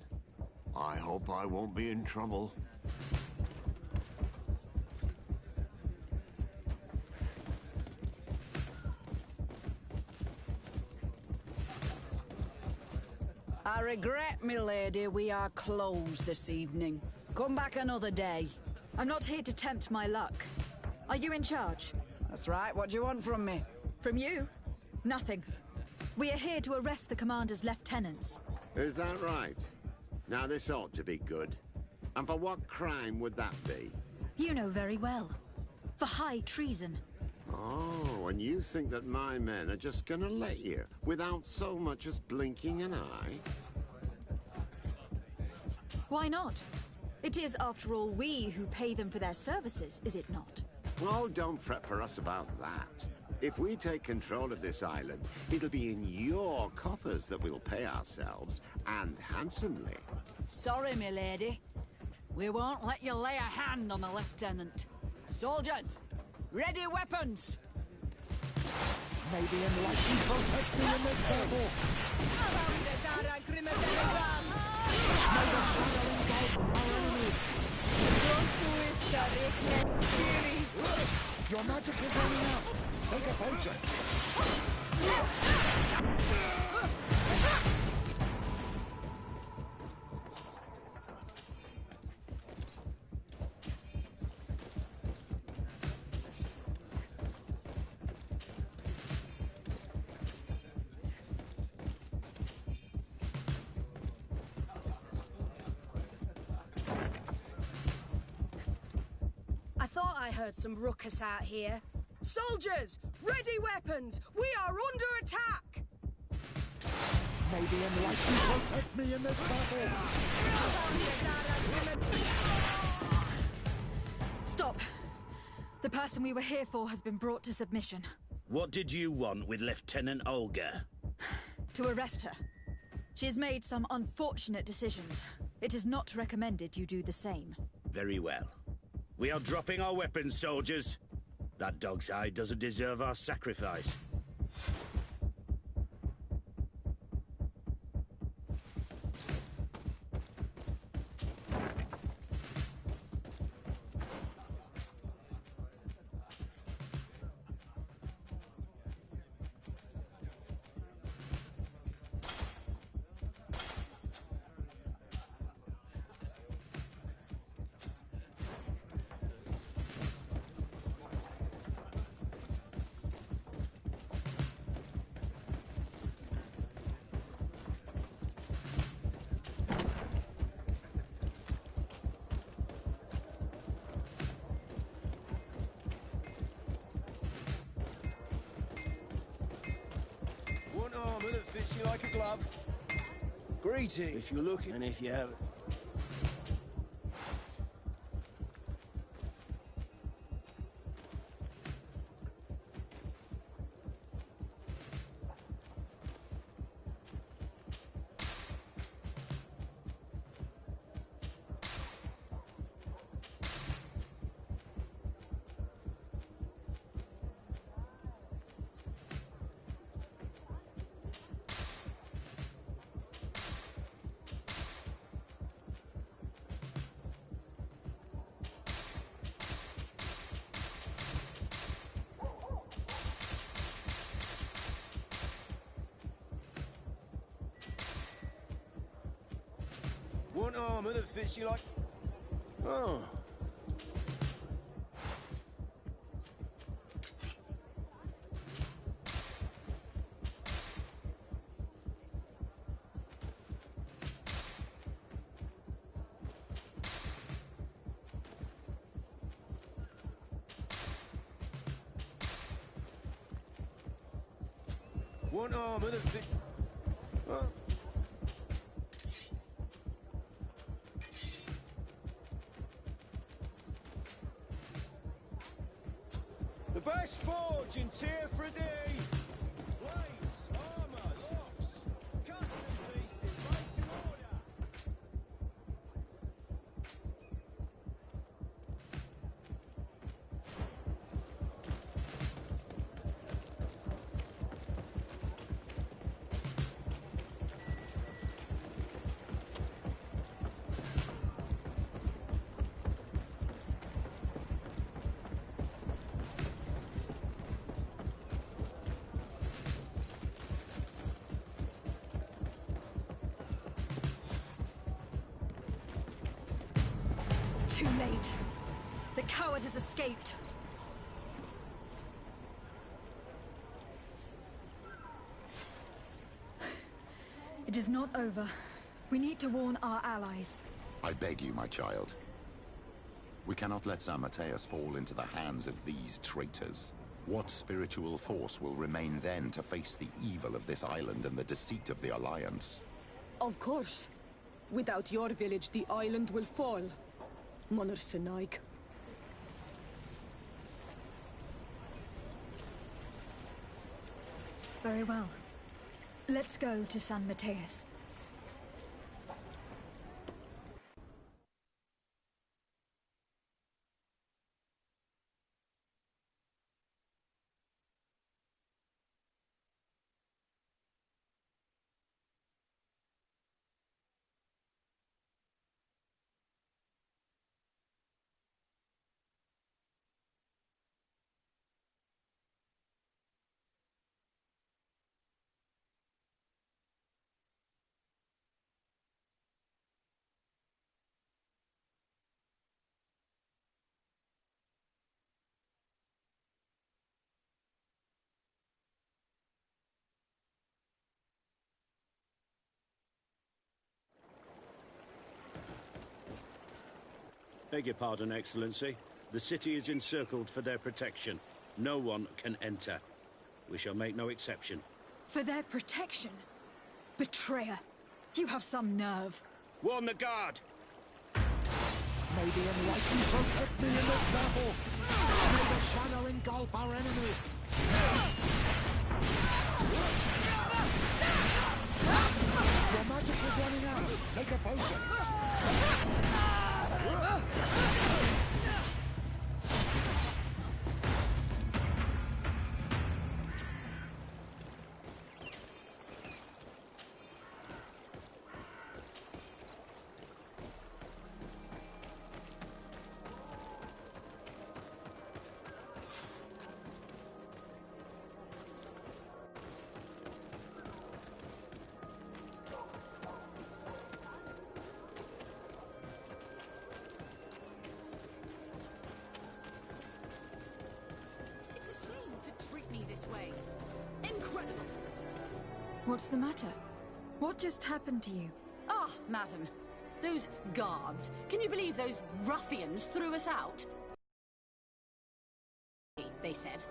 I hope I won't be in trouble. I regret, milady, we are closed this evening. Come back another day. I'm not here to tempt my luck. Are you in charge? That's right. What do you want from me? From you? Nothing. We are here to arrest the commander's lieutenants. Is that right? Now this ought to be good. And for what crime would that be? You know very well. For high treason. Oh, and you think that my men are just gonna let you, without so much as blinking an eye? Why not? It is, after all, we who pay them for their services, is it not? Oh, don't fret for us about that. If we take control of this island, it'll be in your coffers that we'll pay ourselves, and handsomely. Sorry, milady. We won't let you lay a hand on the lieutenant. Soldiers, ready weapons! May the enlightened protect me in this battle! May the shadow engulf our enemies! Your magic is running out! Take a potion! I thought I heard some ruckus out here. Soldiers, ready weapons! We are under attack! May the enlightened protect me in this battle! Stop! The person we were here for has been brought to submission. What did you want with Lieutenant Olga? To arrest her. She has made some unfortunate decisions. It is not recommended you do the same. Very well. We are dropping our weapons, soldiers. That dog's hide doesn't deserve our sacrifice. One armor that fits you like a glove. Greetings. If you're looking, and if you haven't. One armor that fits you like... Oh. One armor that fits... Oh. The best forge in tier for a day. Blades, armor, locks, custom pieces, made to order. Too late. The coward has escaped. It is not over. We need to warn our allies. I beg you, my child. We cannot let San Mateus fall into the hands of these traitors. What spiritual force will remain then to face the evil of this island and the deceit of the Alliance? Of course. Without your village, the island will fall. Monor Senaig. Very well. Let's go to San Mateus. Beg your pardon, Excellency. The city is encircled for their protection. No one can enter. We shall make no exception. For their protection? Betrayer! You have some nerve. Warn the guard! May the enlightened protect me in this battle! May the shadow engulf our enemies! Your magic is running out! Take a potion! What's the matter? What just happened to you? Ah, madam. Those guards. Can you believe those ruffians threw us out? They said.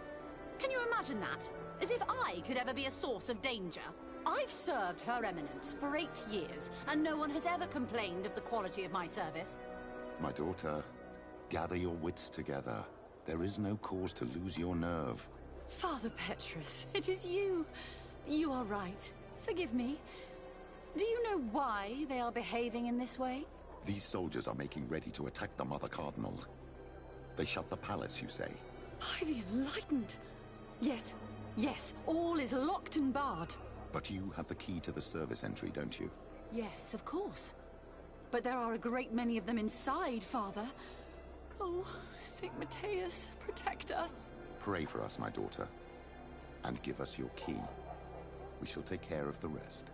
Can you imagine that? As if I could ever be a source of danger. I've served Her Eminence for 8 years, and no one has ever complained of the quality of my service. My daughter, gather your wits together. There is no cause to lose your nerve. Father Petrus, it is you. You are right. Forgive me. Do you know why they are behaving in this way? These soldiers are making ready to attack the Mother Cardinal. They shut the palace, you say? By the Enlightened. Yes, yes, all is locked and barred. But you have the key to the service entry, don't you? Yes, of course. But there are a great many of them inside, Father. Oh, St. Matthias, protect us. Pray for us, my daughter. And give us your key. We shall take care of the rest.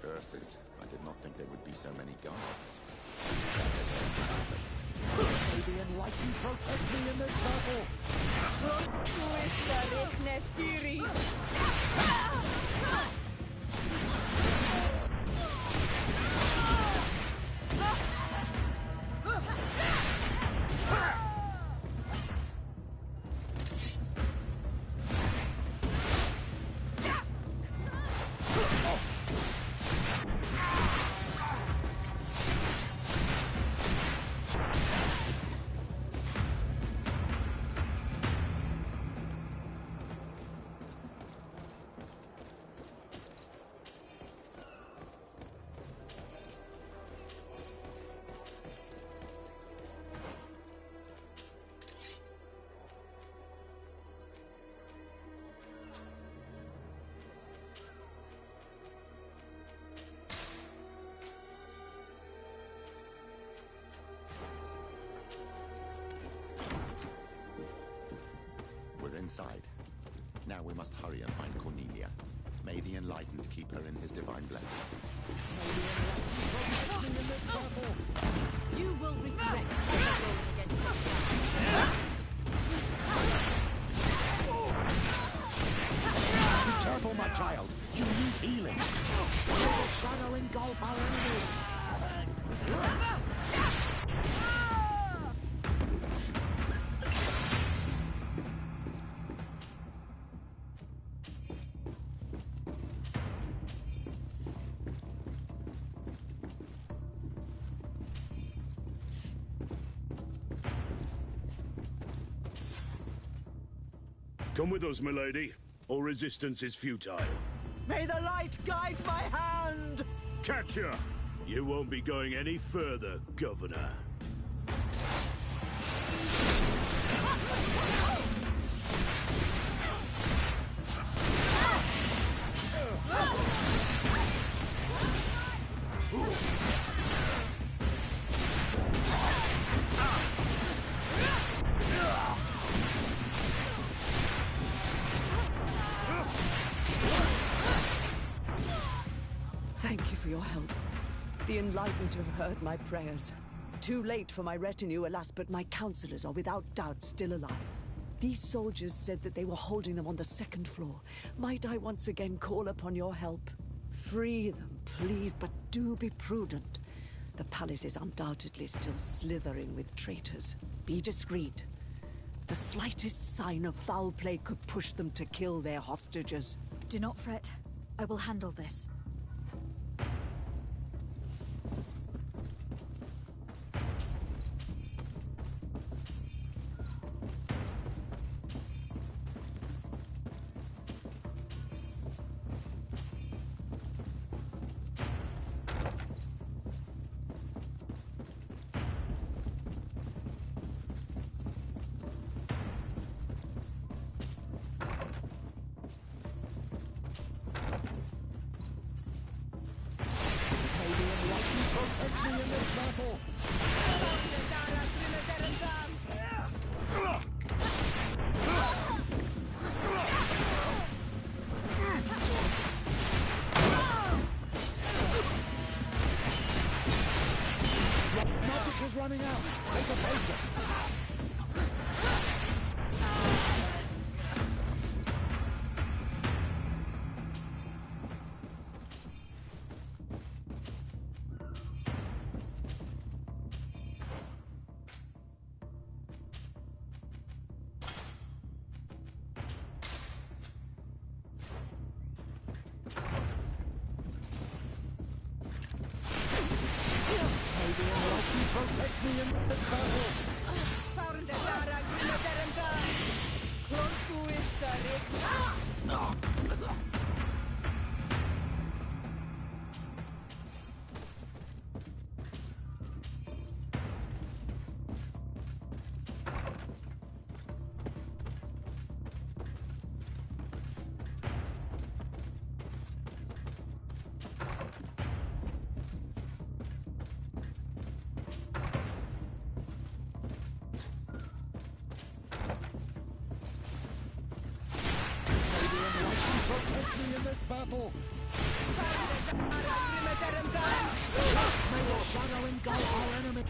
Curses. I did not think there would be so many guards. May the enlightened protect me in this battle! Inside. Now we must hurry and find Cornelia. May the Enlightened keep her in his divine blessing. You will regret ever going against me. Be careful, my child. You need healing. May the shadow engulf our enemies. Come with us, milady. All resistance is futile. May the light guide my hand! Catch her! You won't be going any further, Governor. Thank you for your help. The Enlightened have heard my prayers. Too late for my retinue, alas, but my counselors are without doubt still alive. These soldiers said that they were holding them on the second floor. Might I once again call upon your help? Free them, please, but do be prudent. The palace is undoubtedly still slithering with traitors. Be discreet. The slightest sign of foul play could push them to kill their hostages. Do not fret. I will handle this. Protect me in this battle! Magic is running out! Take a potion! Protect me in this battle! Protect me in this battle! May your shadow engulf our enemy!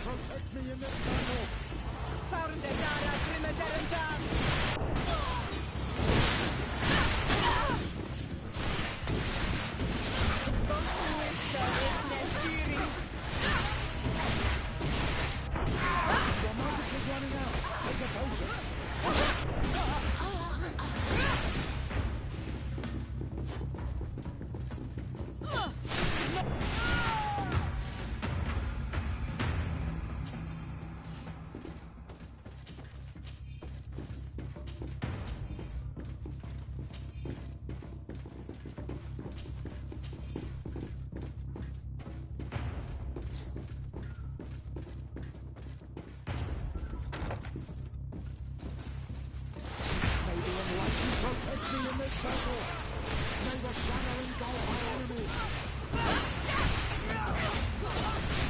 Protect me in this battle! Your magic is running out! Take a potion! Protect me in this battle! May the shadow engulf our enemies!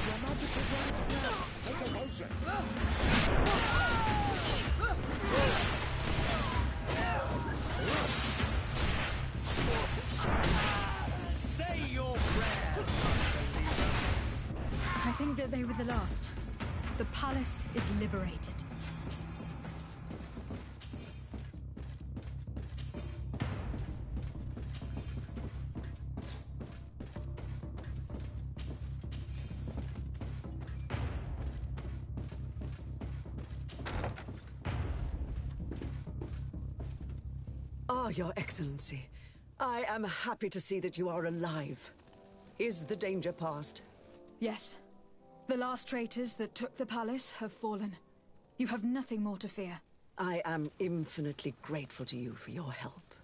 Your magic is running out! Take a potion! Say your prayers, unbeliever! I think that they were the last. The palace is liberated. Ah, Your Excellency. I am happy to see that you are alive. Is the danger past? Yes. The last traitors that took the palace have fallen. You have nothing more to fear. I am infinitely grateful to you for your help.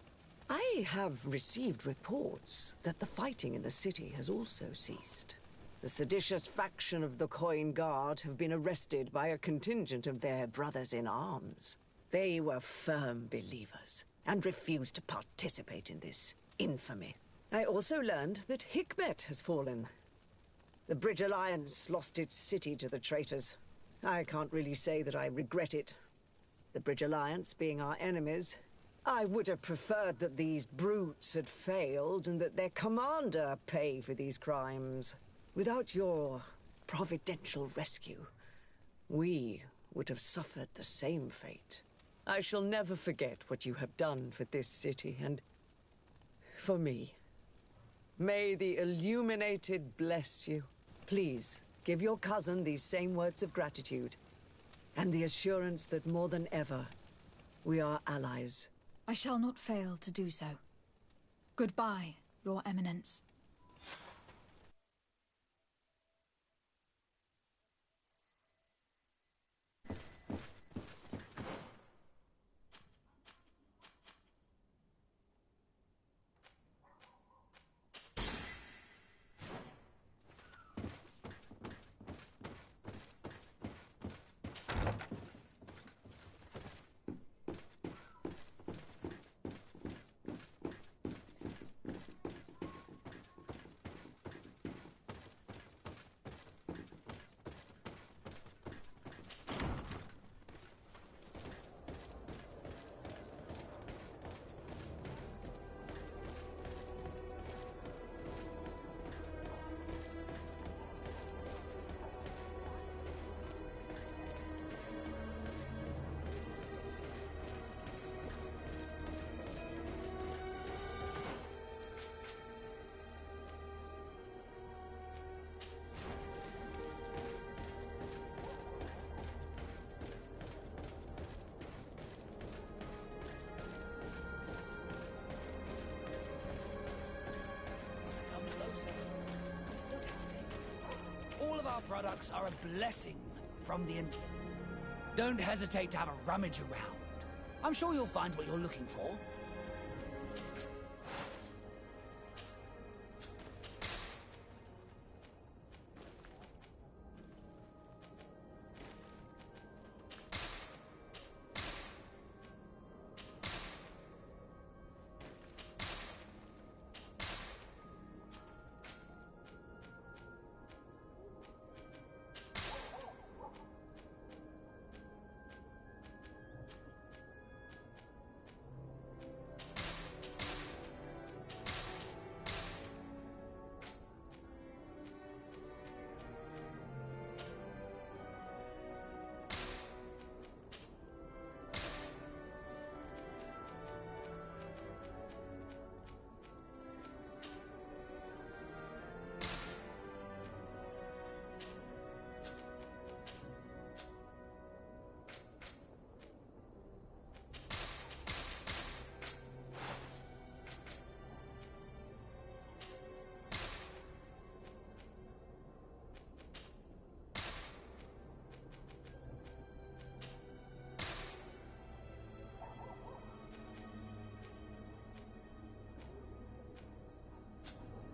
I have received reports that the fighting in the city has also ceased. The seditious faction of the Coin Guard have been arrested by a contingent of their brothers in arms. They were firm believers and refused to participate in this infamy. I also learned that Hickbet has fallen. The Bridge Alliance lost its city to the traitors. I can't really say that I regret it. The Bridge Alliance being our enemies, I would have preferred that these brutes had failed and that their commander pay for these crimes. Without your providential rescue, we would have suffered the same fate. I shall never forget what you have done for this city and for me. May the Illuminated bless you. Please, give your cousin these same words of gratitude and the assurance that more than ever, we are allies. I shall not fail to do so. Goodbye, Your Eminence. All of our products are a blessing from the... Don't hesitate to have a rummage around. I'm sure you'll find what you're looking for.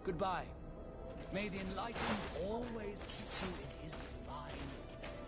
Goodbye. May the Enlightened always keep you in his divine blessing.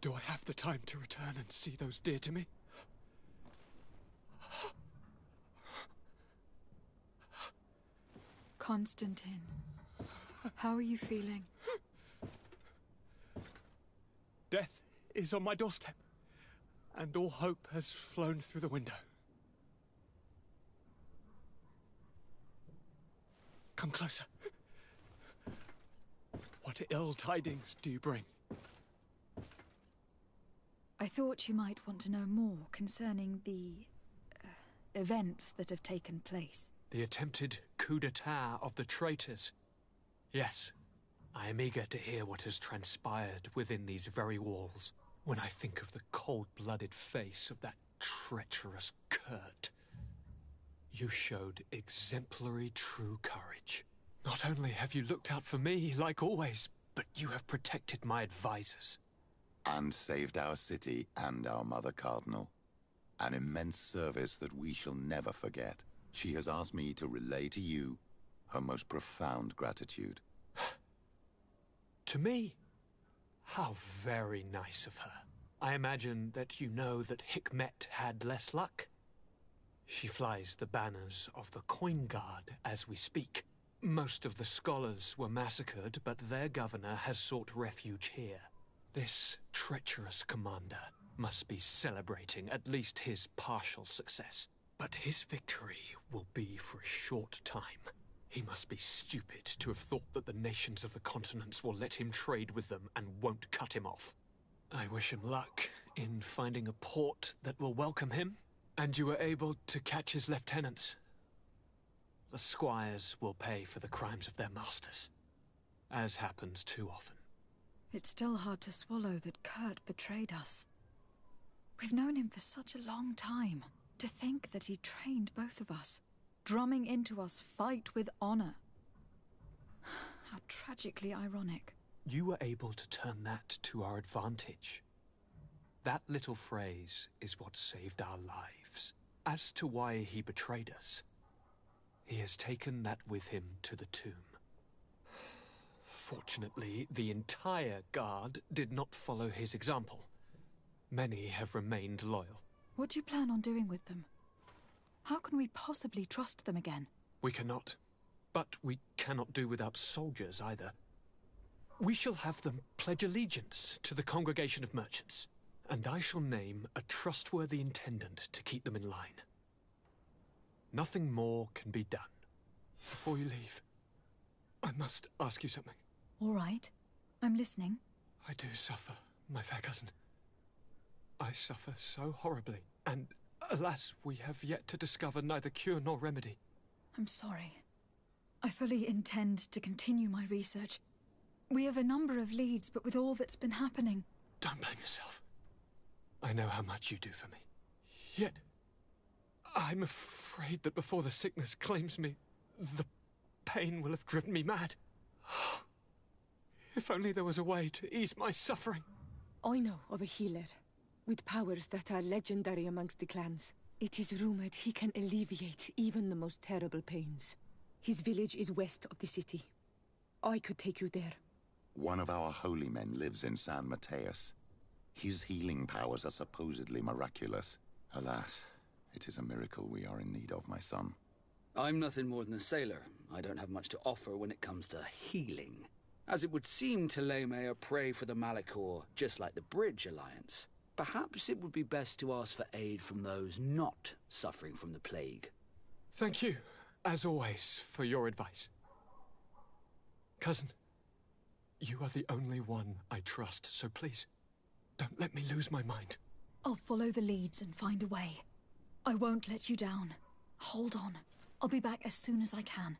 Do I have the time to return and see those dear to me? Constantine, how are you feeling? Death is on my doorstep, and all hope has flown through the window. Come closer. What ill tidings do you bring? I thought you might want to know more concerning the events that have taken place. The attempted coup d'etat of the traitors. Yes, I am eager to hear what has transpired within these very walls. When I think of the cold-blooded face of that treacherous Kurt. You showed exemplary true courage. Not only have you looked out for me, like always, but you have protected my advisors. And saved our city and our Mother Cardinal. An immense service that we shall never forget. She has asked me to relay to you her most profound gratitude. To me? How very nice of her. I imagine that you know that Hikmet had less luck. She flies the banners of the Coin Guard as we speak. Most of the scholars were massacred, but their governor has sought refuge here. This treacherous commander must be celebrating at least his partial success. But his victory will be for a short time. He must be stupid to have thought that the nations of the continents will let him trade with them and won't cut him off. I wish him luck in finding a port that will welcome him, and you were able to catch his lieutenants. The squires will pay for the crimes of their masters, as happens too often. It's still hard to swallow that Kurt betrayed us. We've known him for such a long time. To think that he trained both of us, drumming into us fight with honor. How tragically ironic. You were able to turn that to our advantage. That little phrase is what saved our lives. As to why he betrayed us, he has taken that with him to the tomb. Fortunately, the entire guard did not follow his example. Many have remained loyal. What do you plan on doing with them? How can we possibly trust them again? We cannot. But we cannot do without soldiers either. We shall have them pledge allegiance to the Congregation of Merchants, and I shall name a trustworthy intendant to keep them in line. Nothing more can be done. Before you leave, I must ask you something. All right. I'm listening. I do suffer, my fair cousin. I suffer so horribly, and alas, we have yet to discover neither cure nor remedy. I'm sorry. I fully intend to continue my research. We have a number of leads, but with all that's been happening... Don't blame yourself. I know how much you do for me. Yet, I'm afraid that before the sickness claims me, the pain will have driven me mad. If only there was a way to ease my suffering. I know of a healer, with powers that are legendary amongst the clans. It is rumored he can alleviate even the most terrible pains. His village is west of the city. I could take you there. One of our holy men lives in San Mateus. His healing powers are supposedly miraculous. Alas, it is a miracle we are in need of, my son. I'm nothing more than a sailor. I don't have much to offer when it comes to healing. As it would seem Teleme are prey for the Malachor, just like the Bridge Alliance. Perhaps it would be best to ask for aid from those not suffering from the plague. Thank you, as always, for your advice. Cousin, you are the only one I trust, so please, don't let me lose my mind. I'll follow the leads and find a way. I won't let you down. Hold on. I'll be back as soon as I can.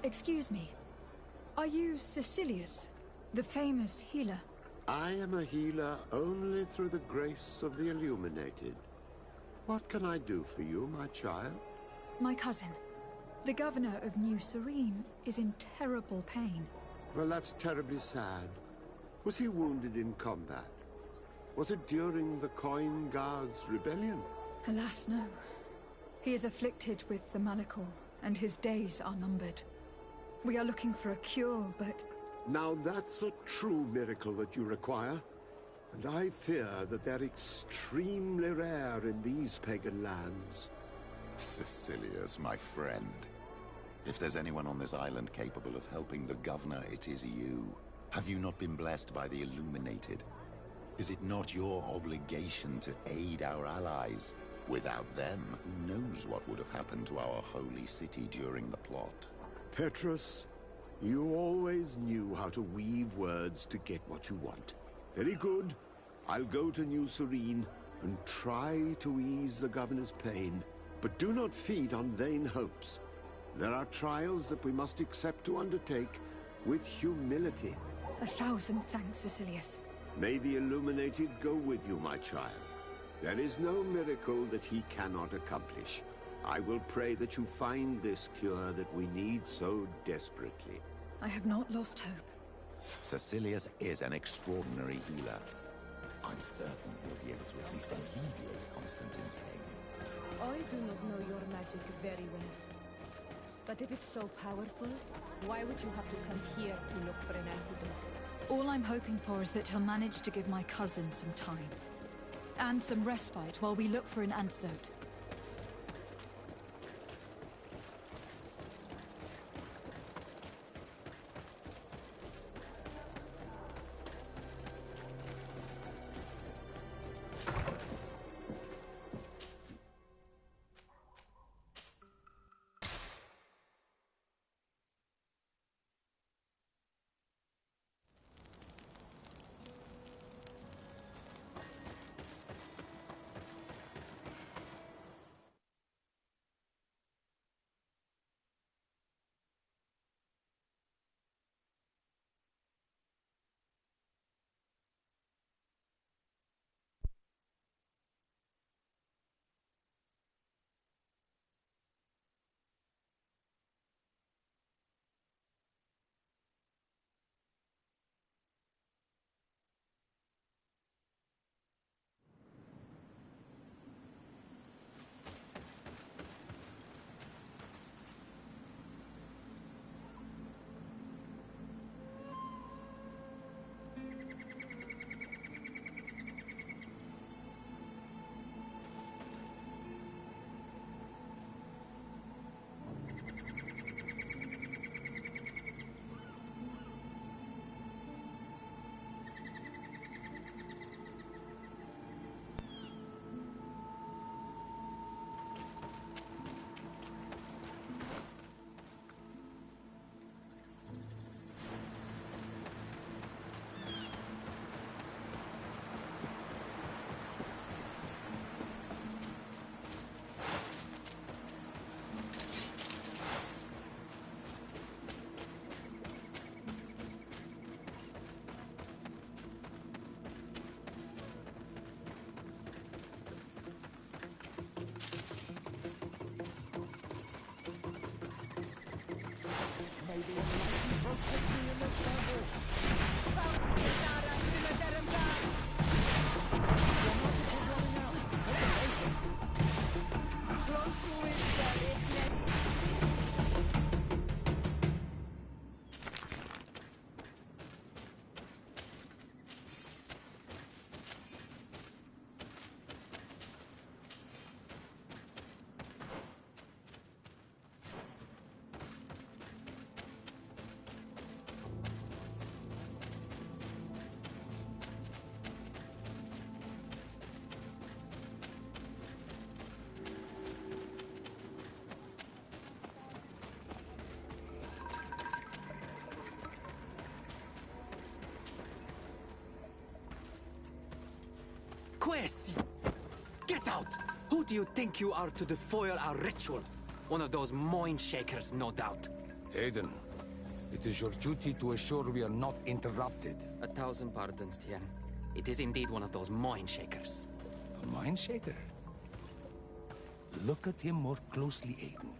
Excuse me. Are you Cecilius, the famous healer? I am a healer only through the grace of the illuminated. What can I do for you, my child? My cousin, the governor of New Serene, is in terrible pain. Well, that's terribly sad. Was he wounded in combat? Was it during the Coin Guards' rebellion? Alas, no. He is afflicted with the Malachor, and his days are numbered. We are looking for a cure, but... Now that's a true miracle that you require. And I fear that they're extremely rare in these pagan lands. Cecilius, my friend. If there's anyone on this island capable of helping the governor, it is you. Have you not been blessed by the Illuminated? Is it not your obligation to aid our allies? Without them, who knows what would have happened to our holy city during the plot? Petrus, you always knew how to weave words to get what you want. Very good. I'll go to New Serene and try to ease the governor's pain. But do not feed on vain hopes. There are trials that we must accept to undertake with humility. 1,000 thanks, Cecilius. May the Illuminated go with you, my child. There is no miracle that he cannot accomplish. I will pray that you find this cure that we need so desperately. I have not lost hope. Cecilius is an extraordinary healer. I'm certain he'll be able to at least alleviate Constantine's pain. I do not know your magic very well. But if it's so powerful, why would you have to come here to look for an antidote? All I'm hoping for is that he'll manage to give my cousin some time. And some respite while we look for an antidote. May the Almighty protect me in this battle. Dramatic is running out. Take attention. Close to it, sir. Quesi! Get out! Who do you think you are to defoil our ritual? One of those mind shakers, no doubt. Aiden, it is your duty to assure we are not interrupted. 1,000 pardons, Tien. It is indeed one of those mind shakers. A mind shaker? Look at him more closely, Aiden.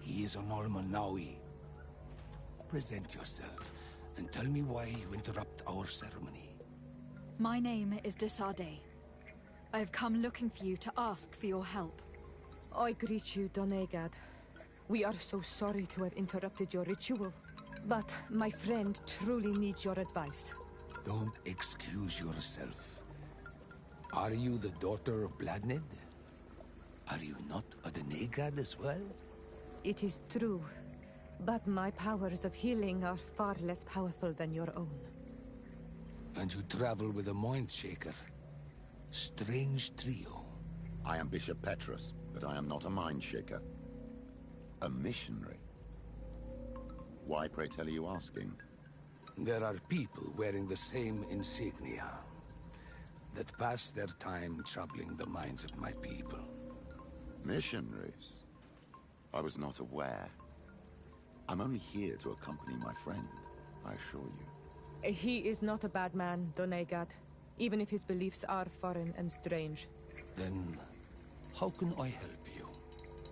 He is an Almanawi. Present yourself, and tell me why you interrupt our ceremony. My name is Desade. I have come looking for you to ask for your help. I greet you, Donegad. We are so sorry to have interrupted your ritual. But my friend truly needs your advice. Don't excuse yourself. Are you the daughter of Bladnid? Are you not a Donegad as well? It is true, but my powers of healing are far less powerful than your own. And you travel with a mind shaker. Strange trio. I am Bishop Petrus, but I am not a mind shaker. A missionary. Why, pray tell, are you asking? There are people wearing the same insignia that pass their time troubling the minds of my people. Missionaries? I was not aware. I'm only here to accompany my friend, I assure you. He is not a bad man, Donegad, even if his beliefs are foreign and strange. Then, how can I help you?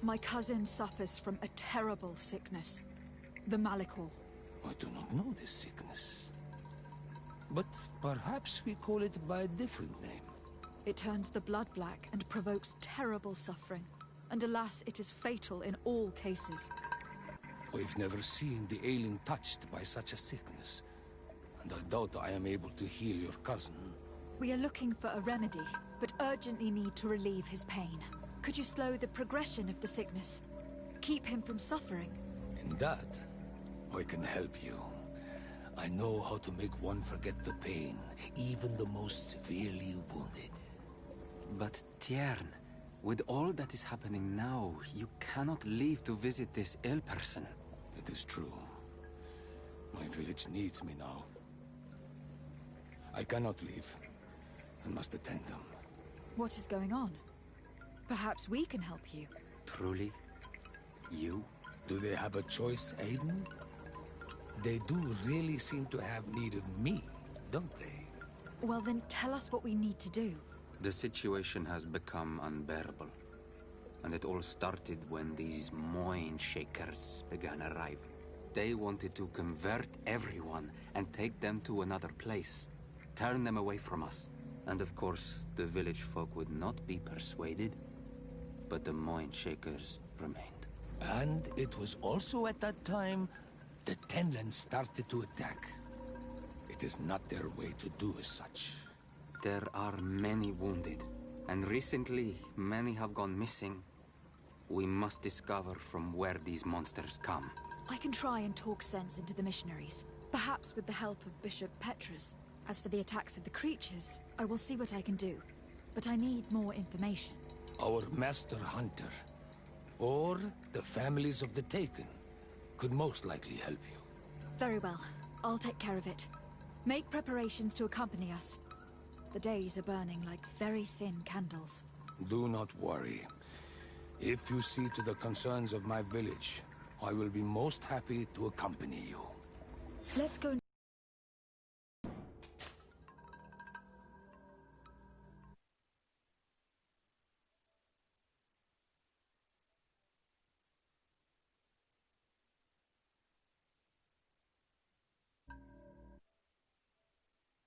My cousin suffers from a terrible sickness. The Malikor. I do not know this sickness. But perhaps we call it by a different name. It turns the blood black and provokes terrible suffering. And alas, it is fatal in all cases. I've never seen the ailing touched by such a sickness. And I doubt I am able to heal your cousin. We are looking for a remedy, but urgently need to relieve his pain. Could you slow the progression of the sickness? Keep him from suffering? In that, I can help you. I know how to make one forget the pain, even the most severely wounded. But Tiern, with all that is happening now, you cannot leave to visit this ill person. It is true. My village needs me now. I cannot leave. I must attend them. What is going on? Perhaps we can help you. Truly? You? Do they have a choice, Aiden? They do really seem to have need of me, don't they? Well then, tell us what we need to do. The situation has become unbearable. And it all started when these mind shakers began arriving. They wanted to convert everyone and take them to another place. Turn them away from us. And of course, the village folk would not be persuaded. But the mind shakers remained. And it was also at that time the Tenland started to attack. It is not their way to do as such. There are many wounded, and recently many have gone missing. We must discover from where these monsters come. I can try and talk sense into the missionaries, perhaps with the help of Bishop Petrus. As for the attacks of the creatures, I will see what I can do. But I need more information. Our master hunter, or the families of the Taken, could most likely help you. Very well. I'll take care of it. Make preparations to accompany us. The days are burning like very thin candles. Do not worry. If you see to the concerns of my village, I will be most happy to accompany you. Let's go.